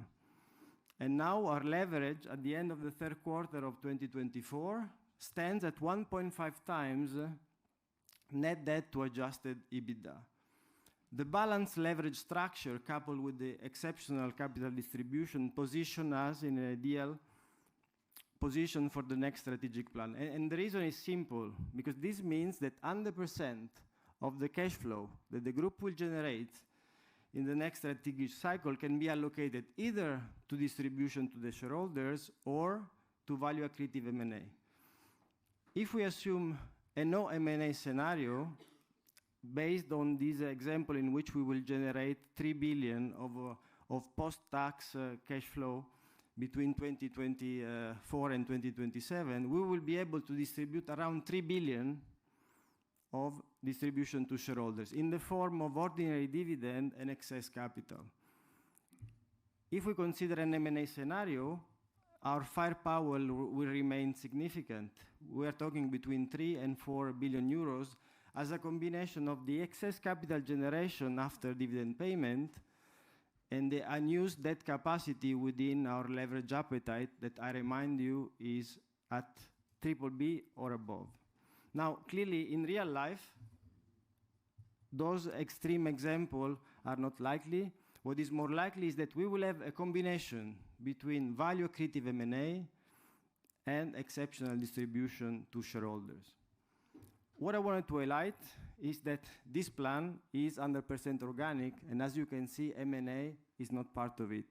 And now our leverage at the end of the third quarter of 2024 stands at 1.5 times net debt to adjusted EBITDA. The balanced leverage structure coupled with the exceptional capital distribution position us in an ideal position for the next strategic plan. And the reason is simple, because this means that 100% of the cash flow that the group will generate in the next strategic cycle can be allocated either to distribution to the shareholders or to value accretive M&A. If we assume a no M&A scenario, based on this example in which we will generate 3 billion of post-tax cash flow between 2024 and 2027, we will be able to distribute around 3 billion of distribution to shareholders in the form of ordinary dividend and excess capital. If we consider an M&A scenario, our firepower will remain significant. We are talking between 3 and 4 billion euros as a combination of the excess capital generation after dividend payment and the unused debt capacity within our leverage appetite that I remind you is at BBB or above. Now, clearly, in real life, those extreme examples are not likely. What is more likely is that we will have a combination between value accretive M&A and exceptional distribution to shareholders. What I wanted to highlight is that this plan is 100% organic, and as you can see, M&A is not part of it.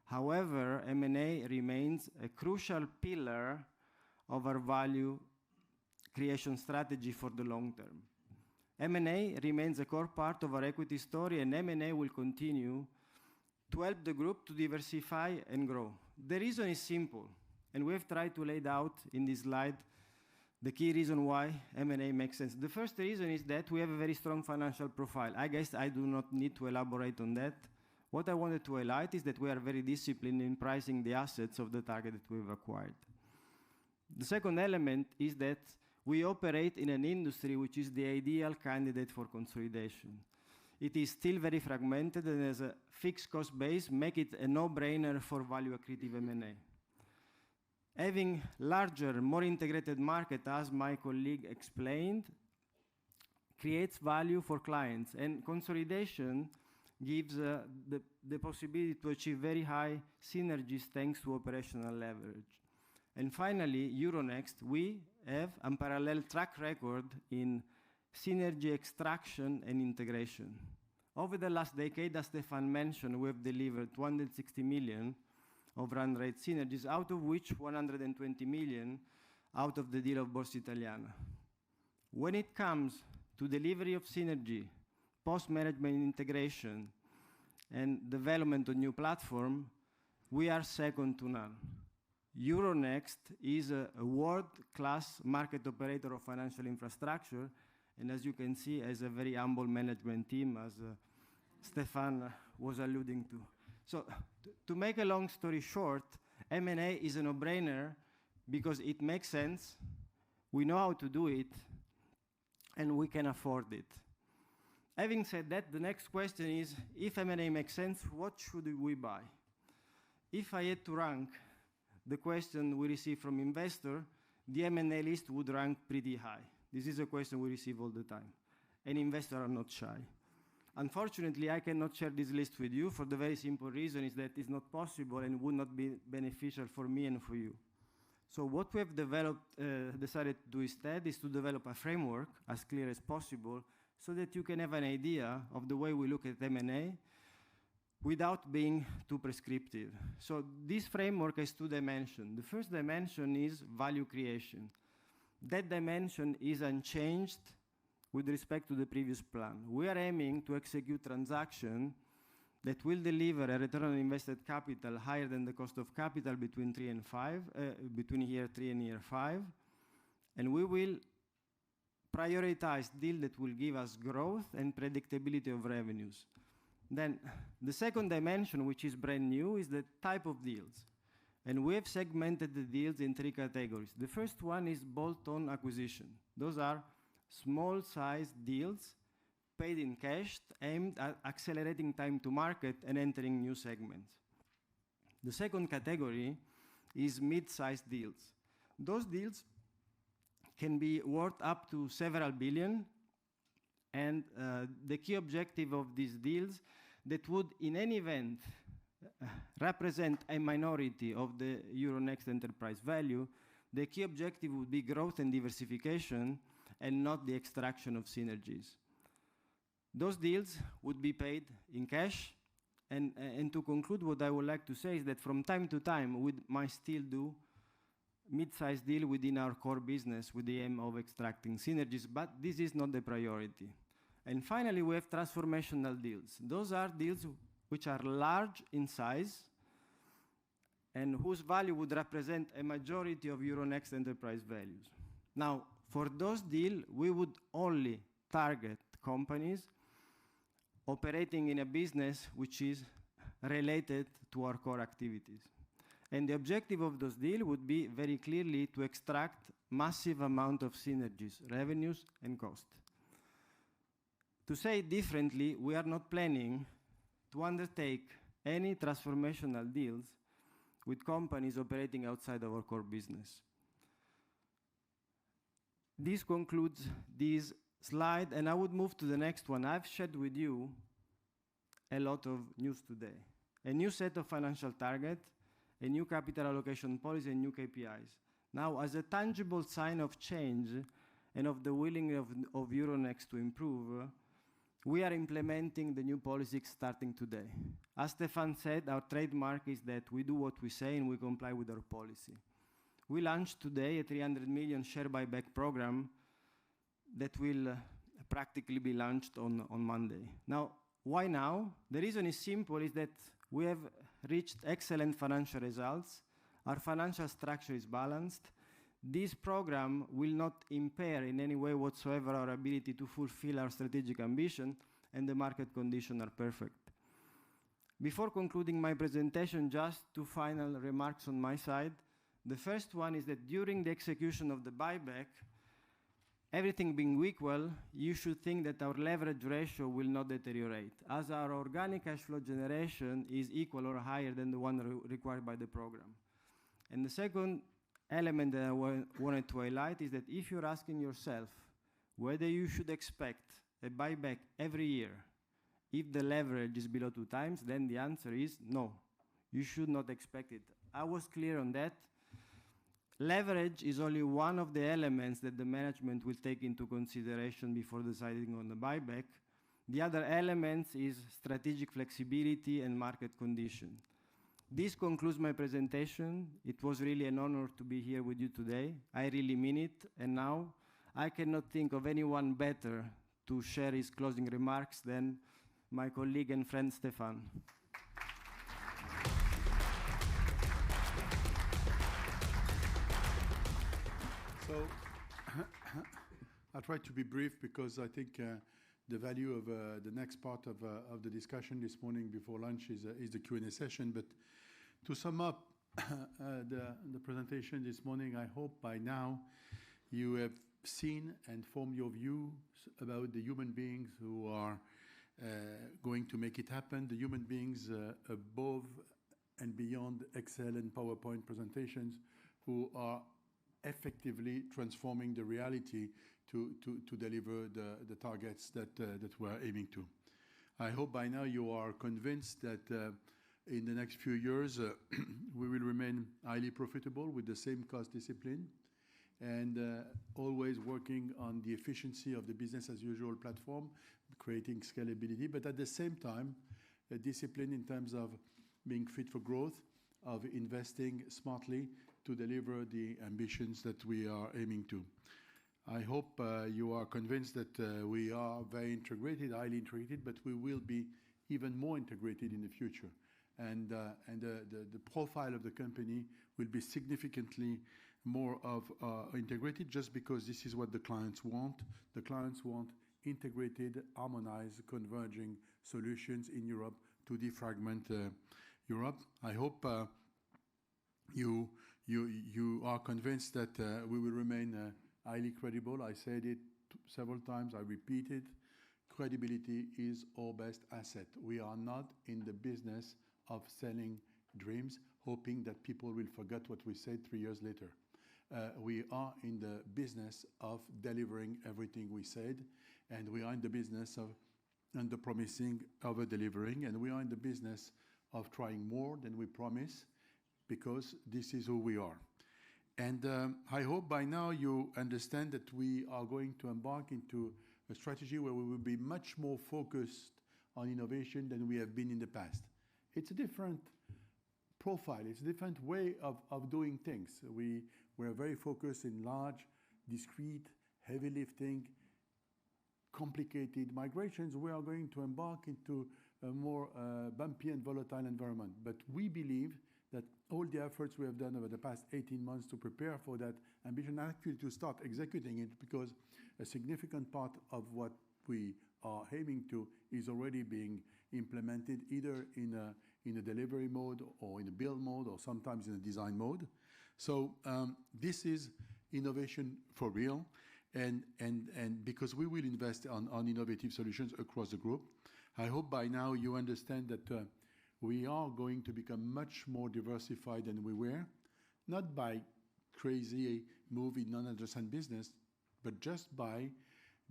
However, M&A remains a crucial pillar of our value creation strategy for the long term. M&A remains a core part of our equity story, and M&A will continue to help the group to diversify and grow. The reason is simple, and we have tried to lay it out in this slide the key reason why M&A makes sense. The first reason is that we have a very strong financial profile. I guess I do not need to elaborate on that. What I wanted to highlight is that we are very disciplined in pricing the assets of the target that we've acquired. The second element is that we operate in an industry which is the ideal candidate for consolidation. It is still very fragmented, and as a fixed cost base, make it a no-brainer for value accretive M&A. Having larger, more integrated market, as my colleague explained, creates value for clients, and consolidation gives the possibility to achieve very high synergies thanks to operational leverage. And finally, Euronext, we have a unparalleled track record in synergy extraction and integration. Over the last decade, as Stefan mentioned, we have delivered 260 million of run rate synergies, out of which 120 million out of the deal of Borsa Italiana. When it comes to delivery of synergy, post-management integration, and development of new platform, we are second to none. Euronext is a world-class market operator of financial infrastructure, and as you can see, has a very humble management team, as Stefan was alluding to. So, to make a long story short, M&A is a no-brainer because it makes sense, we know how to do it, and we can afford it. Having said that, the next question is, if M&A makes sense, what should we buy? If I had to rank the question we receive from investor, the M&A list would rank pretty high. This is a question we receive all the time, and investors are not shy. Unfortunately, I cannot share this list with you for the very simple reason is that it's not possible and would not be beneficial for me and for you. So what we have decided to do instead is to develop a framework as clear as possible so that you can have an idea of the way we look at M&A without being too prescriptive. So this framework has two dimensions. The first dimension is value creation. That dimension is unchanged with respect to the previous plan. We are aiming to execute transactions that will deliver a return on invested capital higher than the cost of capital between between year 3 and year 5. And we will prioritize deals that will give us growth and predictability of revenues. Then the second dimension, which is brand new, is the type of deals. And we have segmented the deals in 3 categories. The first one is bolt-on acquisition. Those are small-sized deals paid in cash aimed at accelerating time to market and entering new segments. The second category is mid-sized deals. Those deals can be worth up to several billion And the key objective of these deals that would, in any event, represent a minority of the Euronext enterprise value, the key objective would be growth and diversification and not the extraction of synergies. Those deals would be paid in cash. And to conclude, what I would like to say is that from time to time, we might still do mid-sized deal within our core business with the aim of extracting synergies, but this is not the priority. And finally, we have transformational deals. Those are deals which are large in size and whose value would represent a majority of Euronext enterprise values. Now, for those deals, we would only target companies operating in a business which is related to our core activities. And the objective of those deals would be very clearly to extract massive amount of synergies, revenues, and cost. To say it differently, we are not planning to undertake any transformational deals with companies operating outside of our core business. This concludes this slide, and I would move to the next one. I've shared with you a lot of news today. A new set of financial targets, a new capital allocation policy, and new KPIs. Now, as a tangible sign of change and of the willingness of Euronext to improve, we are implementing the new policy starting today. As Stefan said, our trademark is that we do what we say and we comply with our policy. We launched today a 300 million share buyback program that will practically be launched on Monday. Now, why now? The reason is simple, is that we have reached excellent financial results. Our financial structure is balanced. This program will not impair in any way whatsoever our ability to fulfill our strategic ambition, and the market conditions are perfect. Before concluding my presentation, just two final remarks on my side. The first one is that during the execution of the buyback, everything being equal, you should think that our leverage ratio will not deteriorate, as our organic cash flow generation is equal or higher than the one required by the program. And the second element that I wanted to highlight is that if you're asking yourself whether you should expect a buyback every year if the leverage is below 2 times, then the answer is no. You should not expect it. I was clear on that. Leverage is only one of the elements that the management will take into consideration before deciding on the buyback. The other elements is strategic flexibility and market condition. This concludes my presentation. It was really an honor to be here with you today. I really mean it. And now I cannot think of anyone better to share his closing remarks than my colleague and friend Stefan. So I'll try to be brief because I think the value of the next part of the discussion this morning before lunch is the Q&A session. But to sum up the presentation this morning, I hope by now you have seen and formed your views about the human beings who are going to make it happen, the human beings above and beyond Excel and PowerPoint presentations who are effectively transforming the reality to deliver the targets that we're aiming to. I hope by now you are convinced that in the next few years we will remain highly profitable with the same cost discipline and always working on the efficiency of the business as usual platform, creating scalability, but at the same time a discipline in terms of being fit for growth, of investing smartly to deliver the ambitions that we are aiming to. I hope you are convinced that we are very integrated, highly integrated, but we will be even more integrated in the future. And the profile of the company will be significantly more of integrated just because this is what the clients want. The clients want integrated, harmonized, converging solutions in Europe to defragment Europe. I hope you are convinced that we will remain highly credible. I said it several times, I repeat it. Credibility is our best asset. We are not in the business of selling dreams, hoping that people will forget what we said 3 years later. we are in the business of delivering everything we said, and we are in the business of under-promising, over-delivering, and we are in the business of trying more than we promise, because this is who we are. And I hope by now you understand that we are going to embark into a strategy where we will be much more focused on innovation than we have been in the past. It's a different profile. It's a different way of doing things. We're very focused in large, discrete, heavy lifting, complicated migrations. We are going to embark into a more bumpy and volatile environment. But we believe that all the efforts we have done over the past 18 months to prepare for that ambition, actually to start executing it, because a significant part of what we are aiming to is already being implemented either in a delivery mode or in a build mode or sometimes in a design mode. So this is innovation for real, and because we will invest on innovative solutions across the group. I hope by now you understand that we are going to become much more diversified than we were, not by crazy move in non-adjacent business, but just by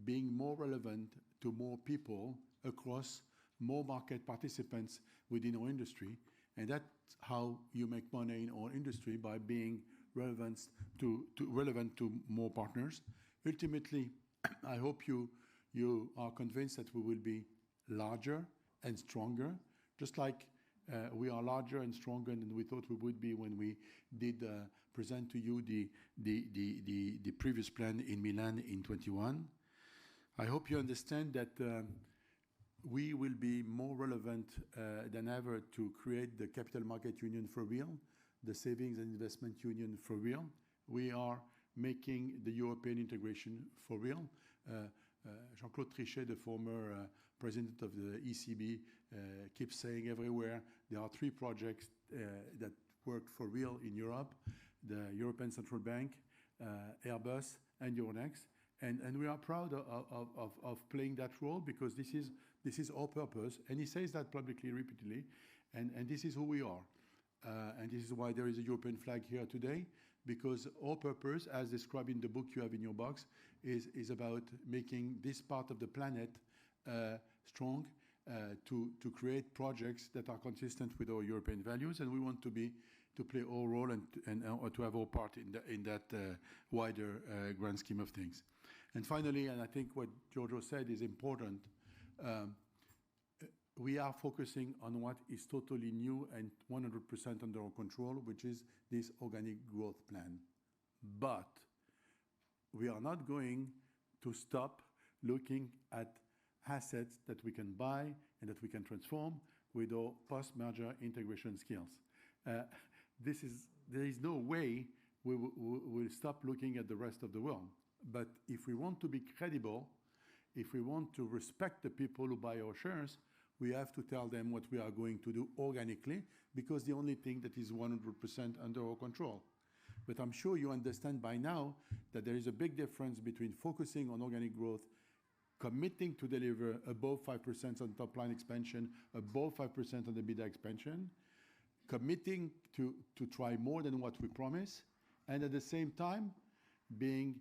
being more relevant to more people across more market participants within our industry. And that's how you make money in our industry, by being relevant to more partners. Ultimately, I hope you are convinced that we will be larger and stronger, just like we are larger and stronger than we thought we would be when we did present to you the previous plan in Milan in 21. I hope you understand that we will be more relevant than ever to create the capital market union for real, the savings and investment union for real. We are making the European integration for real. Jean-Claude Trichet, the former president of the ECB, keeps saying everywhere there are 3 projects that work for real in Europe: the European Central Bank, Airbus, and Euronext. And we are proud of playing that role, because this is our purpose. And he says that publicly, repeatedly. And this is who we are. And this is why there is a European flag here today, because our purpose, as described in the book you have in your box, is about making this part of the planet strong, to create projects that are consistent with our European values. And we want to play our role and to have our part in that wider grand scheme of things. And finally, and I think what Giorgio said is important, we are focusing on what is totally new and 100% under our control, which is this organic growth plan. But we are not going to stop looking at assets that we can buy and that we can transform with our post-merger integration skills. There is no way we will stop looking at the rest of the world. But if we want to be credible, if we want to respect the people who buy our shares, we have to tell them what we are going to do organically, because the only thing that is 100% under our control. But I'm sure you understand by now that there is a big difference between focusing on organic growth, committing to deliver above 5% on top line expansion, above 5% on the EBITDA expansion, committing to try more than what we promise, and at the same time being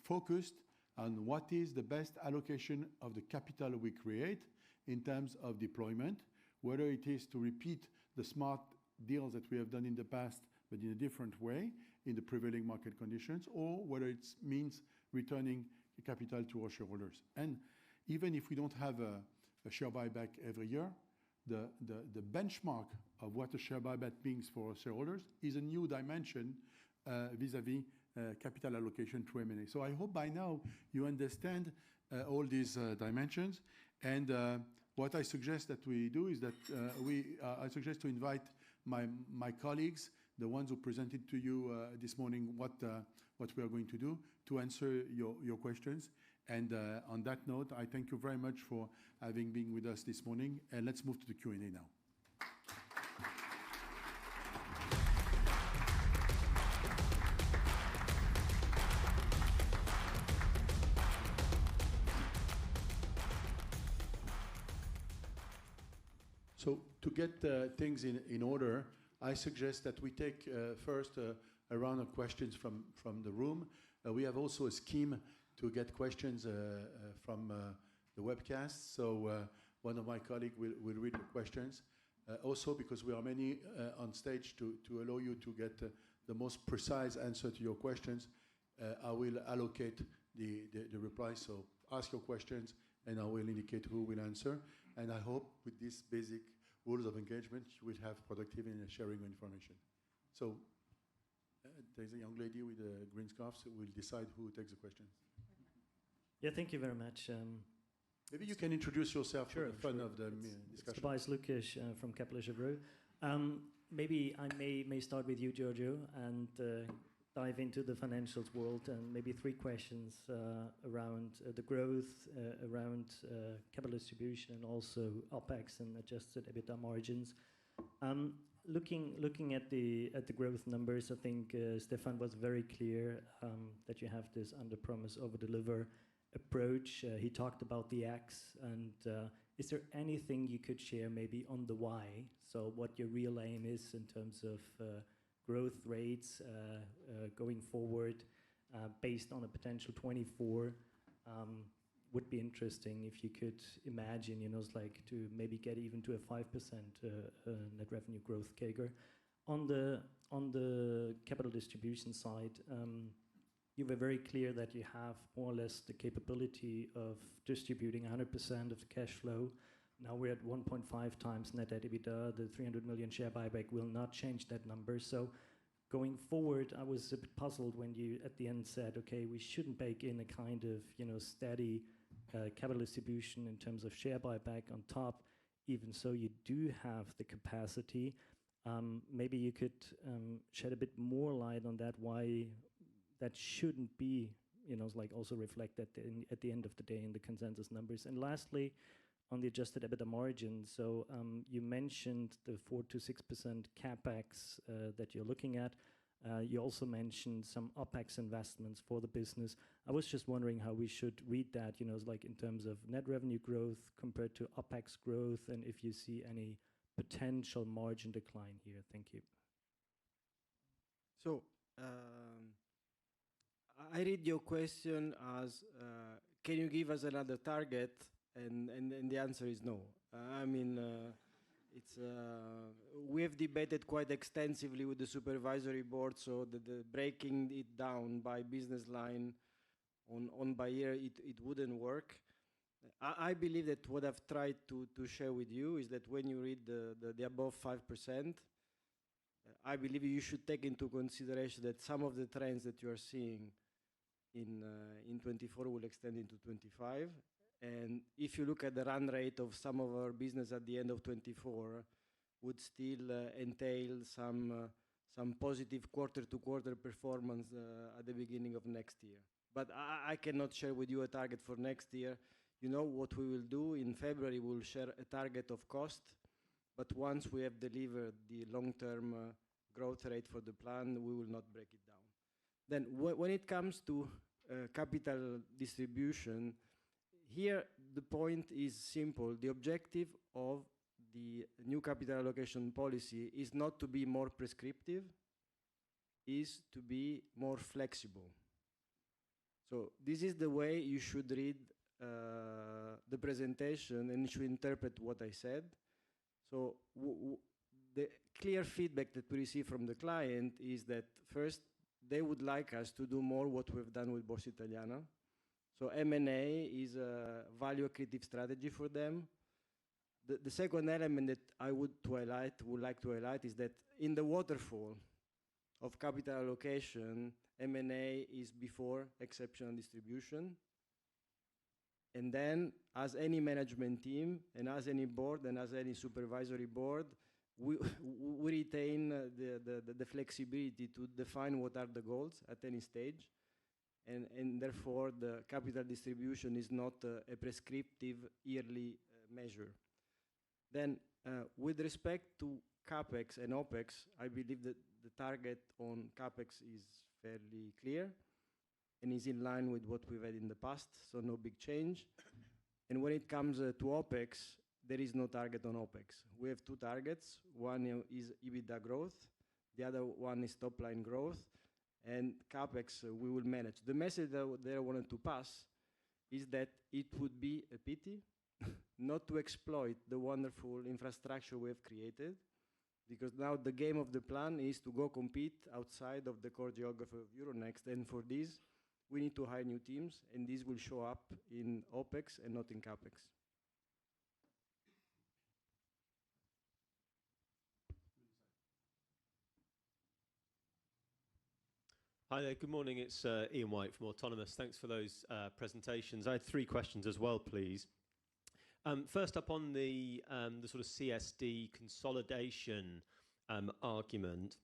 focused on what is the best allocation of the capital we create in terms of deployment, whether it is to repeat the smart deals that we have done in the past, but in a different way, in the prevailing market conditions, or whether it means returning capital to our shareholders. And even if we don't have a share buyback every year, the benchmark of what a share buyback means for our shareholders is a new dimension vis-à-vis capital allocation to M&A. So I hope by now you understand all these dimensions. And what I suggest that we do is that I suggest to invite my colleagues, the ones who presented to you this morning what we are going to do, to answer your questions. And on that note, I thank you very much for having been with us this morning. And let's move to the Q&A now. So to get things in order, I suggest that we take first a round of questions from the room. We have also a scheme to get questions from the webcast. So one of my colleagues will read the questions. Also, because we are many on stage to allow you to get the most precise answer to your questions, I will allocate the replies. So ask your questions, and I will indicate who will answer. And I hope with these basic rules of engagement, you will have productivity in sharing information. So there's a young lady with a green scarf, so we'll decide who takes the question. Yeah, thank you very much. Maybe you can introduce yourself for the fun of the discussion. Tobias Lukas from Kepler Cheuvreux. Maybe I may start with you, Giorgio, and dive into the financials world, and maybe 3 questions around the growth, around capital distribution, and also OPEX and adjusted EBITDA margins. Looking at the growth numbers, I think Stefan was very clear that you have this under-promise, over-deliver approach. He talked about the X, and is there anything you could share maybe on the Y? So what your real aim is in terms of growth rates going forward based on a potential 24 would be interesting if you could imagine, like to maybe get even to a 5% net revenue growth CAGR. On the capital distribution side, you were very clear that you have more or less the capability of distributing 100% of the cash flow. Now we're at 1.5 times net debt EBITDA. The 300 million share buyback will not change that number. So going forward, I was a bit puzzled when you at the end said, okay, we shouldn't bake in a kind of steady capital distribution in terms of share buyback on top. Even so, you do have the capacity. Maybe you could shed a bit more light on that, why that shouldn't be, like also reflected at the end of the day in the consensus numbers. And lastly, on the adjusted EBITDA margin, so you mentioned the 4 to 6% capex that you're looking at. You also mentioned some OPEX investments for the business. I was just wondering how we should read that, like in terms of net revenue growth compared to OPEX growth, and if you see any potential margin decline here. Thank you. So I read your question as, can you give us another target? And the answer is no. We have debated quite extensively with the supervisory board, so the breaking it down by business line on by year, it wouldn't work. I believe that what I've tried to share with you is that when you read the above 5%, I believe you should take into consideration that some of the trends that you are seeing in 24 will extend into 25. And if you look at the run rate of some of our business at the end of 24, would still entail some positive quarter-to-quarter performance at the beginning of next year. But I cannot share with you a target for next year. What we will do in February, we'll share a target of cost. But once we have delivered the long-term growth rate for the plan, we will not break it down. Then when it comes to capital distribution, here the point is simple. The objective of the new capital allocation policy is not to be more prescriptive, is to be more flexible. So this is the way you should read the presentation, and you should interpret what I said. So the clear feedback that we receive from the client is that first, they would like us to do more what we've done with Borsa Italiana. So M&A is a value-accretive strategy for them. The second element that I would like to highlight is that in the waterfall of capital allocation, M&A is before exceptional distribution. And then, as any management team, and as any board, and as any supervisory board, we retain the flexibility to define what are the goals at any stage. And therefore, the capital distribution is not a prescriptive yearly measure. Then, with respect to CAPEX and OPEX, I believe that the target on CAPEX is fairly clear and is in line with what we've had in the past, so no big change. And when it comes to OPEX, there is no target on OPEX. We have 2 targets. One is EBITDA growth. The other one is top-line growth. and CapEx we will manage. The message that I wanted to pass is that it would be a pity not to exploit the wonderful infrastructure we have created, because now the game of the plan is to go compete outside of the core geography of Euronext, and for this we need to hire new teams, and this will show up in OPEX and not in CapEx. Hi there, good morning. It's Ian White from Autonomous. Thanks for those presentations. I had 3 questions as well, please. First up on the sort of CSD consolidation argument.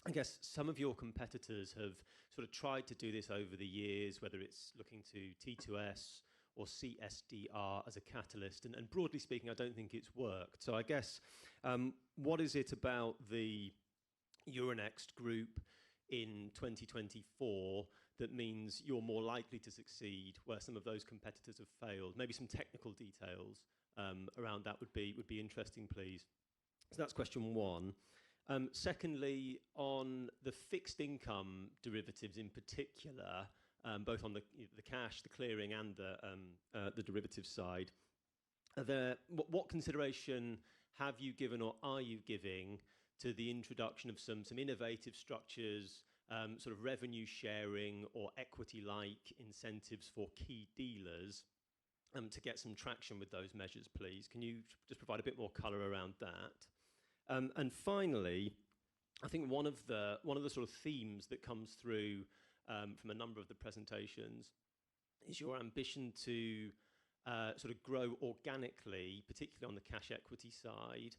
I guess some of your competitors have sort of tried to do this over the years, whether it's looking to T2S or CSDR as a catalyst. And broadly speaking, I don't think it's worked. So I guess, what is it about the Euronext group in 2024 that means you're more likely to succeed where some of those competitors have failed? Maybe some technical details around that would be interesting, please. So that's question 1. Secondly, on the fixed income derivatives in particular, both on the cash, the clearing, and the derivative side, what consideration have you given or are you giving to the introduction of some innovative structures, sort of revenue sharing or equity-like incentives for key dealers to get some traction with those measures, please? Can you just provide a bit more colour around that? And finally, I think one of the sort of themes that comes through from a number of the presentations is your ambition to sort of grow organically, particularly on the cash equity side,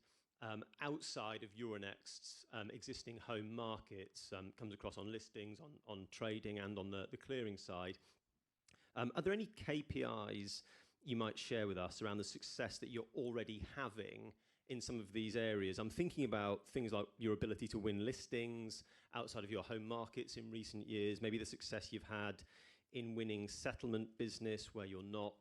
outside of Euronext's existing home markets. Comes across on listings, on trading, and on the clearing side. Are there any KPIs you might share with us around the success that you're already having in some of these areas? I'm thinking about things like your ability to win listings outside of your home markets in recent years, maybe the success you've had in winning settlement business where you're not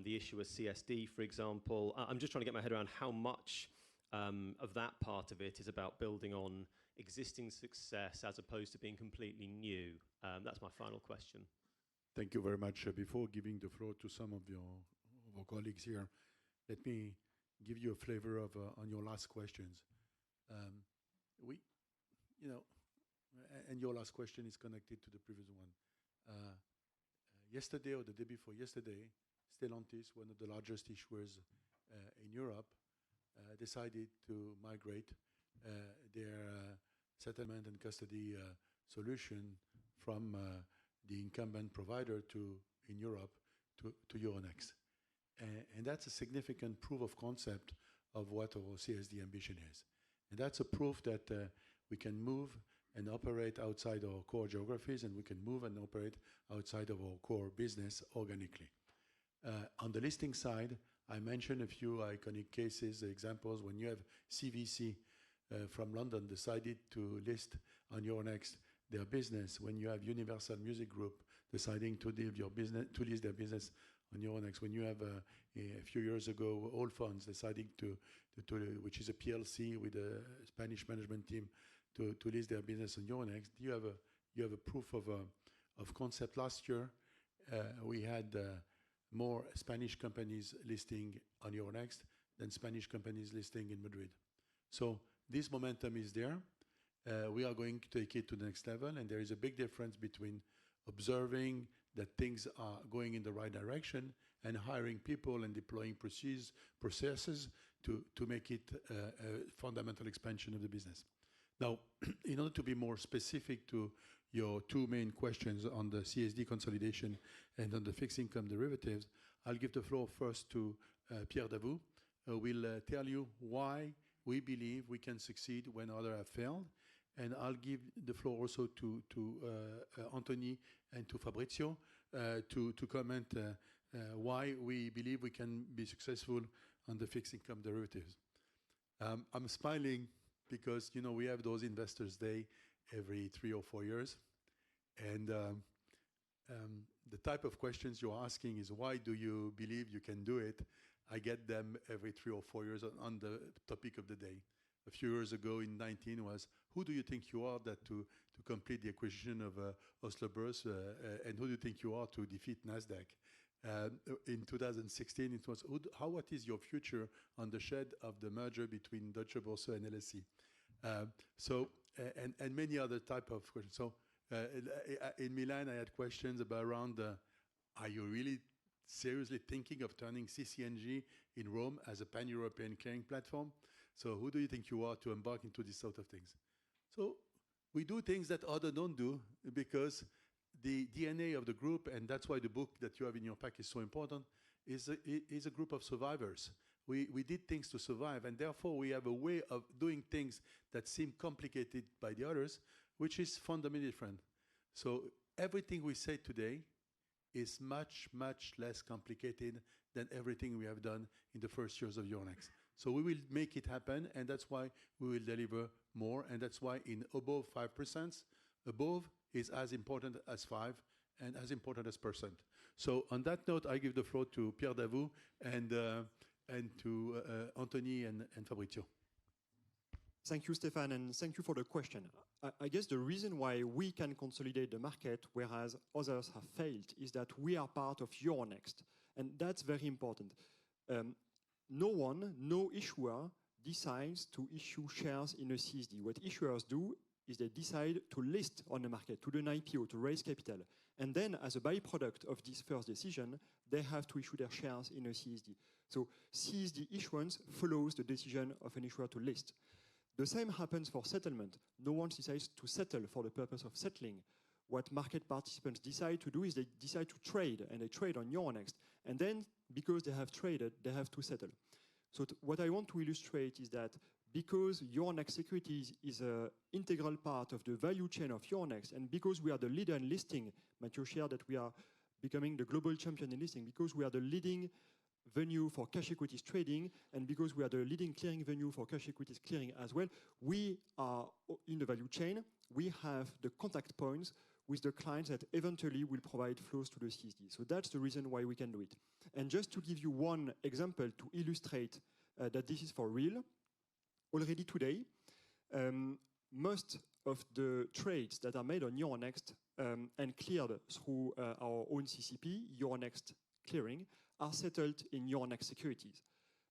the issuer CSD, for example. I'm just trying to get my head around how much of that part of it is about building on existing success as opposed to being completely new. That's my final question. Thank you very much. Before giving the floor to some of our colleagues here, let me give you a flavor of on your last questions. And your last question is connected to the previous one. Yesterday or the day before yesterday, Stellantis, one of the largest issuers in Europe, decided to migrate their settlement and custody solution from the incumbent provider in Europe to Euronext. And that's a significant proof of concept of what our CSD ambition is. And that's a proof that we can move and operate outside our core geographies, and we can move and operate outside of our core business organically. On the listing side, I mentioned a few iconic cases, examples. When you have CVC from London decided to list on Euronext their business, when you have Universal Music Group deciding to list their business on Euronext, when you have a few years ago Allfunds deciding to which is a PLC with a Spanish management team to list their business on Euronext, you have a proof of concept. Last year we had more Spanish companies listing on Euronext than Spanish companies listing in Madrid. So this momentum is there. We are going to take it to the next level, and there is a big difference between observing that things are going in the right direction and hiring people and deploying processes to make it a fundamental expansion of the business. Now, in order to be more specific to your 2 main questions on the CSD consolidation and on the fixed income derivatives, I'll give the floor first to Pierre Davout, who will tell you why we believe we can succeed when others have failed. And I'll give the floor also to Anthony and to Fabrizio to comment why we believe we can be successful on the fixed income derivatives. I'm smiling because, you know, we have those investors day every 3 or 4 years. And the type of questions you're asking is, why do you believe you can do it? I get them every 3 or 4 years on the topic of the day. a few years ago in 19 was, who do you think you are that to complete the acquisition of Oslo Børs, and who do you think you are to defeat NASDAQ? In 2016, it was, what is your future on the shed of the merger between Deutsche Börse and LSE? And many other type of questions. So in Milan, I had questions about around, are you really seriously thinking of turning CC&G in Rome as a pan-European clearing platform? So who do you think you are to embark into this sort of things? So we do things that others don't do because the DNA of the group, and that's why the book that you have in your pack is so important, is a group of survivors. We did things to survive, and therefore we have a way of doing things that seem complicated by the others, which is fundamentally different. So everything we say today is much, much less complicated than everything we have done in the first years of Euronext. So we will make it happen, and that's why we will deliver more, and that's why in above 5%, above is as important as 5 and as important as %. So on that note, I give the floor to Pierre Davout and to Anthony and Fabrizio. Thank you, Stéphane, and thank you for the question. I guess the reason why we can consolidate the market, whereas others have failed, is that we are part of Euronext, and that's very important. No issuer decides to issue shares in a CSD. What issuers do is they decide to list on the market, to do an IPO, to raise capital. And then, as a byproduct of this first decision, they have to issue their shares in a CSD. So CSD issuance follows the decision of an issuer to list. The same happens for settlement. No one decides to settle for the purpose of settling. What market participants decide to do is they decide to trade, and they trade on Euronext. And then, because they have traded, they have to settle. So what I want to illustrate is that because Euronext Securities is an integral part of the value chain of Euronext, and because we are the leader in listing, Mathieu shared that we are becoming the global champion in listing, because we are the leading venue for cash equities trading, and because we are the leading clearing venue for cash equities clearing as well, we are in the value chain. We have the contact points with the clients that eventually will provide flows to the CSD. So that's the reason why we can do it. And just to give you one example to illustrate that this is for real, already today, most of the trades that are made on Euronext and cleared through our own CCP, Euronext Clearing, are settled in Euronext Securities.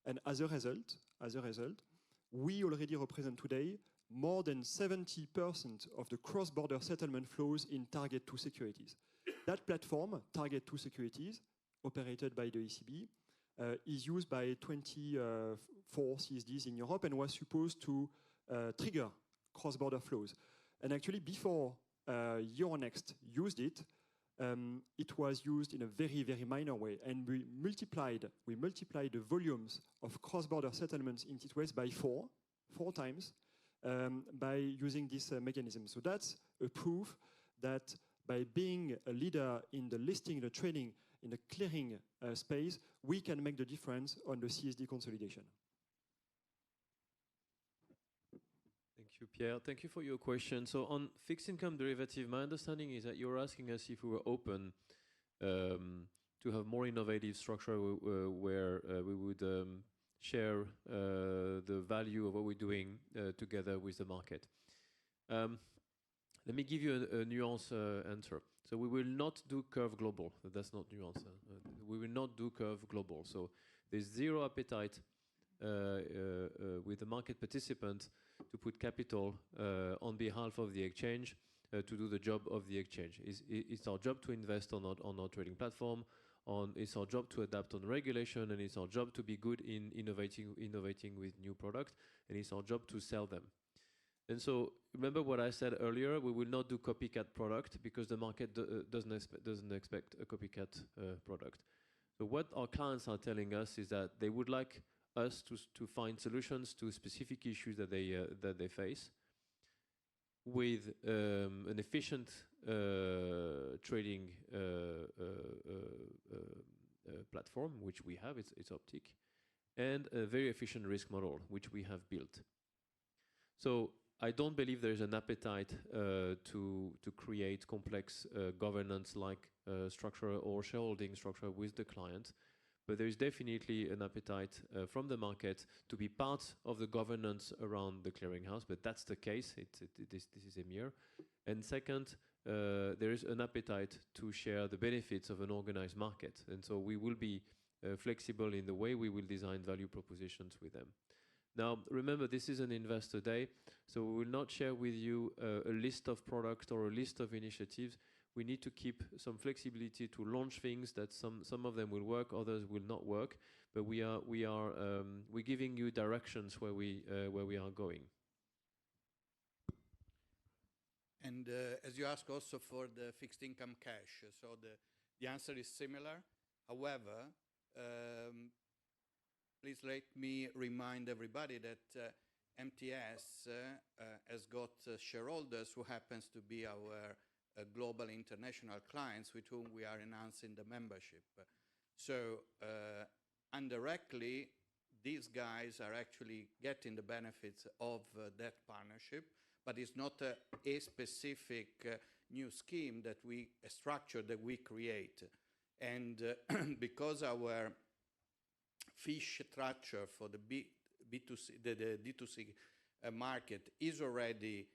And as a result, we already represent today more than 70% of the cross-border settlement flows in Target 2 Securities. That platform, Target 2 Securities, operated by the ECB, is used by 24 CSDs in Europe and was supposed to trigger cross-border flows. And actually, before Euronext used it, it was used in a very, very minor way. And we multiplied the volumes of cross-border settlements in this way by four times by using this mechanism. So that's a proof that by being a leader in the listing, the trading, in the clearing space, we can make the difference on the CSD consolidation. Thank you, Pierre. Thank you for your question. So on fixed income derivative, my understanding is that you're asking us if we were open to have more innovative structure where we would share the value of what we're doing together with the market. Let me give you a nuanced answer. So we will not do Curve Global. That's not nuanced. We will not do Curve Global. So there's zero appetite with the market participant to put capital on behalf of the exchange to do the job of the exchange. It's our job to invest on our trading platform. It's our job to adapt on regulation, and it's our job to be good in innovating with new products, and it's our job to sell them. And so remember what I said earlier, we will not do copycat product because the market doesn't expect a copycat product. So what our clients are telling us is that they would like us to find solutions to specific issues that they face with an efficient trading platform, which we have, it's Optic, and a very efficient risk model, which we have built. So I don't believe there's an appetite to create complex governance-like structure or shareholding structure with the client, but there is definitely an appetite from the market to be part of the governance around the clearinghouse, but that's the case. This is EMIR. And second, there is an appetite to share the benefits of an organized market. And so we will be flexible in the way we will design value propositions with them. Now, remember, this is an investor day, so we will not share with you a list of products or a list of initiatives. We need to keep some flexibility to launch things that some of them will work, others will not work. But we're giving you directions where we are going. And as you ask also for the fixed income cash, so the answer is similar. However, please let me remind everybody that MTS has got shareholders who happens to be our global international clients with whom we are enhancing the membership. So indirectly, these guys are actually getting the benefits of that partnership, but it's not a specific new scheme that a structure that we create. And because our fee structure for the B2C, the D2C market is already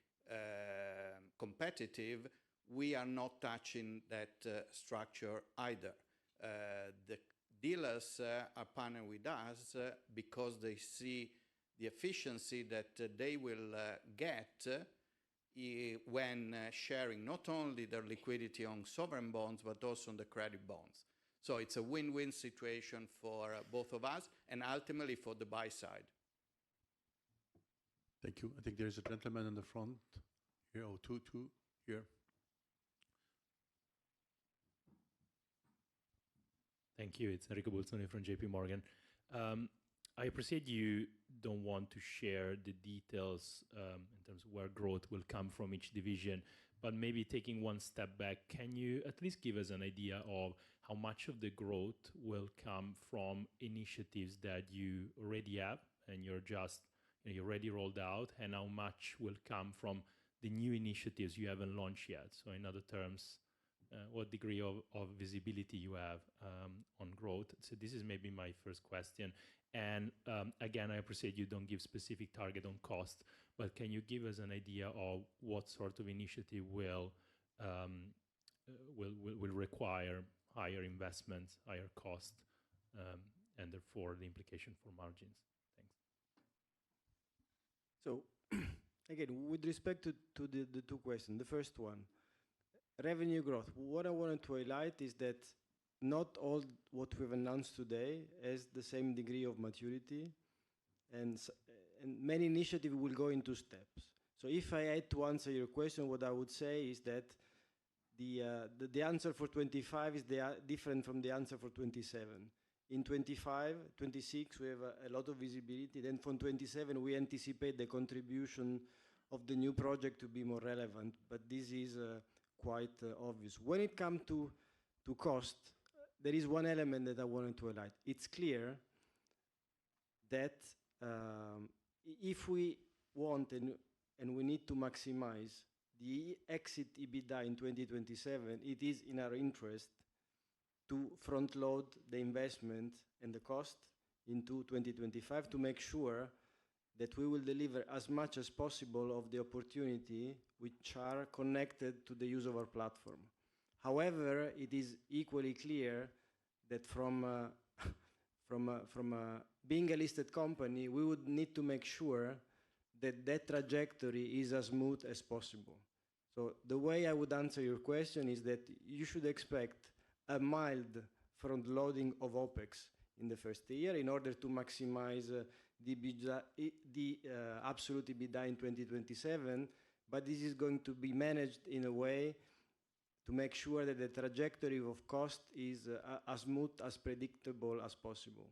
competitive, we are not touching that structure either. The dealers are partnering with us because they see the efficiency that they will get when sharing not only their liquidity on sovereign bonds, but also on the credit bonds. So it's a win-win situation for both of us and ultimately for the buy side. Thank you. I think there's a gentleman in the front here, or two here. Thank you. It's Enrico Bolzoni from JP Morgan. I appreciate you don't want to share the details in terms of where growth will come from each division, but maybe taking one step back, can you at least give us an idea of how much of the growth will come from initiatives that you already have and you're already rolled out, and how much will come from the new initiatives you haven't launched yet? So in other terms, what degree of visibility you have on growth? So this is maybe my first question. And again, I appreciate you don't give specific target on cost, but can you give us an idea of what sort of initiative will require higher investments, higher cost, and therefore the implication for margins? Thanks. So again, with respect to the two questions, the first one, revenue growth. What I wanted to highlight is that not all what we've announced today has the same degree of maturity, and many initiatives will go into steps. So if I had to answer your question, what I would say is that the answer for 25 is different from the answer for 27. In 25, 26, we have a lot of visibility. Then from 27, we anticipate the contribution of the new project to be more relevant, but this is quite obvious. When it comes to cost, there is one element that I wanted to highlight. It's clear that if we want and we need to maximize the exit EBITDA in 2027, it is in our interest to front load the investment and the cost into 2025 to make sure that we will deliver as much as possible of the opportunity which are connected to the use of our platform. However, it is equally clear that from being a listed company, we would need to make sure that that trajectory is as smooth as possible. So the way I would answer your question is that you should expect a mild front loading of OPEX in the first year in order to maximize the absolute EBITDA in 2027, but this is going to be managed in a way to make sure that the trajectory of cost is as smooth, as predictable as possible.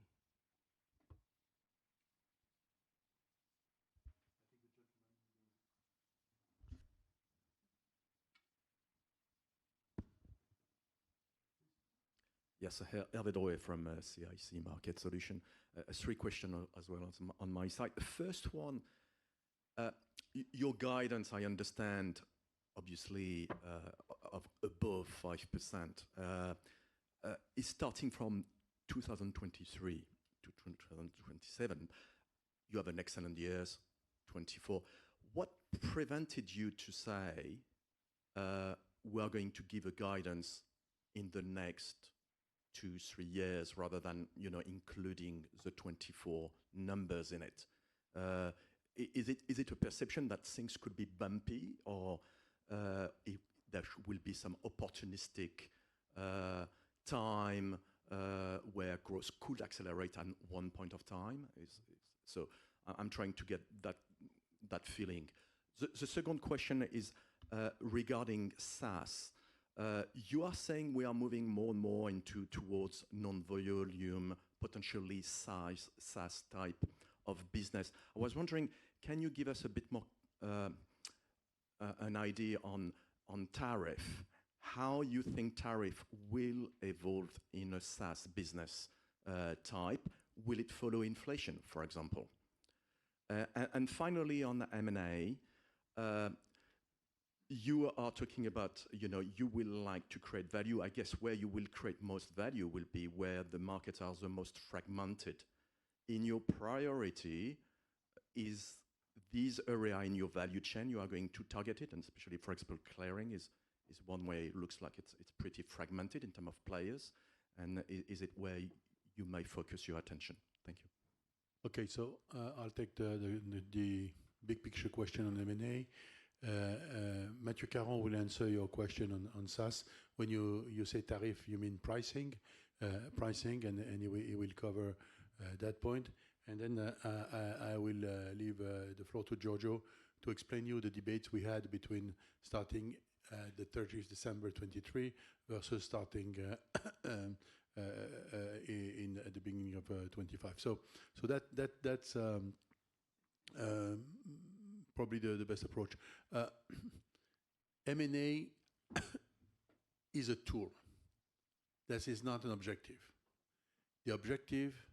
Yes, Hervé Drouet from CIC Market Solutions. 3 questions as well on my side. The first one, your guidance, I understand, obviously, of above 5%, is starting from 2023 to 2027, you have an excellent years, 24. What prevented you to say, we are going to give a guidance in the next 2-3 years rather than, you know, including the 24 numbers in it? Is it a perception that things could be bumpy, or there will be some opportunistic time where growth could accelerate at one point of time? So I'm trying to get that feeling. The second question is regarding SaaS. You are saying we are moving more and more towards non-volume, potentially SaaS type of business. I was wondering, can you give us a bit more an idea on tariff? How you think tariff will evolve in a SaaS business type? Will it follow inflation, for example? And finally, on M&A, you are talking about, you know, you will like to create value. I guess where you will create most value will be where the markets are the most fragmented. In your priority, is this area in your value chain you are going to target it, and especially, for example, clearing is one way it looks like it's pretty fragmented in terms of players, and is it where you may focus your attention? Thank you. Okay, so I'll take the big picture question on M&A. Mathieu Caron will answer your question on SaaS. When you say tariff, you mean pricing, and he will cover that point. And then I will leave the floor to Giorgio to explain you the debates we had between starting the 30th December 23 versus starting at the beginning of 25. So that's probably the best approach. M&A is a tool. This is not an objective. The objective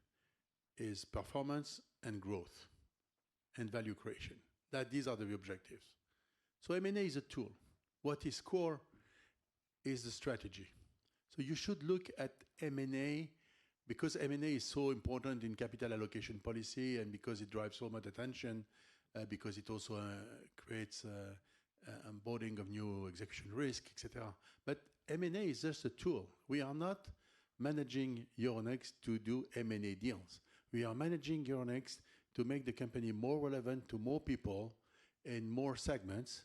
is performance and growth and value creation. These are the objectives. So M&A is a tool. What is core is the strategy. So you should look at M&A because M&A is so important in capital allocation policy, and because it drives so much attention, because it also creates onboarding of new execution risk, etc. But M&A is just a tool. We are not managing Euronext to do M&A deals. We are managing Euronext to make the company more relevant to more people in more segments,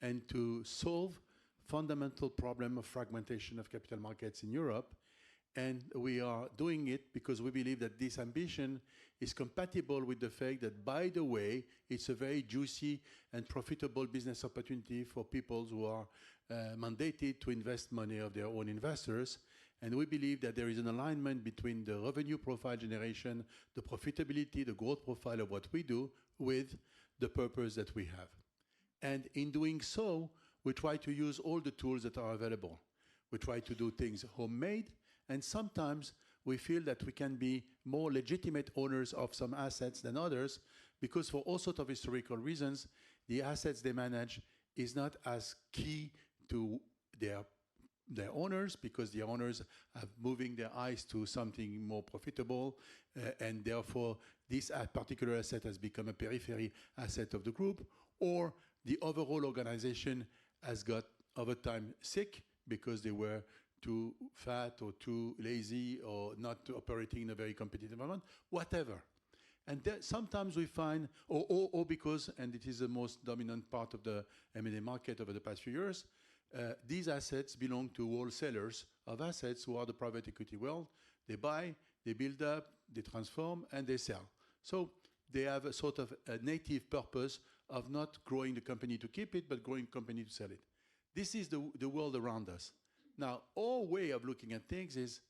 and to solve fundamental problem of fragmentation of capital markets in Europe. And we are doing it because we believe that this ambition is compatible with the fact that, by the way, it's a very juicy and profitable business opportunity for people who are mandated to invest money of their own investors. And we believe that there is an alignment between the revenue profile generation, the profitability, the growth profile of what we do with the purpose that we have. And in doing so, we try to use all the tools that are available. We try to do things homemade, and sometimes we feel that we can be more legitimate owners of some assets than others, because for all sorts of historical reasons, the assets they manage is not as key to their owners, because the owners are moving their eyes to something more profitable, and therefore this particular asset has become a periphery asset of the group, or the overall organization has got over time sick because they were too fat or too lazy or not operating in a very competitive environment, whatever. And sometimes we find, or because, and it is the most dominant part of the M&A market over the past few years, these assets belong to wholesalers of assets who are the private equity world. They buy, they build up, they transform, and they sell. So they have a sort of a native purpose of not growing the company to keep it, but growing the company to sell it. This is the world around us. Now, our way of looking at things is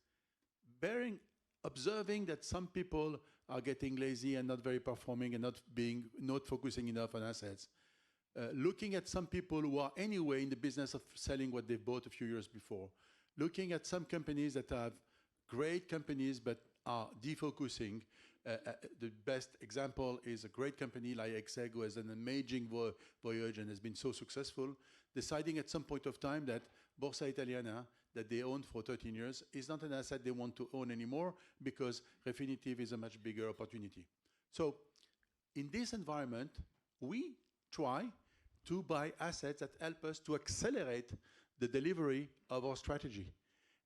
observing that some people are getting lazy and not very performing and not focusing enough on assets. Looking at some people who are anyway in the business of selling what they bought a few years before. Looking at some companies that have great companies but are defocusing. The best example is a great company like Exeg, who has an amazing voyage and has been so successful, deciding at some point of time that Borsa Italiana, that they owned for 13 years, is not an asset they want to own anymore because Refinitiv is a much bigger opportunity. So in this environment, we try to buy assets that help us to accelerate the delivery of our strategy.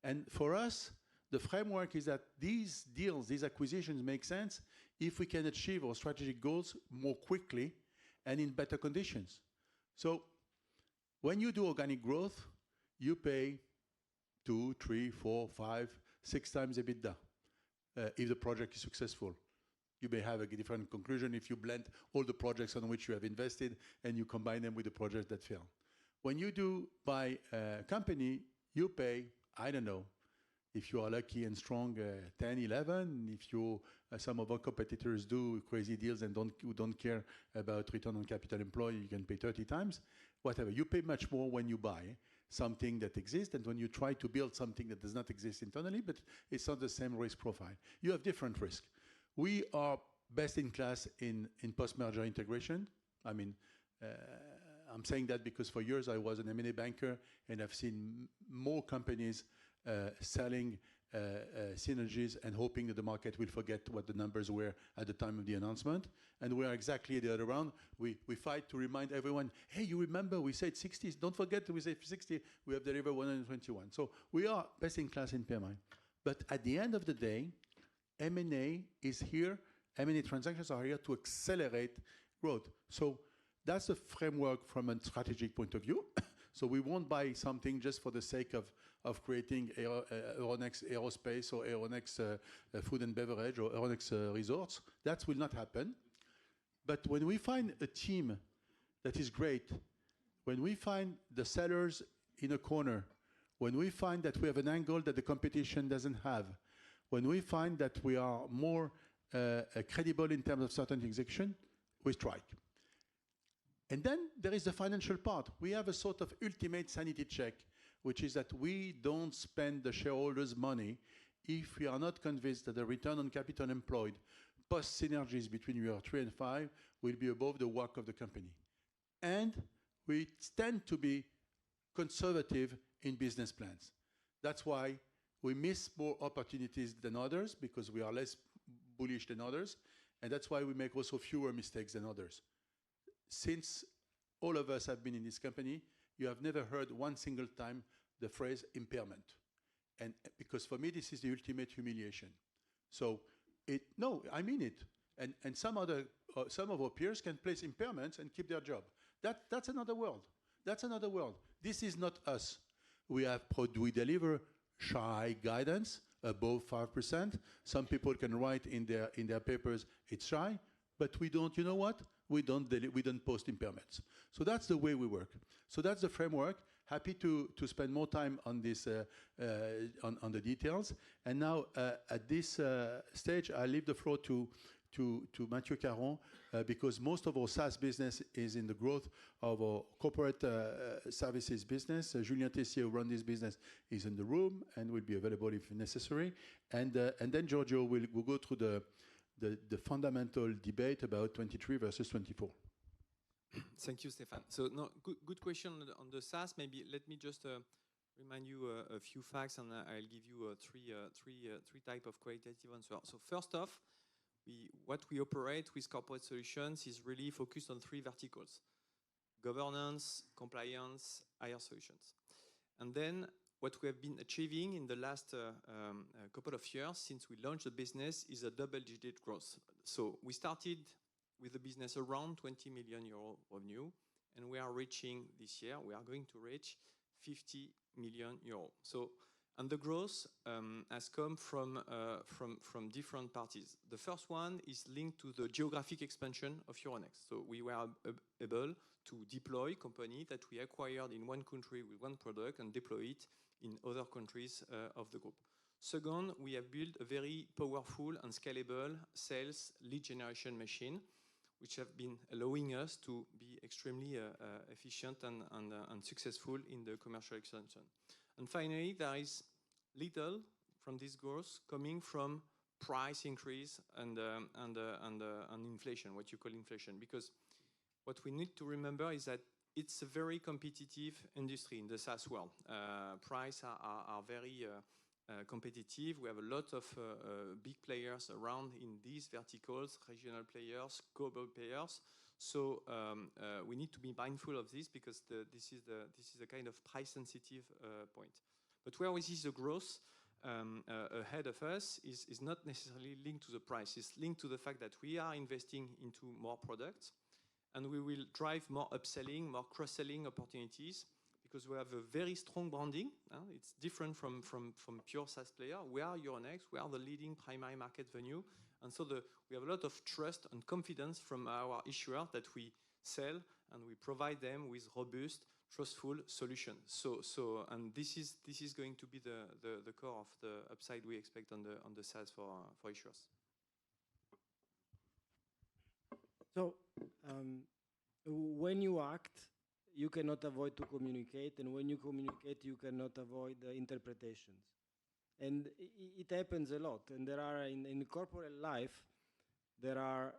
And for us, the framework is that these deals, these acquisitions make sense if we can achieve our strategic goals more quickly and in better conditions. So when you do organic growth, you pay 2, 3, 4, 5, 6 times EBITDA if the project is successful. You may have a different conclusion if you blend all the projects on which you have invested and you combine them with the projects that fail. When you do buy a company, you pay, I don't know, if you are lucky and strong, 10, 11. If you, some of our competitors do crazy deals and don't care about return on capital employed, you can pay 30 times, whatever. You pay much more when you buy something that exists and when you try to build something that does not exist internally, but it's not the same risk profile. You have different risk. We are best in class in post-merger integration. I mean, I'm saying that because for years I was an M&A banker and I've seen more companies selling synergies and hoping that the market will forget what the numbers were at the time of the announcement. And we are exactly the other round. We fight to remind everyone, hey, you remember we said 60, don't forget we said 60, we have delivered 121. So we are best in class in PMI. But at the end of the day, M&A is here, M&A transactions are here to accelerate growth. So that's the framework from a strategic point of view. So we won't buy something just for the sake of creating Euronext Aerospace or Euronext Food and Beverage or Euronext Resorts. That will not happen. But when we find a team that is great, when we find the sellers in a corner, when we find that we have an angle that the competition doesn't have, when we find that we are more credible in terms of certain execution, we strike. And then there is the financial part. We have a sort of ultimate sanity check, which is that we don't spend the shareholders' money if we are not convinced that the return on capital employed post synergies between year 3 and 5 will be above the WACC of the company. And we tend to be conservative in business plans. That's why we miss more opportunities than others because we are less bullish than others. And that's why we make also fewer mistakes than others. Since all of us have been in this company, you have never heard one single time the phrase impairment. And because for me, this is the ultimate humiliation. So no, I mean it. And some of our peers can place impairments and keep their job. That's another world. That's another world. This is not us. We deliver shy guidance above 5%. Some people can write in their papers it's shy, but we don't. You know what? We don't post impairments. So that's the way we work. So that's the framework. Happy to spend more time on this on the details. And now at this stage, I leave the floor to Mathieu Caron because most of our SaaS business is in the growth of our corporate services business. Julien Tessier, who runs this business, is in the room and will be available if necessary. And then Giorgio will go through the fundamental debate about 23 versus 24. Thank you, Stéphane. So, no, good question on the SaaS. Maybe let me just remind you a few facts, and I'll give you three type of qualitative answers. So, first off, what we operate with corporate solutions is really focused on 3 verticals: governance, compliance, IR solutions. And then what we have been achieving in the last couple of years since we launched the business is a double-digit growth. So we started with the business around 20 million euro revenue, and we are reaching this year, we are going to reach 50 million euro. So, and the growth has come from different parties. The first one is linked to the geographic expansion of Euronext. So we were able to deploy company that we acquired in one country with one product and deploy it in other countries of the group. Second, we have built a very powerful and scalable sales lead generation machine, which have been allowing us to be extremely efficient and successful in the commercial expansion. And finally, there is little from this growth coming from price increase and inflation, what you call inflation. Because what we need to remember is that it's a very competitive industry in the SaaS world. Prices are very competitive. We have a lot of big players around in these verticals, regional players, global players. So we need to be mindful of this because this is a kind of price-sensitive point. But where we see the growth ahead of us is not necessarily linked to the price. It's linked to the fact that we are investing into more products, and we will drive more upselling, more cross-selling opportunities, because we have a very strong branding. It's different from pure SaaS player. We are Euronext. We are the leading primary market venue. And so we have a lot of trust and confidence from our issuer that we sell and we provide them with robust, trustful solutions. And this is going to be the core of the upside we expect on the SaaS for issuers. So when you act, you cannot avoid to communicate, and when you communicate, you cannot avoid interpretations. And it happens a lot. And there are, in corporate life, there are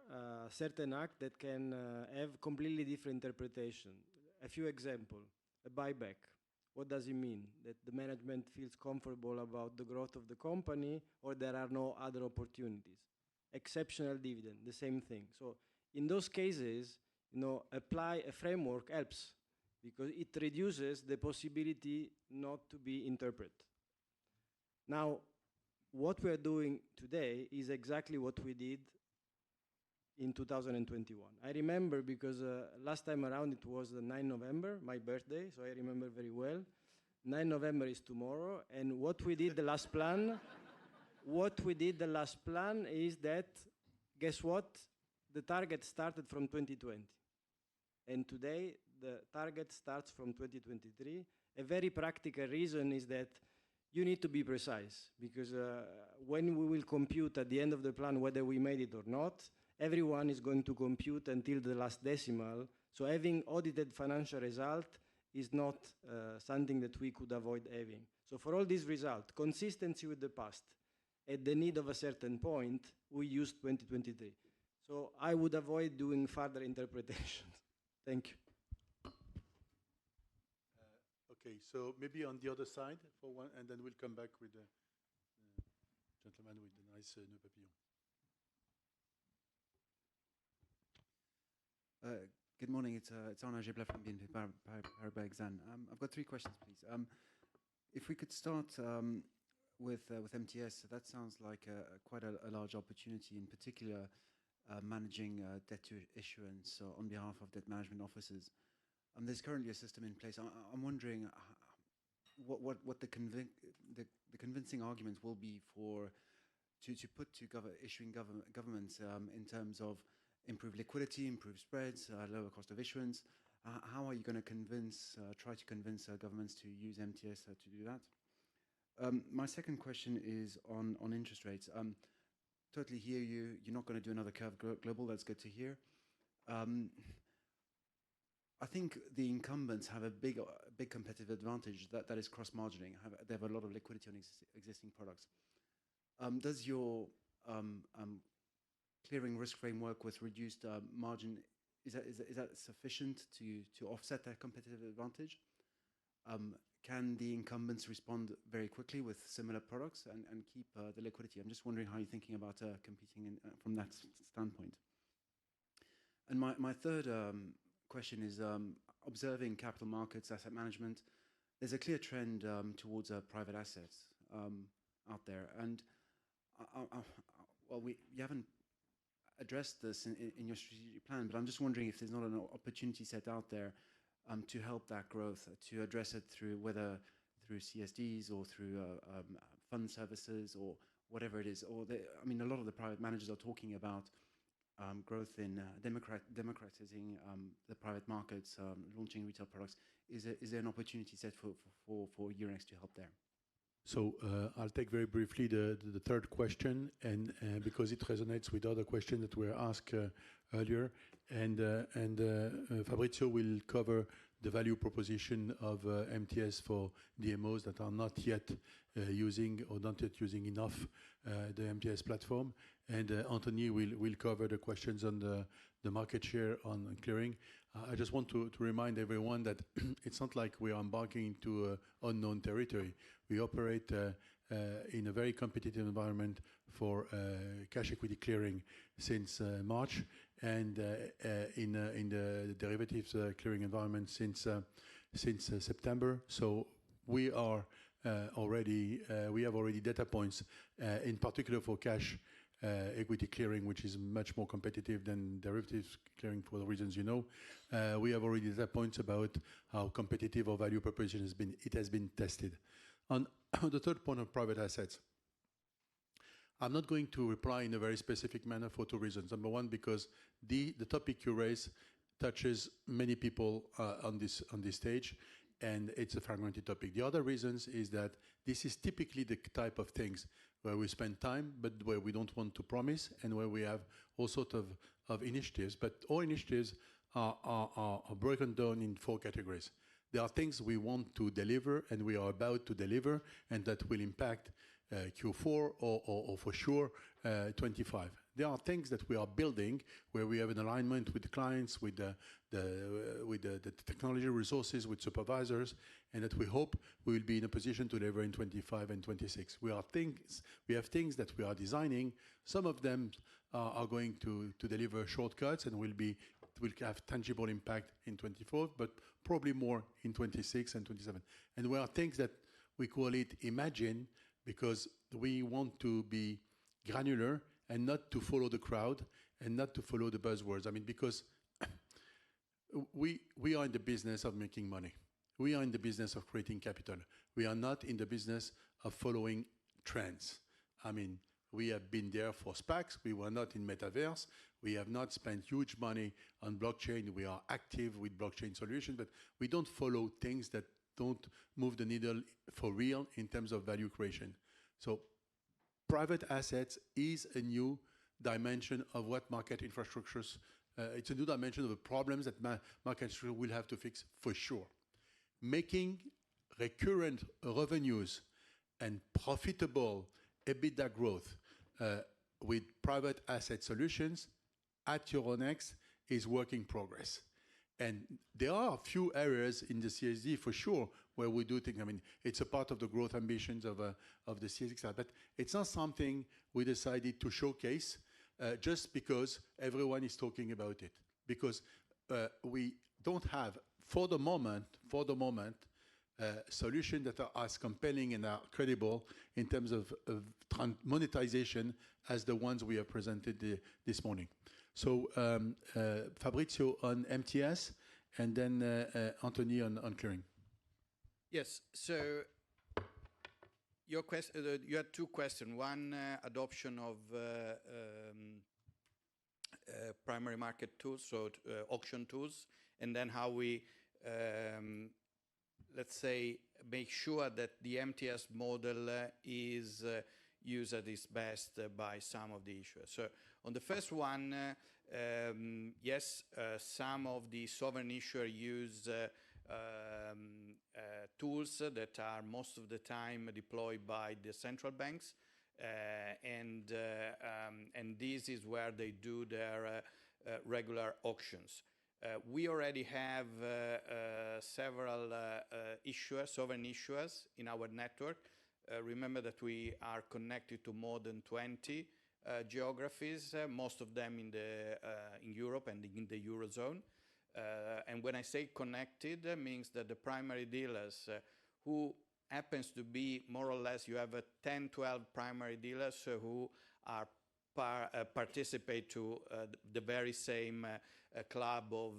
certain acts that can have completely different interpretation. A few examples. A buyback. What does it mean? That the management feels comfortable about the growth of the company, or there are no other opportunities. Exceptional dividend, the same thing. So in those cases, apply a framework helps, because it reduces the possibility not to be interpreted. Now, what we are doing today is exactly what we did in 2021. I remember because last time around it was the 9 November, my birthday, so I remember very well. 9 November is tomorrow, and what we did the last plan, is that, guess what? The target started from 2020. And today, the target starts from 2023. A very practical reason is that you need to be precise, because when we will compute at the end of the plan whether we made it or not, everyone is going to compute until the last decimal. So having audited financial result is not something that we could avoid having. So for all these results, consistency with the past, at the need of a certain point, we use 2023. So I would avoid doing further interpretations. Thank you. Okay, so maybe on the other side for one, and then we'll come back with the gentleman with the nice nœud papillon. Good morning. It's Arnaud Gebla from BNP Paribas Exane. I've got 3 questions, please. If we could start with MTS, that sounds like quite a large opportunity, in particular managing debt to issuance on behalf of debt management officers. There's currently a system in place. I'm wondering what the convincing argument will be to put to issuing governments in terms of improved liquidity, improved spreads, lower cost of issuance. How are you going to try to convince governments to use MTS to do that? My second question is on interest rates. Totally hear you. You're not going to do another curve global. That's good to hear. I think the incumbents have a big competitive advantage that is cross-margining. They have a lot of liquidity on existing products. Does your clearing risk framework with reduced margin, is that sufficient to offset that competitive advantage? Can the incumbents respond very quickly with similar products and keep the liquidity? I'm just wondering how you're thinking about competing from that standpoint. And my third question is observing capital markets, asset management. There's a clear trend towards private assets out there. And you haven't addressed this in your strategic plan, but I'm just wondering if there's not an opportunity set out there to help that growth, to address it whether through CSDs or through fund services or whatever it is. A lot of the private managers are talking about growth in democratizing the private markets, launching retail products. Is there an opportunity set for Euronext to help there? So I'll take very briefly the third question, and because it resonates with other questions that were asked earlier, and Fabrizio will cover the value proposition of MTS for DMOs that are not yet using or not yet using enough the MTS platform. And Anthony will cover the questions on the market share on clearing. I just want to remind everyone that it's not like we are embarking into unknown territory. We operate in a very competitive environment for cash equity clearing since March, and in the derivatives clearing environment since September. So we are we have already data points, in particular for cash equity clearing, which is much more competitive than derivatives clearing for the reasons you know. We have already data points about how competitive our value proposition has been. It has been tested. On the third point of private assets, I'm not going to reply in a very specific manner for two reasons. Number one, because the topic you raise touches many people on this stage, and it's a fragmented topic. The other reasons is that this is typically the type of things where we spend time, but where we don't want to promise, and where we have all sorts of initiatives. But all initiatives are broken down in four categories. There are things we want to deliver, and we are about to deliver, and that will impact Q4 or for sure 25. There are things that we are building where we have an alignment with the clients, with the technology resources, with supervisors, and that we hope we will be in a position to deliver in 25 and 26. We have things that we are designing. Some of them are going to deliver shortcuts and will have tangible impact in 24, but probably more in 26 and 27. And we are things that we call it Imagine, because we want to be granular and not to follow the crowd and not to follow the buzzwords. I mean, because we are in the business of making money. We are in the business of creating capital. We are not in the business of following trends. I mean, we have been there for SPACs. We were not in metaverse. We have not spent huge money on blockchain. We are active with blockchain solutions, but we don't follow things that don't move the needle for real in terms of value creation. So private assets is a new dimension of what market infrastructures, it's a new dimension of the problems that market infrastructure will have to fix for sure. Making recurrent revenues and profitable EBITDA growth with private asset solutions at Euronext is work in progress. And there are a few areas in the CSD for sure where we do things. I mean, it's a part of the growth ambitions of the CSX, but it's not something we decided to showcase just because everyone is talking about it. Because we don't have, for the moment, solutions that are as compelling and are credible in terms of monetization as the ones we have presented this morning. So Fabrizio on MTS, and then Anthony on clearing. Yes, so your you had two questions. One, adoption of primary market tools, so auction tools, and then how we, let's say, make sure that the MTS model is used at its best by some of the issuers. So on the first one, yes, some of the sovereign issuers use tools that are most of the time deployed by the central banks, and this is where they do their regular auctions. We already have several sovereign issuers in our network. Remember that we are connected to more than 20 geographies, most of them in Europe and in the Eurozone. And when I say connected, it means that the primary dealers who happens to be more or less, you have 10, 12 primary dealers who are participate to the very same club of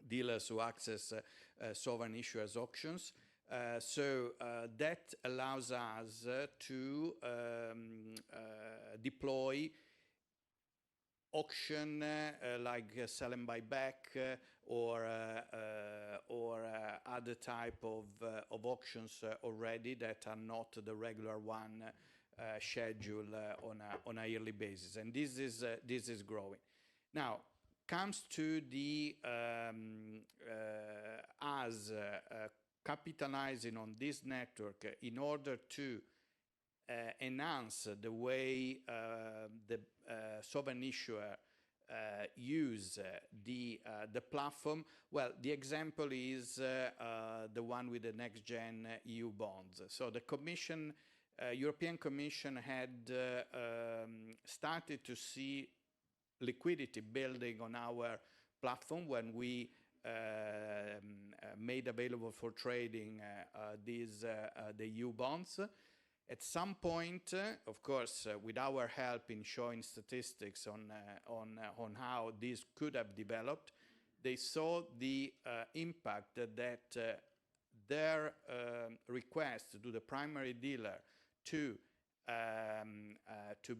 dealers who access sovereign issuers auctions. So that allows us to deploy auction like sell and buy back or other type of auctions already that are not the regular one scheduled on a yearly basis, and this is growing. Now, comes to the us capitalizing on this network in order to enhance the way the sovereign issuer use the platform. Well, the example is the one with the next-gen EU bonds. So the Commission, European Commission had started to see liquidity building on our platform when we made available for trading the EU bonds. At some point, of course, with our help in showing statistics on how this could have developed, they saw the impact that their request to the primary dealer to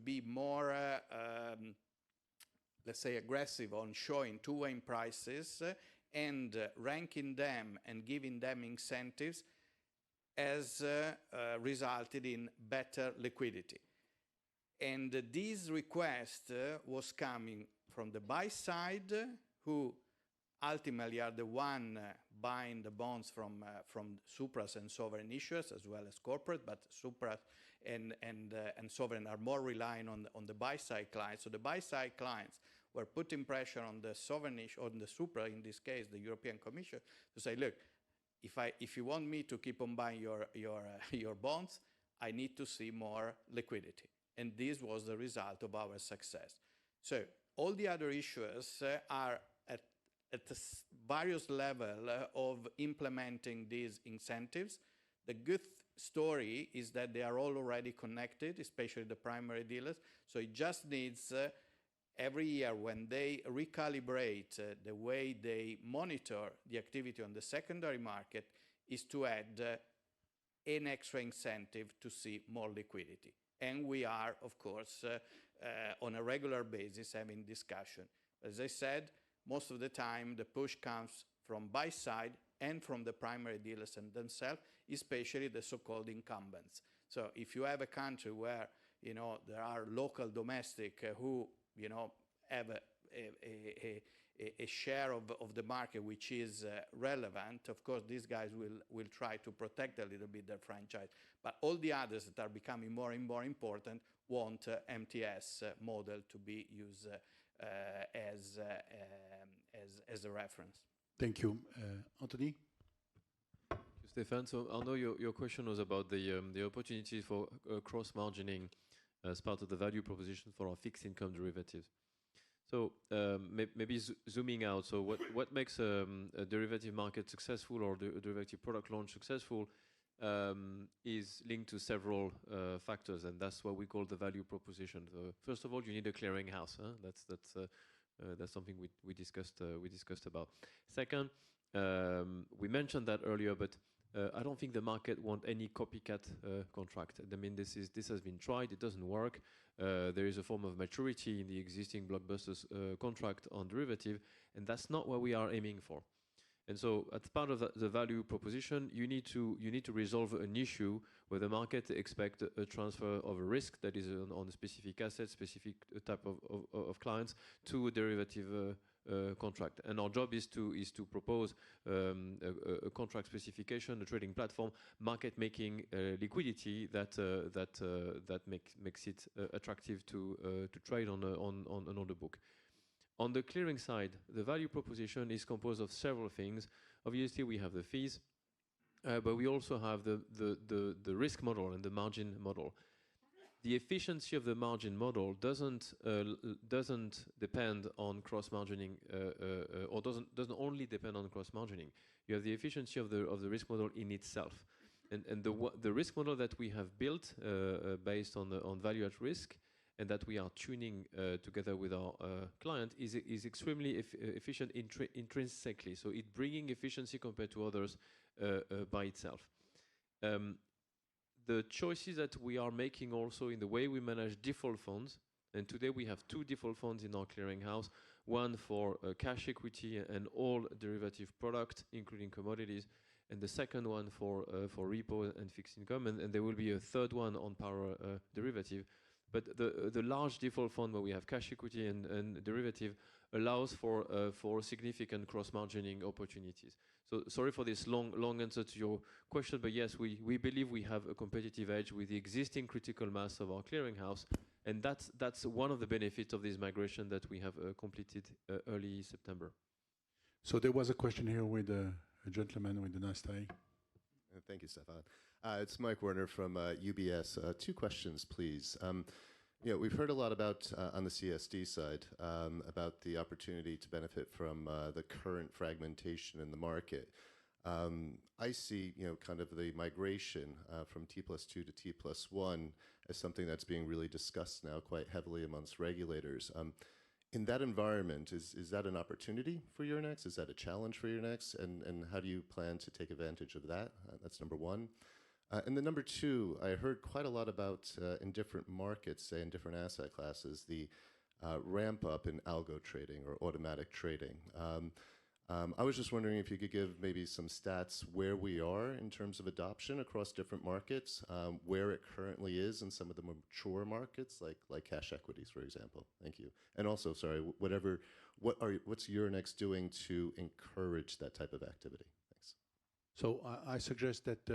be more, let's say, aggressive on showing two-way prices and ranking them and giving them incentives has resulted in better liquidity. And this request was coming from the buy side, who ultimately are the one buying the bonds from Supras and sovereign issuers, as well as corporate, but Supras and sovereign are more relying on the buy side clients. So the buy side clients were putting pressure on the sovereign issue, on the Supra, in this case, the European Commission, to say, look, if you want me to keep on buying your bonds, I need to see more liquidity. And this was the result of our success. So all the other issuers are at various levels of implementing these incentives. The good story is that they are all already connected, especially the primary dealers. So it just needs every year, when they recalibrate the way they monitor the activity on the secondary market, is to add an extra incentive to see more liquidity. And we are, of course, on a regular basis having discussion. As I said, most of the time the push comes from buy side and from the primary dealers and themselves, especially the so-called incumbents. So if you have a country where there are local domestic who have a share of the market which is relevant, of course, these guys will try to protect a little bit their franchise. But all the others that are becoming more and more important want MTS model to be used as a reference. Thank you. Anthony? Stéphane, so I know your question was about the opportunity for cross-margining as part of the value proposition for our fixed income derivatives. So maybe zooming out, so what makes a derivative market successful or the derivative product launch successful is linked to several factors, and that's what we call the value proposition. So first of all, you need a clearing house. That's something we discussed about. Second, we mentioned that earlier, but I don't think the market want any copycat contract. I mean, this has been tried. It doesn't work. There is a form of maturity in the existing blockbusters contract on derivative, and that's not what we are aiming for. And so, as part of the value proposition, you need to resolve an issue where the market expects a transfer of a risk that is on a specific asset, specific type of clients to a derivative contract. And our job is to propose a contract specification, a trading platform, market making liquidity that makes it attractive to trade on an order book. On the clearing side, the value proposition is composed of several things. Obviously, we have the fees, but we also have the risk model and the margin model. The efficiency of the margin model doesn't depend on cross-margining, or doesn't only depend on cross-margining. You have the efficiency of the risk model in itself, and the risk model that we have built based on value at risk, and that we are tuning together with our client is extremely efficient intrinsically. So it's bringing efficiency compared to others by itself. The choices that we are making also in the way we manage default funds, and today we have 2 default funds in our clearinghouse, one for cash equity and all derivative products, including commodities, and the second one for repo and fixed income, and there will be a third one on power derivative. But the large default fund where we have cash equity and derivative allows for significant cross-margining opportunities. So sorry for this long answer to your question, but yes, we believe we have a competitive edge with the existing critical mass of our clearinghouse, and that's one of the benefits of this migration that we have completed early September. So there was a question here with a gentleman with the nice tie. Thank you, Stefan. It's Mike Werner from UBS. Two questions, please. We've heard a lot about, on the CSD side, about the opportunity to benefit from the current fragmentation in the market. I see, kind of the migration from T+2 to T+1 as something that's being really discussed now quite heavily amongst regulators. In that environment, is that an opportunity for Euronext? Is that a challenge for Euronext? And how do you plan to take advantage of that? That's number one. And then number two, I heard quite a lot about, in different markets, say in different asset classes, the ramp up in algo trading or automatic trading. I was just wondering if you could give maybe some stats where we are in terms of adoption across different markets, where it currently is in some of the mature markets, like cash equities, for example. Thank you. And also, sorry, what's Euronext doing to encourage that type of activity? Thanks. So I suggest that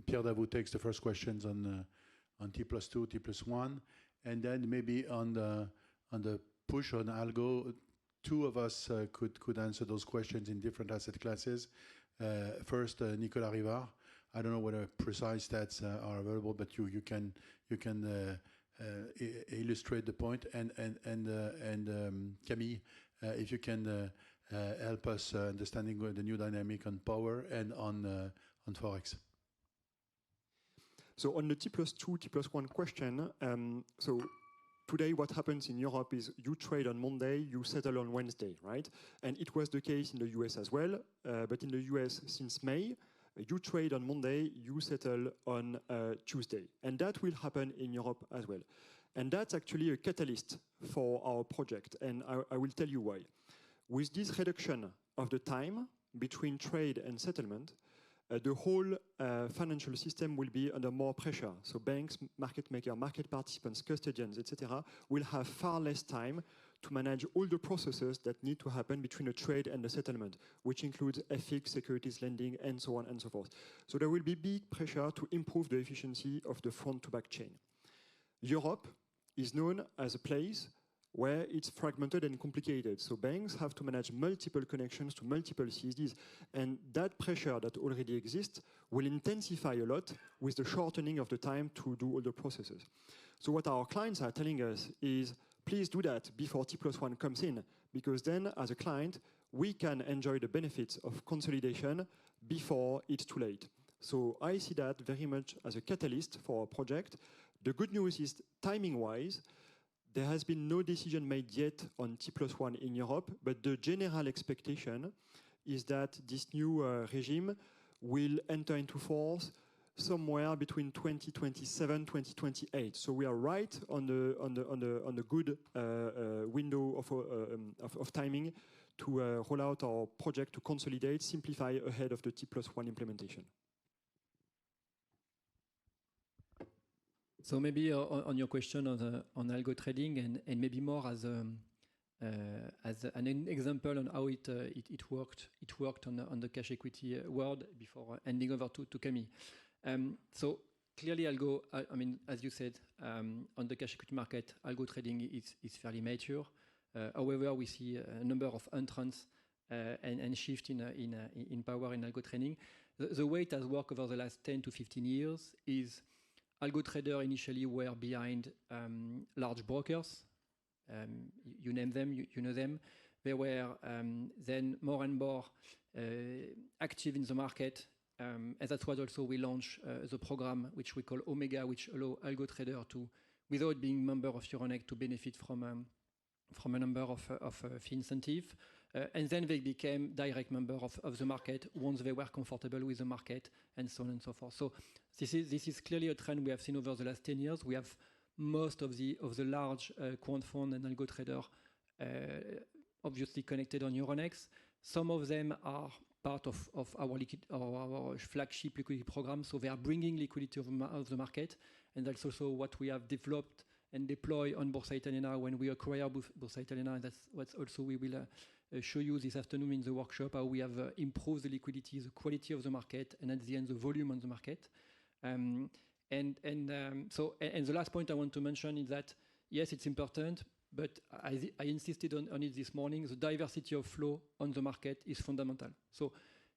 Pierre Davout takes the first questions on T+2, T+1, and then maybe on the push on algo. Two of us could answer those questions in different asset classes. First, Nicolas Rivard. I don't know whether precise stats are available, but you can illustrate the point. And Camille, if you can help us understanding the new dynamic on power and on forex. So on the T+2, T+1 question, so today, what happens in Europe is you trade on Monday, you settle on Wednesday, right? And it was the case in the US as well. But in the US, since May, you trade on Monday, you settle on Tuesday. And that will happen in Europe as well. And that's actually a catalyst for our project. And I will tell you why. With this reduction of the time between trade and settlement, the whole financial system will be under more pressure. So banks, market makers, market participants, custodians, etc., will have far less time to manage all the processes that need to happen between a trade and a settlement, which includes FX, securities lending, and so on and so forth. So there will be big pressure to improve the efficiency of the front-to-back chain. Europe is known as a place where it's fragmented and complicated. So banks have to manage multiple connections to multiple CSDs. And that pressure that already exists will intensify a lot with the shortening of the time to do all the processes. So what our clients are telling us is, please do that before T+1 comes in, because then as a client, we can enjoy the benefits of consolidation before it's too late. So I see that very much as a catalyst for our project. The good news is, timing-wise, there has been no decision made yet on T+1 in Europe, but the general expectation is that this new regime will enter into force somewhere between 2027, 2028. So we are right on the good window of timing to roll out our project to consolidate, simplify ahead of the T+1 implementation. So maybe on your question on algo trading and maybe more as an example on how it worked on the cash equity world before handing over to Camille. So clearly algo, I mean, as you said, on the cash equity market, algo trading is fairly mature. However, we see a number of entrants and shift in power in algo trading. The way it has worked over the last 10 to 15 years is algo traders initially were behind large brokers. You name them, you know them. They were then more and more active in the market. And that's why also we launched the program which we call Omega, which allow algo traders to, without being member of Euronext, to benefit from a number of fee incentives. And then they became direct member of the market once they were comfortable with the market, and so on and so forth. So this is clearly a trend we have seen over the last 10 years. We have most of the large quant fund and algo traders obviously connected on Euronext. Some of them are part of our flagship liquidity program, so they are bringing liquidity of the market, and that's also what we have developed and deploy on Borsa Italiana when we acquire Borsa Italiana. That's what also we will show you this afternoon in the workshop, how we have improved the liquidity, the quality of the market, and at the end, the volume on the market. So the last point I want to mention is that, yes, it's important, but I insisted on it this morning, the diversity of flow on the market is fundamental. So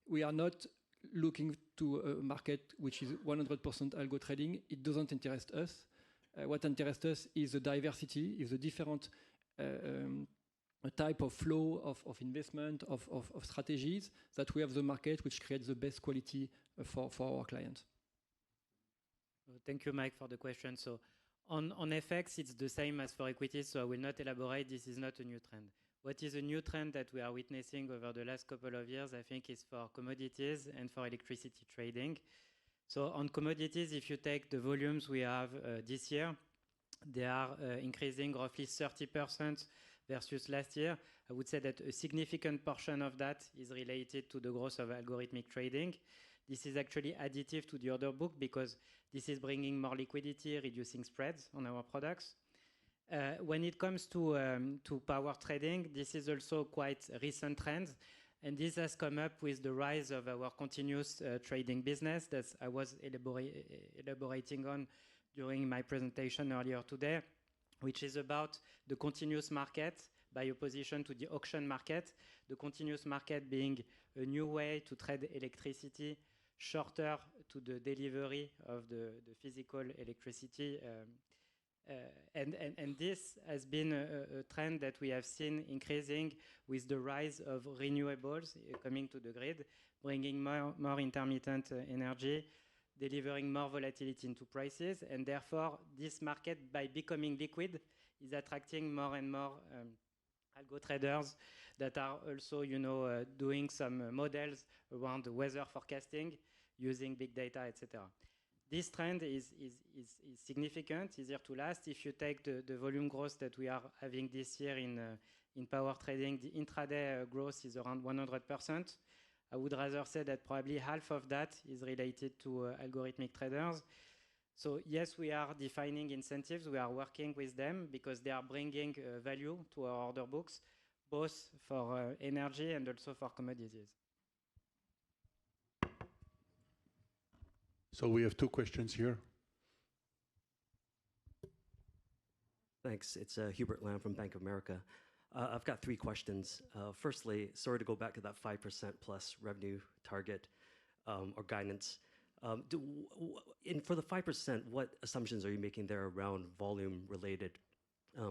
we are not looking to a market which is 100% algo trading. It doesn't interest us. What interests us is the diversity, is the different type of flow of investment, of strategies that we have the market which creates the best quality for our clients. Thank you, Mike, for the question. So on FX, it's the same as for equities, so I will not elaborate. This is not a new trend. What is a new trend that we are witnessing over the last couple of years, I think, is for commodities and for electricity trading. So on commodities, if you take the volumes we have this year, they are increasing roughly 30% versus last year. I would say that a significant portion of that is related to the growth of algorithmic trading. This is actually additive to the order book because this is bringing more liquidity, reducing spreads on our products. When it comes to power trading, this is also quite a recent trend. And this has come up with the rise of our continuous trading business that I was elaborating on during my presentation earlier today, which is about the continuous market by opposition to the auction market. The continuous market being a new way to trade electricity shorter to the delivery of the physical electricity. And this has been a trend that we have seen increasing with the rise of renewables coming to the grid, bringing more intermittent energy, delivering more volatility into prices, and therefore this market, by becoming liquid, is attracting more and more algo traders that are also, doing some models around the weather forecasting using big data, etc. This trend is significant, easier to last. If you take the volume growth that we are having this year in power trading, the intraday growth is around 100%. I would rather say that probably half of that is related to algorithmic traders. So yes, we are defining incentives. We are working with them because they are bringing value to our order books, both for energy and also for commodities. So we have two questions here. Thanks. It's Hubert Lam from Bank of America. I've got three questions. Firstly, sorry to go back to that 5% plus revenue target or guidance. For the 5%, what assumptions are you making there around volume-related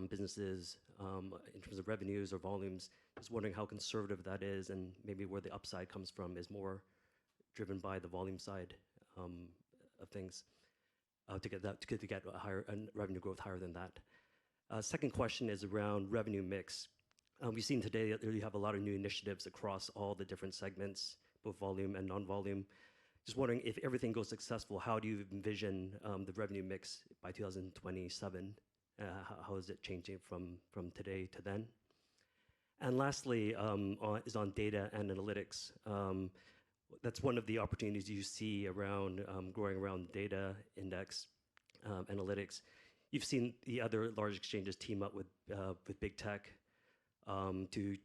businesses in terms of revenues or volumes? Just wondering how conservative that is and maybe where the upside comes from is more driven by the volume side of things to get a higher revenue growth higher than that. Second question is around revenue mix. We've seen today that you have a lot of new initiatives across all the different segments, both volume and non-volume. Just wondering if everything goes successful, how do you envision the revenue mix by 2027? How is it changing from today to then? And lastly, is on data and analytics. That's one of the opportunities you see around growing around data index analytics. You've seen the other large exchanges team up with big tech to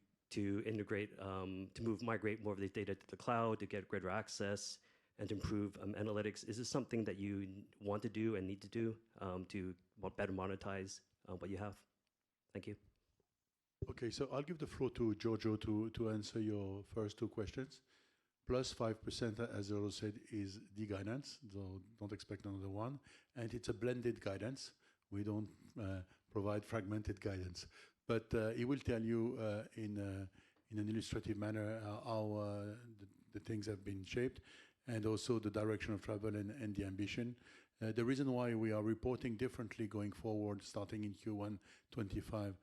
integrate, to migrate more of the data to the cloud, to get greater access, and to improve analytics. Is this something that you want to do and need to do to better monetize what you have? Thank you. Okay, so I'll give the floor to Giorgio to answer your first two questions. Plus 5%, as Earl said, is the guidance, so don't expect another one. And it's a blended guidance. We don't provide fragmented guidance. But he will tell you in an illustrative manner how the things have been shaped and also the direction of travel and the ambition. The reason why we are reporting differently going forward, starting in Q1 25,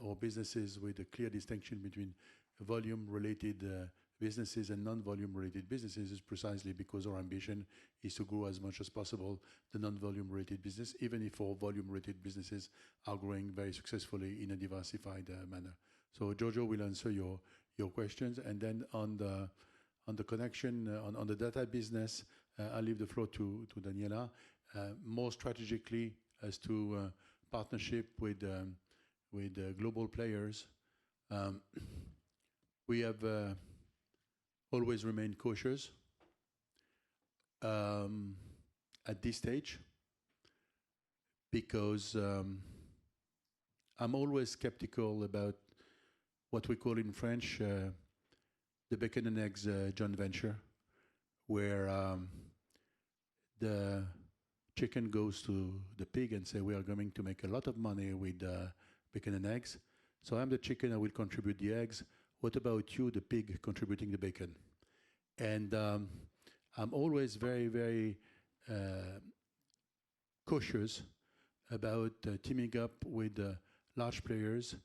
our businesses with a clear distinction between volume-related businesses and non-volume-related businesses is precisely because our ambition is to grow as much as possible the non-volume-related business, even if our volume-related businesses are growing very successfully in a diversified manner. So Giorgio will answer your questions, and then on the connection on the data business, I'll leave the floor to Daniela. More strategically as to partnership with global players. We have always remained cautious at this stage because I'm always skeptical about what we call in French the bacon and eggs joint venture, where the chicken goes to the pig and say, we are going to make a lot of money with bacon and eggs. So I'm the chicken, I will contribute the eggs. What about you, the pig, contributing the bacon? And I'm always very, very cautious about teaming up with large players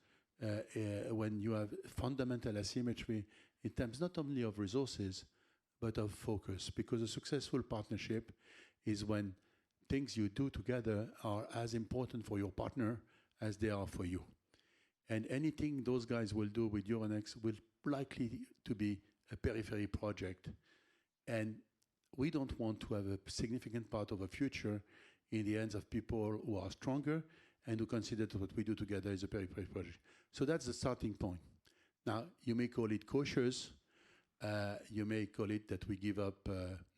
when you have fundamental asymmetry in terms not only of resources, but of focus. Because a successful partnership is when things you do together are as important for your partner as they are for you. And anything those guys will do with Euronext will likely to be a periphery project. And we don't want to have a significant part of a future in the hands of people who are stronger and who consider that what we do together is a periphery project. So that's the starting point. Now, you may call it cautious, you may call it that we give up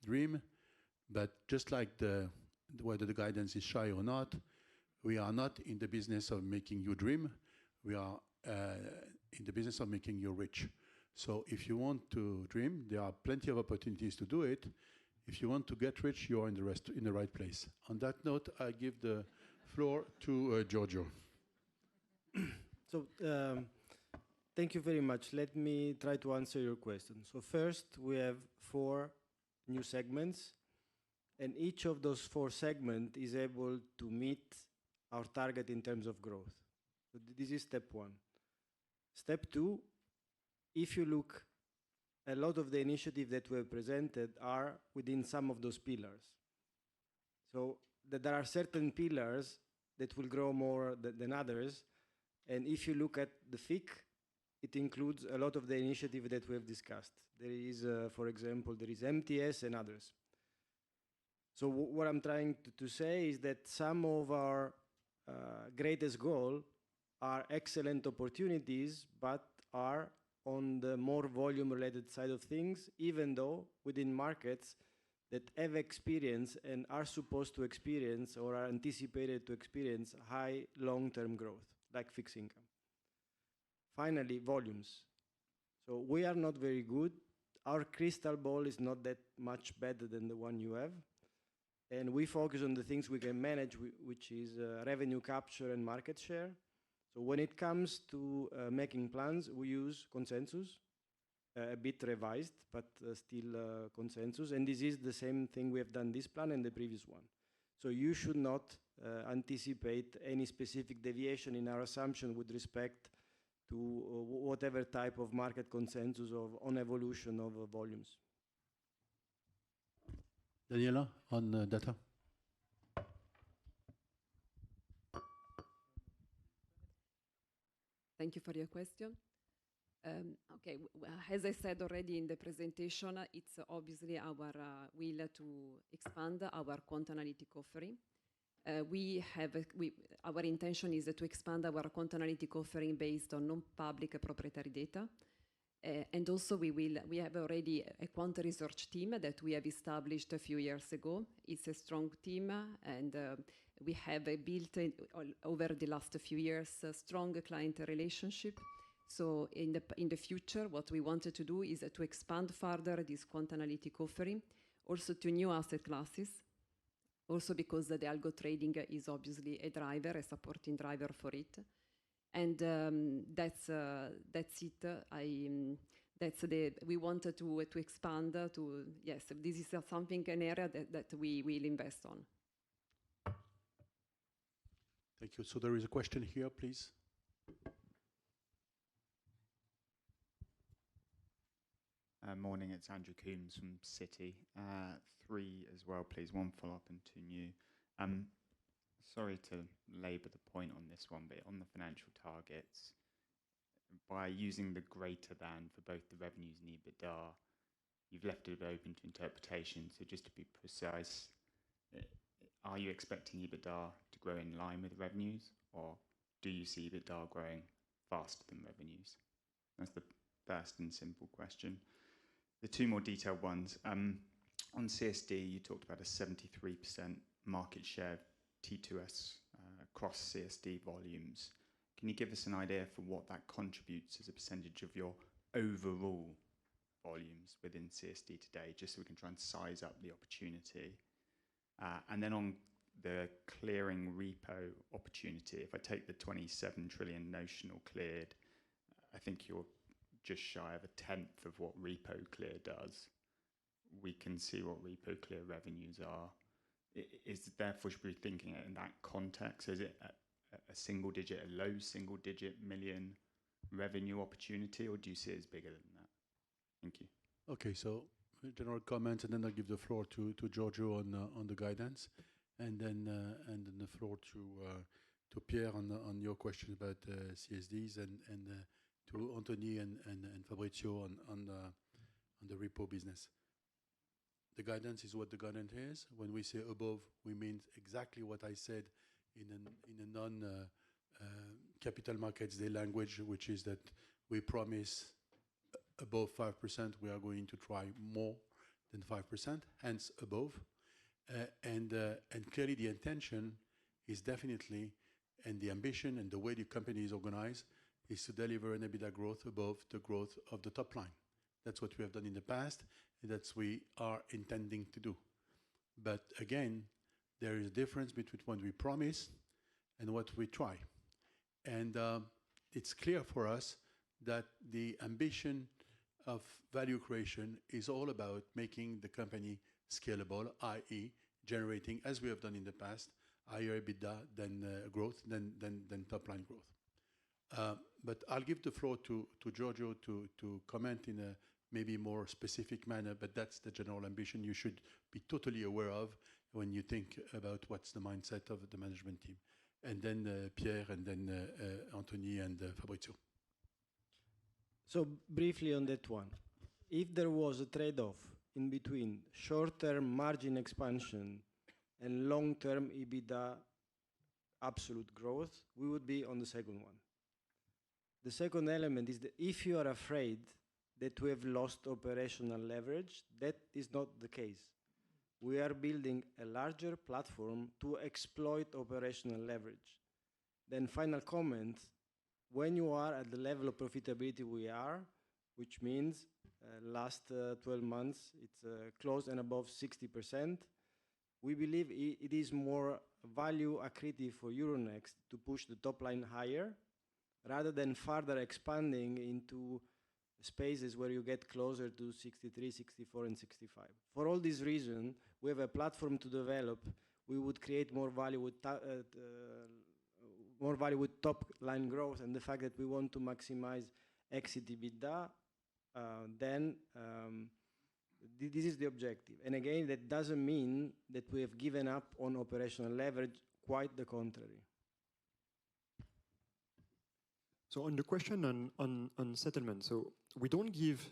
dream, but just like whether the guidance is shy or not, we are not in the business of making you dream, we are in the business of making you rich. So if you want to dream, there are plenty of opportunities to do it. If you want to get rich, you're in the right place. On that note, I give the floor to Giorgio. So, thank you very much. Let me try to answer your question. So first, we have 4 new segments, and each of those 4 segments is able to meet our target in terms of growth. So this is step 1. Step 2, if you look, a lot of the initiatives that were presented are within some of those pillars. So there are certain pillars that will grow more than others, and if you look at the FIC, it includes a lot of the initiatives that we have discussed. There is, for example, there is MTS and others. So what I'm trying to say is that some of our greatest goals are excellent opportunities, but are on the more volume-related side of things, even though within markets that have experienced and are supposed to experience or are anticipated to experience high long-term growth, like fixed income. Finally, volumes. So we are not very good. Our crystal ball is not that much better than the one you have. And we focus on the things we can manage, which is revenue capture and market share. So when it comes to making plans, we use consensus, a bit revised, but still consensus. And this is the same thing we have done this plan and the previous one. So you should not anticipate any specific deviation in our assumption with respect to whatever type of market consensus on evolution of volumes. Daniela, on data. Thank you for your question. Okay, as I said already in the presentation, it's obviously our will to expand our quant analytic offering. Our intention is to expand our quant analytic offering based on non-public proprietary data. And also we have already a quant research team that we have established a few years ago. It's a strong team, and we have built over the last few years a strong client relationship. So in the future, what we wanted to do is to expand further this quant analytic offering, also to new asset classes, also because the algo trading is obviously a driver, a supporting driver for it. And that's it. We wanted to expand to, yes, this is an area that we will invest on. Thank you. So there is a question here, please. Morning, it's Andrew Coombs from Citi. 3 as well, please. 1 follow-up and 2 new. Sorry to labour the point on this one, but on the financial targets, by using the greater than for both the revenues and EBITDA, you've left it open to interpretation. So just to be precise, are you expecting EBITDA to grow in line with revenues, or do you see EBITDA growing faster than revenues? That's the first and simple question. The two more detailed ones. On CSD, you talked about a 73% market share T2S across CSD volumes. Can you give us an idea for what that contributes as a percentage of your overall volumes within CSD today, just so we can try and size up the opportunity? And then on the clearing repo opportunity, if I take the 27 trillion notional cleared, I think you're just shy of a tenth of what repo clear does. We can see what repo clear revenues are. Is therefore should we be thinking it in that context? Is it a single digit, a low single digit million revenue opportunity, or do you see it as bigger than that? Thank you. Okay, so general comments, and then I'll give the floor to Giorgio on the guidance, and then the floor to Pierre on your question about CSDs, and to Anthony and Fabrizio on the repo business. The guidance is what the guidance is. When we say above, we mean exactly what I said in a non-capital markets day language, which is that we promise above 5%. We are going to try more than 5%, hence above. And clearly the intention is definitely, and the ambition and the way the company is organized, is to deliver an EBITDA growth above the growth of the top line. That's what we have done in the past, and that's what we are intending to do. But again, there is a difference between what we promise and what we try. And it's clear for us that the ambition of value creation is all about making the company scalable, i.e. generating, as we have done in the past, higher EBITDA than growth, than top line growth. But I'll give the floor to Giorgio to comment in a maybe more specific manner, but that's the general ambition you should be totally aware of when you think about what's the mindset of the management team. And then Pierre, and then Anthony and Fabrizio. So briefly on that one, if there was a trade-off in between short-term margin expansion and long-term EBITDA absolute growth, we would be on the second one. The second element is that if you are afraid that we have lost operational leverage, that is not the case. We are building a larger platform to exploit operational leverage. Then final comment, when you are at the level of profitability we are, which means last 12 months, it's close and above 60%, we believe it is more value accretive for Euronext to push the top line higher rather than further expanding into spaces where you get closer to 63, 64, and 65. For all these reasons, we have a platform to develop. We would create more value with top line growth, and the fact that we want to maximize exit EBITDA, then this is the objective. And again, that doesn't mean that we have given up on operational leverage, quite the contrary. So on the question on settlement, so we don't give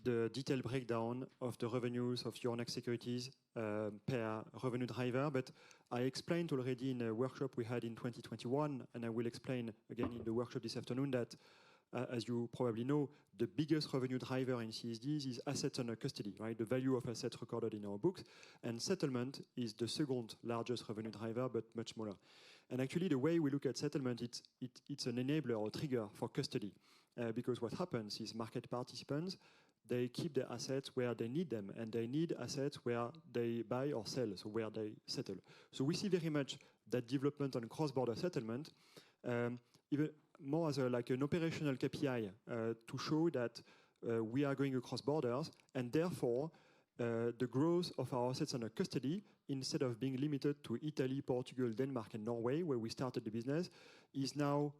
the detailed breakdown of the revenues of Euronext Securities per revenue driver, but I explained already in a workshop we had in 2021, and I will explain again in the workshop this afternoon that, as you probably know, the biggest revenue driver in CSDs is assets under custody, right? The value of assets recorded in our books, and settlement is the second largest revenue driver, but much smaller. And actually, the way we look at settlement, it's an enabler or trigger for custody, because what happens is market participants, they keep their assets where they need them, and they need assets where they buy or sell, so where they settle. So we see very much that development on cross-border settlement, even more as like an operational KPI to show that we are going across borders, and therefore the growth of our assets under custody, instead of being limited to Italy, Portugal, Denmark, and Norway, where we started the business, is now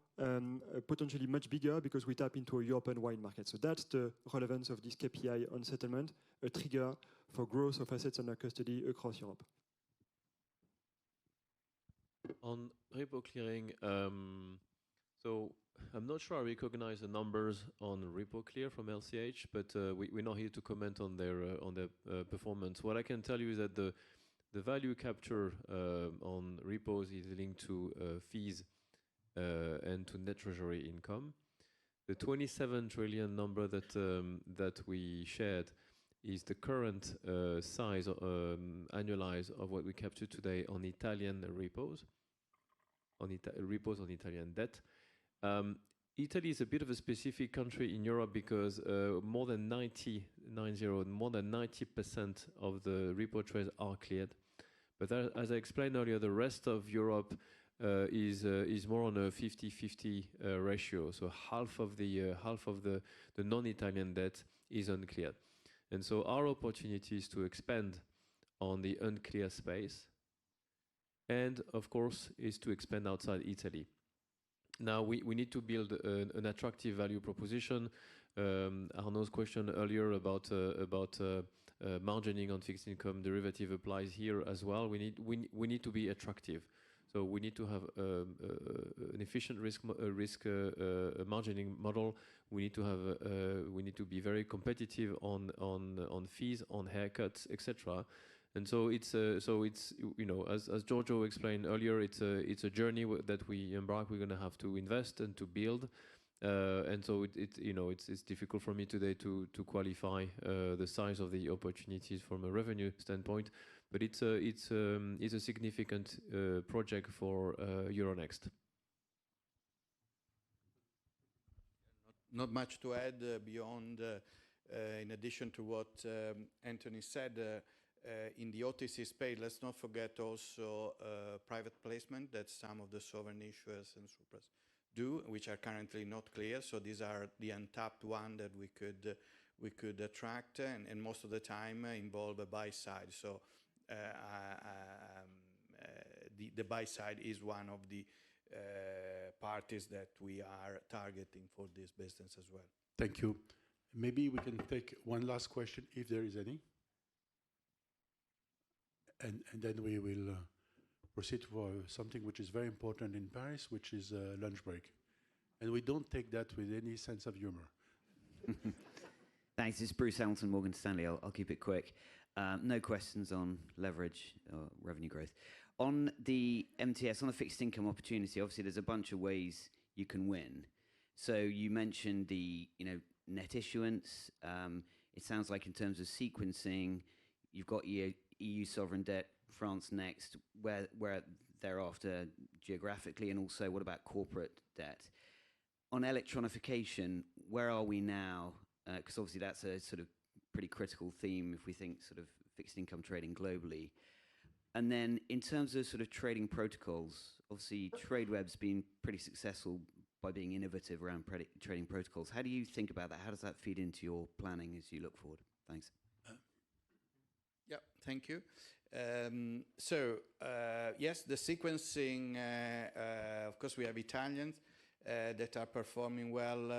potentially much bigger because we tap into a European-wide market. So that's the relevance of this KPI on settlement, a trigger for growth of assets under custody across Europe. On repo clearing, so I'm not sure I recognize the numbers on repo clear from LCH, but we're not here to comment on their performance. What I can tell you is that the the value capture on repos is linked to fees and to net treasury income. The 27 trillion number that we shared is the current size annualized of what we capture today on Italian repos, on Italian debt. Italy is a bit of a specific country in Europe because more than 90% of the repo trades are cleared. But as I explained earlier, the rest of Europe is more on a 50-50 ratio. So half of the non-Italian debt is uncleared. And so our opportunity is to expand on the unclear space, and of course is to expand outside Italy. Now we need to build an attractive value proposition. Arnaud's question earlier about margining on fixed income derivative applies here as well. We need to be attractive. So we need to have an efficient risk margining model. We need to be very competitive on fees, on haircuts, etc. And so it's you know, as Giorgio explained earlier, it's a journey that we embark. We're going to have to invest and to build. And so it's difficult for me today to qualify the size of the opportunities from a revenue standpoint, but it's a significant project for Euronext. Not much to add beyond, in addition to what Anthony said. In the OTC space, let's not forget also private placement that some of the sovereign issuers and supras do, which are currently not clear. So these are the untapped one that we could attract, and most of the time involve a buy side. So the buy side is one of the parties that we are targeting for this business as well. Thank you. Maybe we can take one last question if there is any. And then we will proceed for something which is very important in Paris, which is lunch break. And we don't take that with any sense of humor. Thanks. It's Bruce Hamilton, Morgan Stanley. I'll keep it quick. No questions on leverage or revenue growth. On the MTS, on the fixed income opportunity, obviously there's a bunch of ways you can win. So you mentioned the net issuance. It sounds like in terms of sequencing, you've got EU sovereign debt, France next, where thereafter geographically, and also what about corporate debt? On electronification, where are we now? Because obviously that's a sort of pretty critical theme if we think sort of fixed income trading globally. And then in terms of sort of trading protocols, obviously TradeWeb's been pretty successful by being innovative around trading protocols. How do you think about that? How does that feed into your planning as you look forward? Thanks. Yeah, thank you. Yes, the sequencing, of course, we have Italians that are performing well.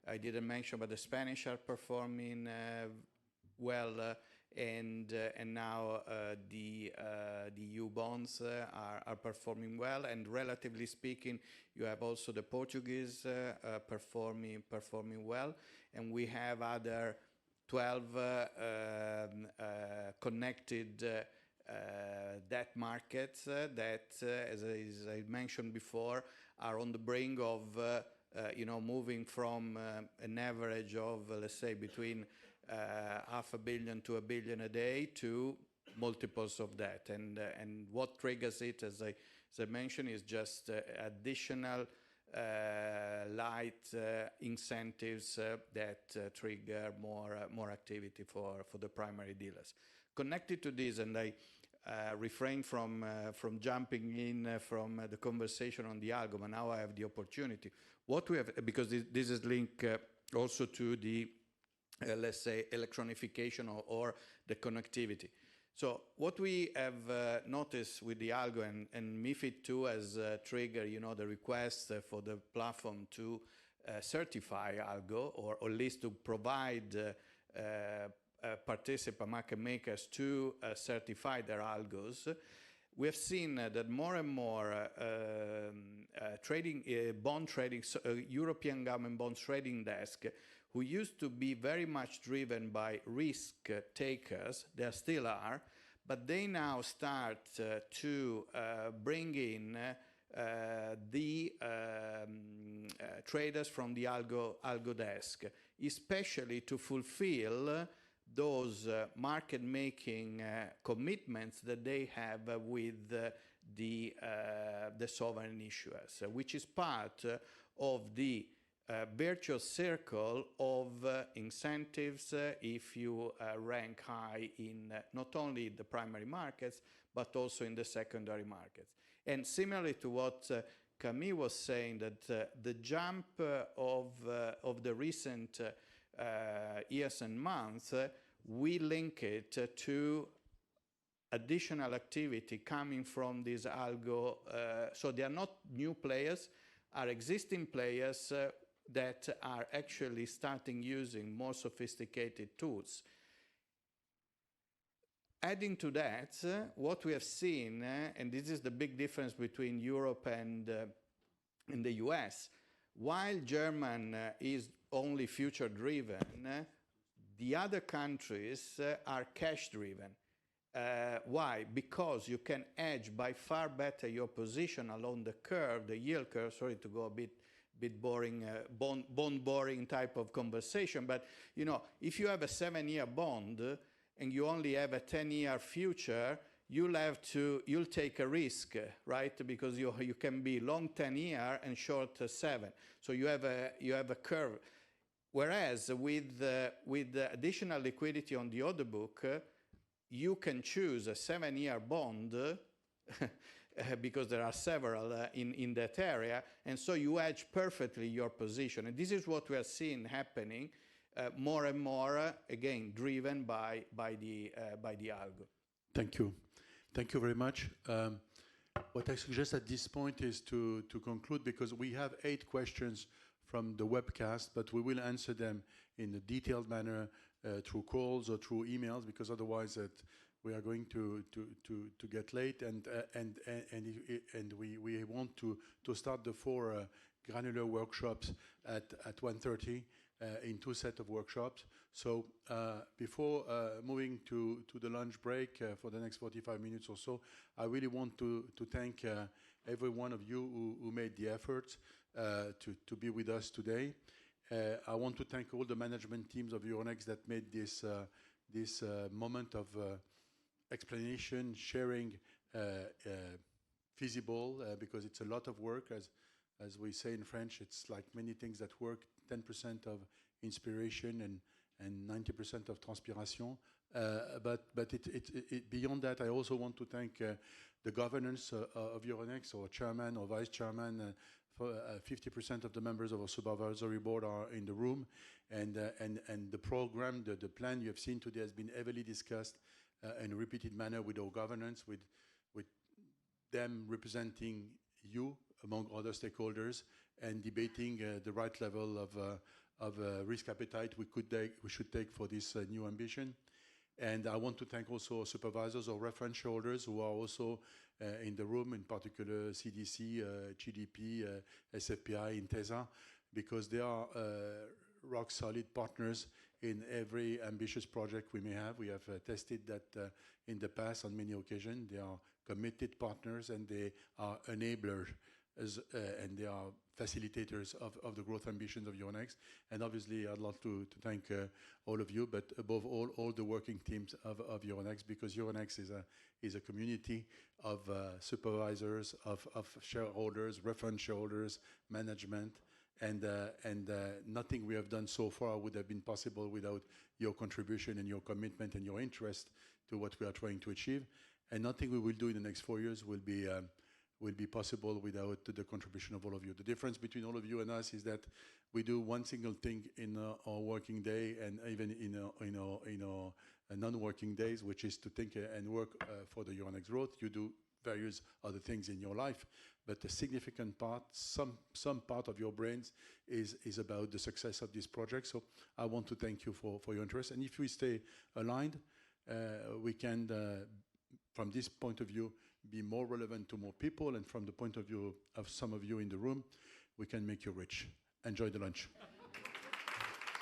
I didn't mention, but the Spanish are performing well, and now the EU bonds are performing well. And relatively speaking, you have also the Portuguese performing well, and we have other 12 connected debt markets that, as I mentioned before, are on the brink of moving from an average of, let's say, between $500 million to $1 billion a day to multiples of that. And what triggers it, as I mentioned, is just additional light incentives that trigger more activity for the primary dealers. Connected to this, and I refrain from jumping in from the conversation on the algo, but now I have the opportunity. What we have, because this is linked also to the let's say electronification or the connectivity. So what we have noticed with the algo and MiFID II has triggered, the request for the platform to certify algo, or at least to provide participant market makers to certify their algos. We have seen that more and more bond trading, European government bonds trading desk, who used to be very much driven by risk takers, there still are, but they now start to bring in the traders from the algo desk, especially to fulfill those market-making commitments that they have with the sovereign issuers, which is part of the virtuous circle of incentives if you rank high in not only the primary markets, but also in the secondary markets. And similarly to what Camille was saying, that the jump of the recent years and months, we link it to additional activity coming from these algo. So they are not new players, are existing players that are actually starting using more sophisticated tools. Adding to that, what we have seen, and this is the big difference between Europe and the US, while German is only future-driven, the other countries are cash-driven. Why? Because you can hedge by far better your position along the curve, the yield curve. Sorry to go a bit boring, bond boring type of conversation, but you know, if you have a 7-year bond and you only have a 10-year future, you'll take a risk, right? Because you can be long 10-year and short 7. So you have a curve. Whereas with additional liquidity on the order book, you can choose a 7-year bond because there are several in that area, and so you hedge perfectly your position. And this is what we are seeing happening more and more, again, driven by the algo. Thank you. Thank you very much. What I suggest at this point is to conclude, because we have 8 questions from the webcast, but we will answer them in a detailed manner through calls or through emails, because otherwise we are going to get late, and we want to start the 4 granular workshops at 1:30 in 2 sets of workshops. So before moving to the lunch break for the next 45 minutes or so, I really want to thank every one of you who made the effort to be with us today. I want to thank all the management teams of Euronext that made this moment of explanation, sharing feasible, because it's a lot of work. As we say in French, it's like many things that work, 10% of inspiration and 90% of transpiration. But beyond that, I also want to thank the governance of Euronext, or chairman or vice chairman. 50% of the members of our supervisory board are in the room, and the program, the plan you have seen today has been heavily discussed in a repeated manner with our governance, with them representing you among other stakeholders, and debating the right level of risk appetite we should take for this new ambition. And I want to thank also our supervisors or reference shareholders who are also in the room, in particular CDC, GDP, SFPI, Intesa, because they are rock solid partners in every ambitious project we may have. We have tested that in the past on many occasions. They are committed partners, and they are enablers, and they are facilitators of the growth ambitions of Euronext. And obviously, I'd love to thank all of you, but above all the working teams of Euronext, because Euronext is a community of supervisors, of shareholders, reference shareholders, management, and nothing we have done so far would have been possible without your contribution and your commitment and your interest to what we are trying to achieve. And nothing we will do in the next 4 years will be possible without the contribution of all of you. The difference between all of you and us is that we do one single thing in our working day, and even in our non-working days, which is to think and work for the Euronext growth. You do various other things in your life, but a significant part, some part of your brains is about the success of this project. So I want to thank you for your interest. And if we stay aligned, we can, from this point of view, be more relevant to more people, and from the point of view of some of you in the room, we can make you rich. Enjoy the lunch.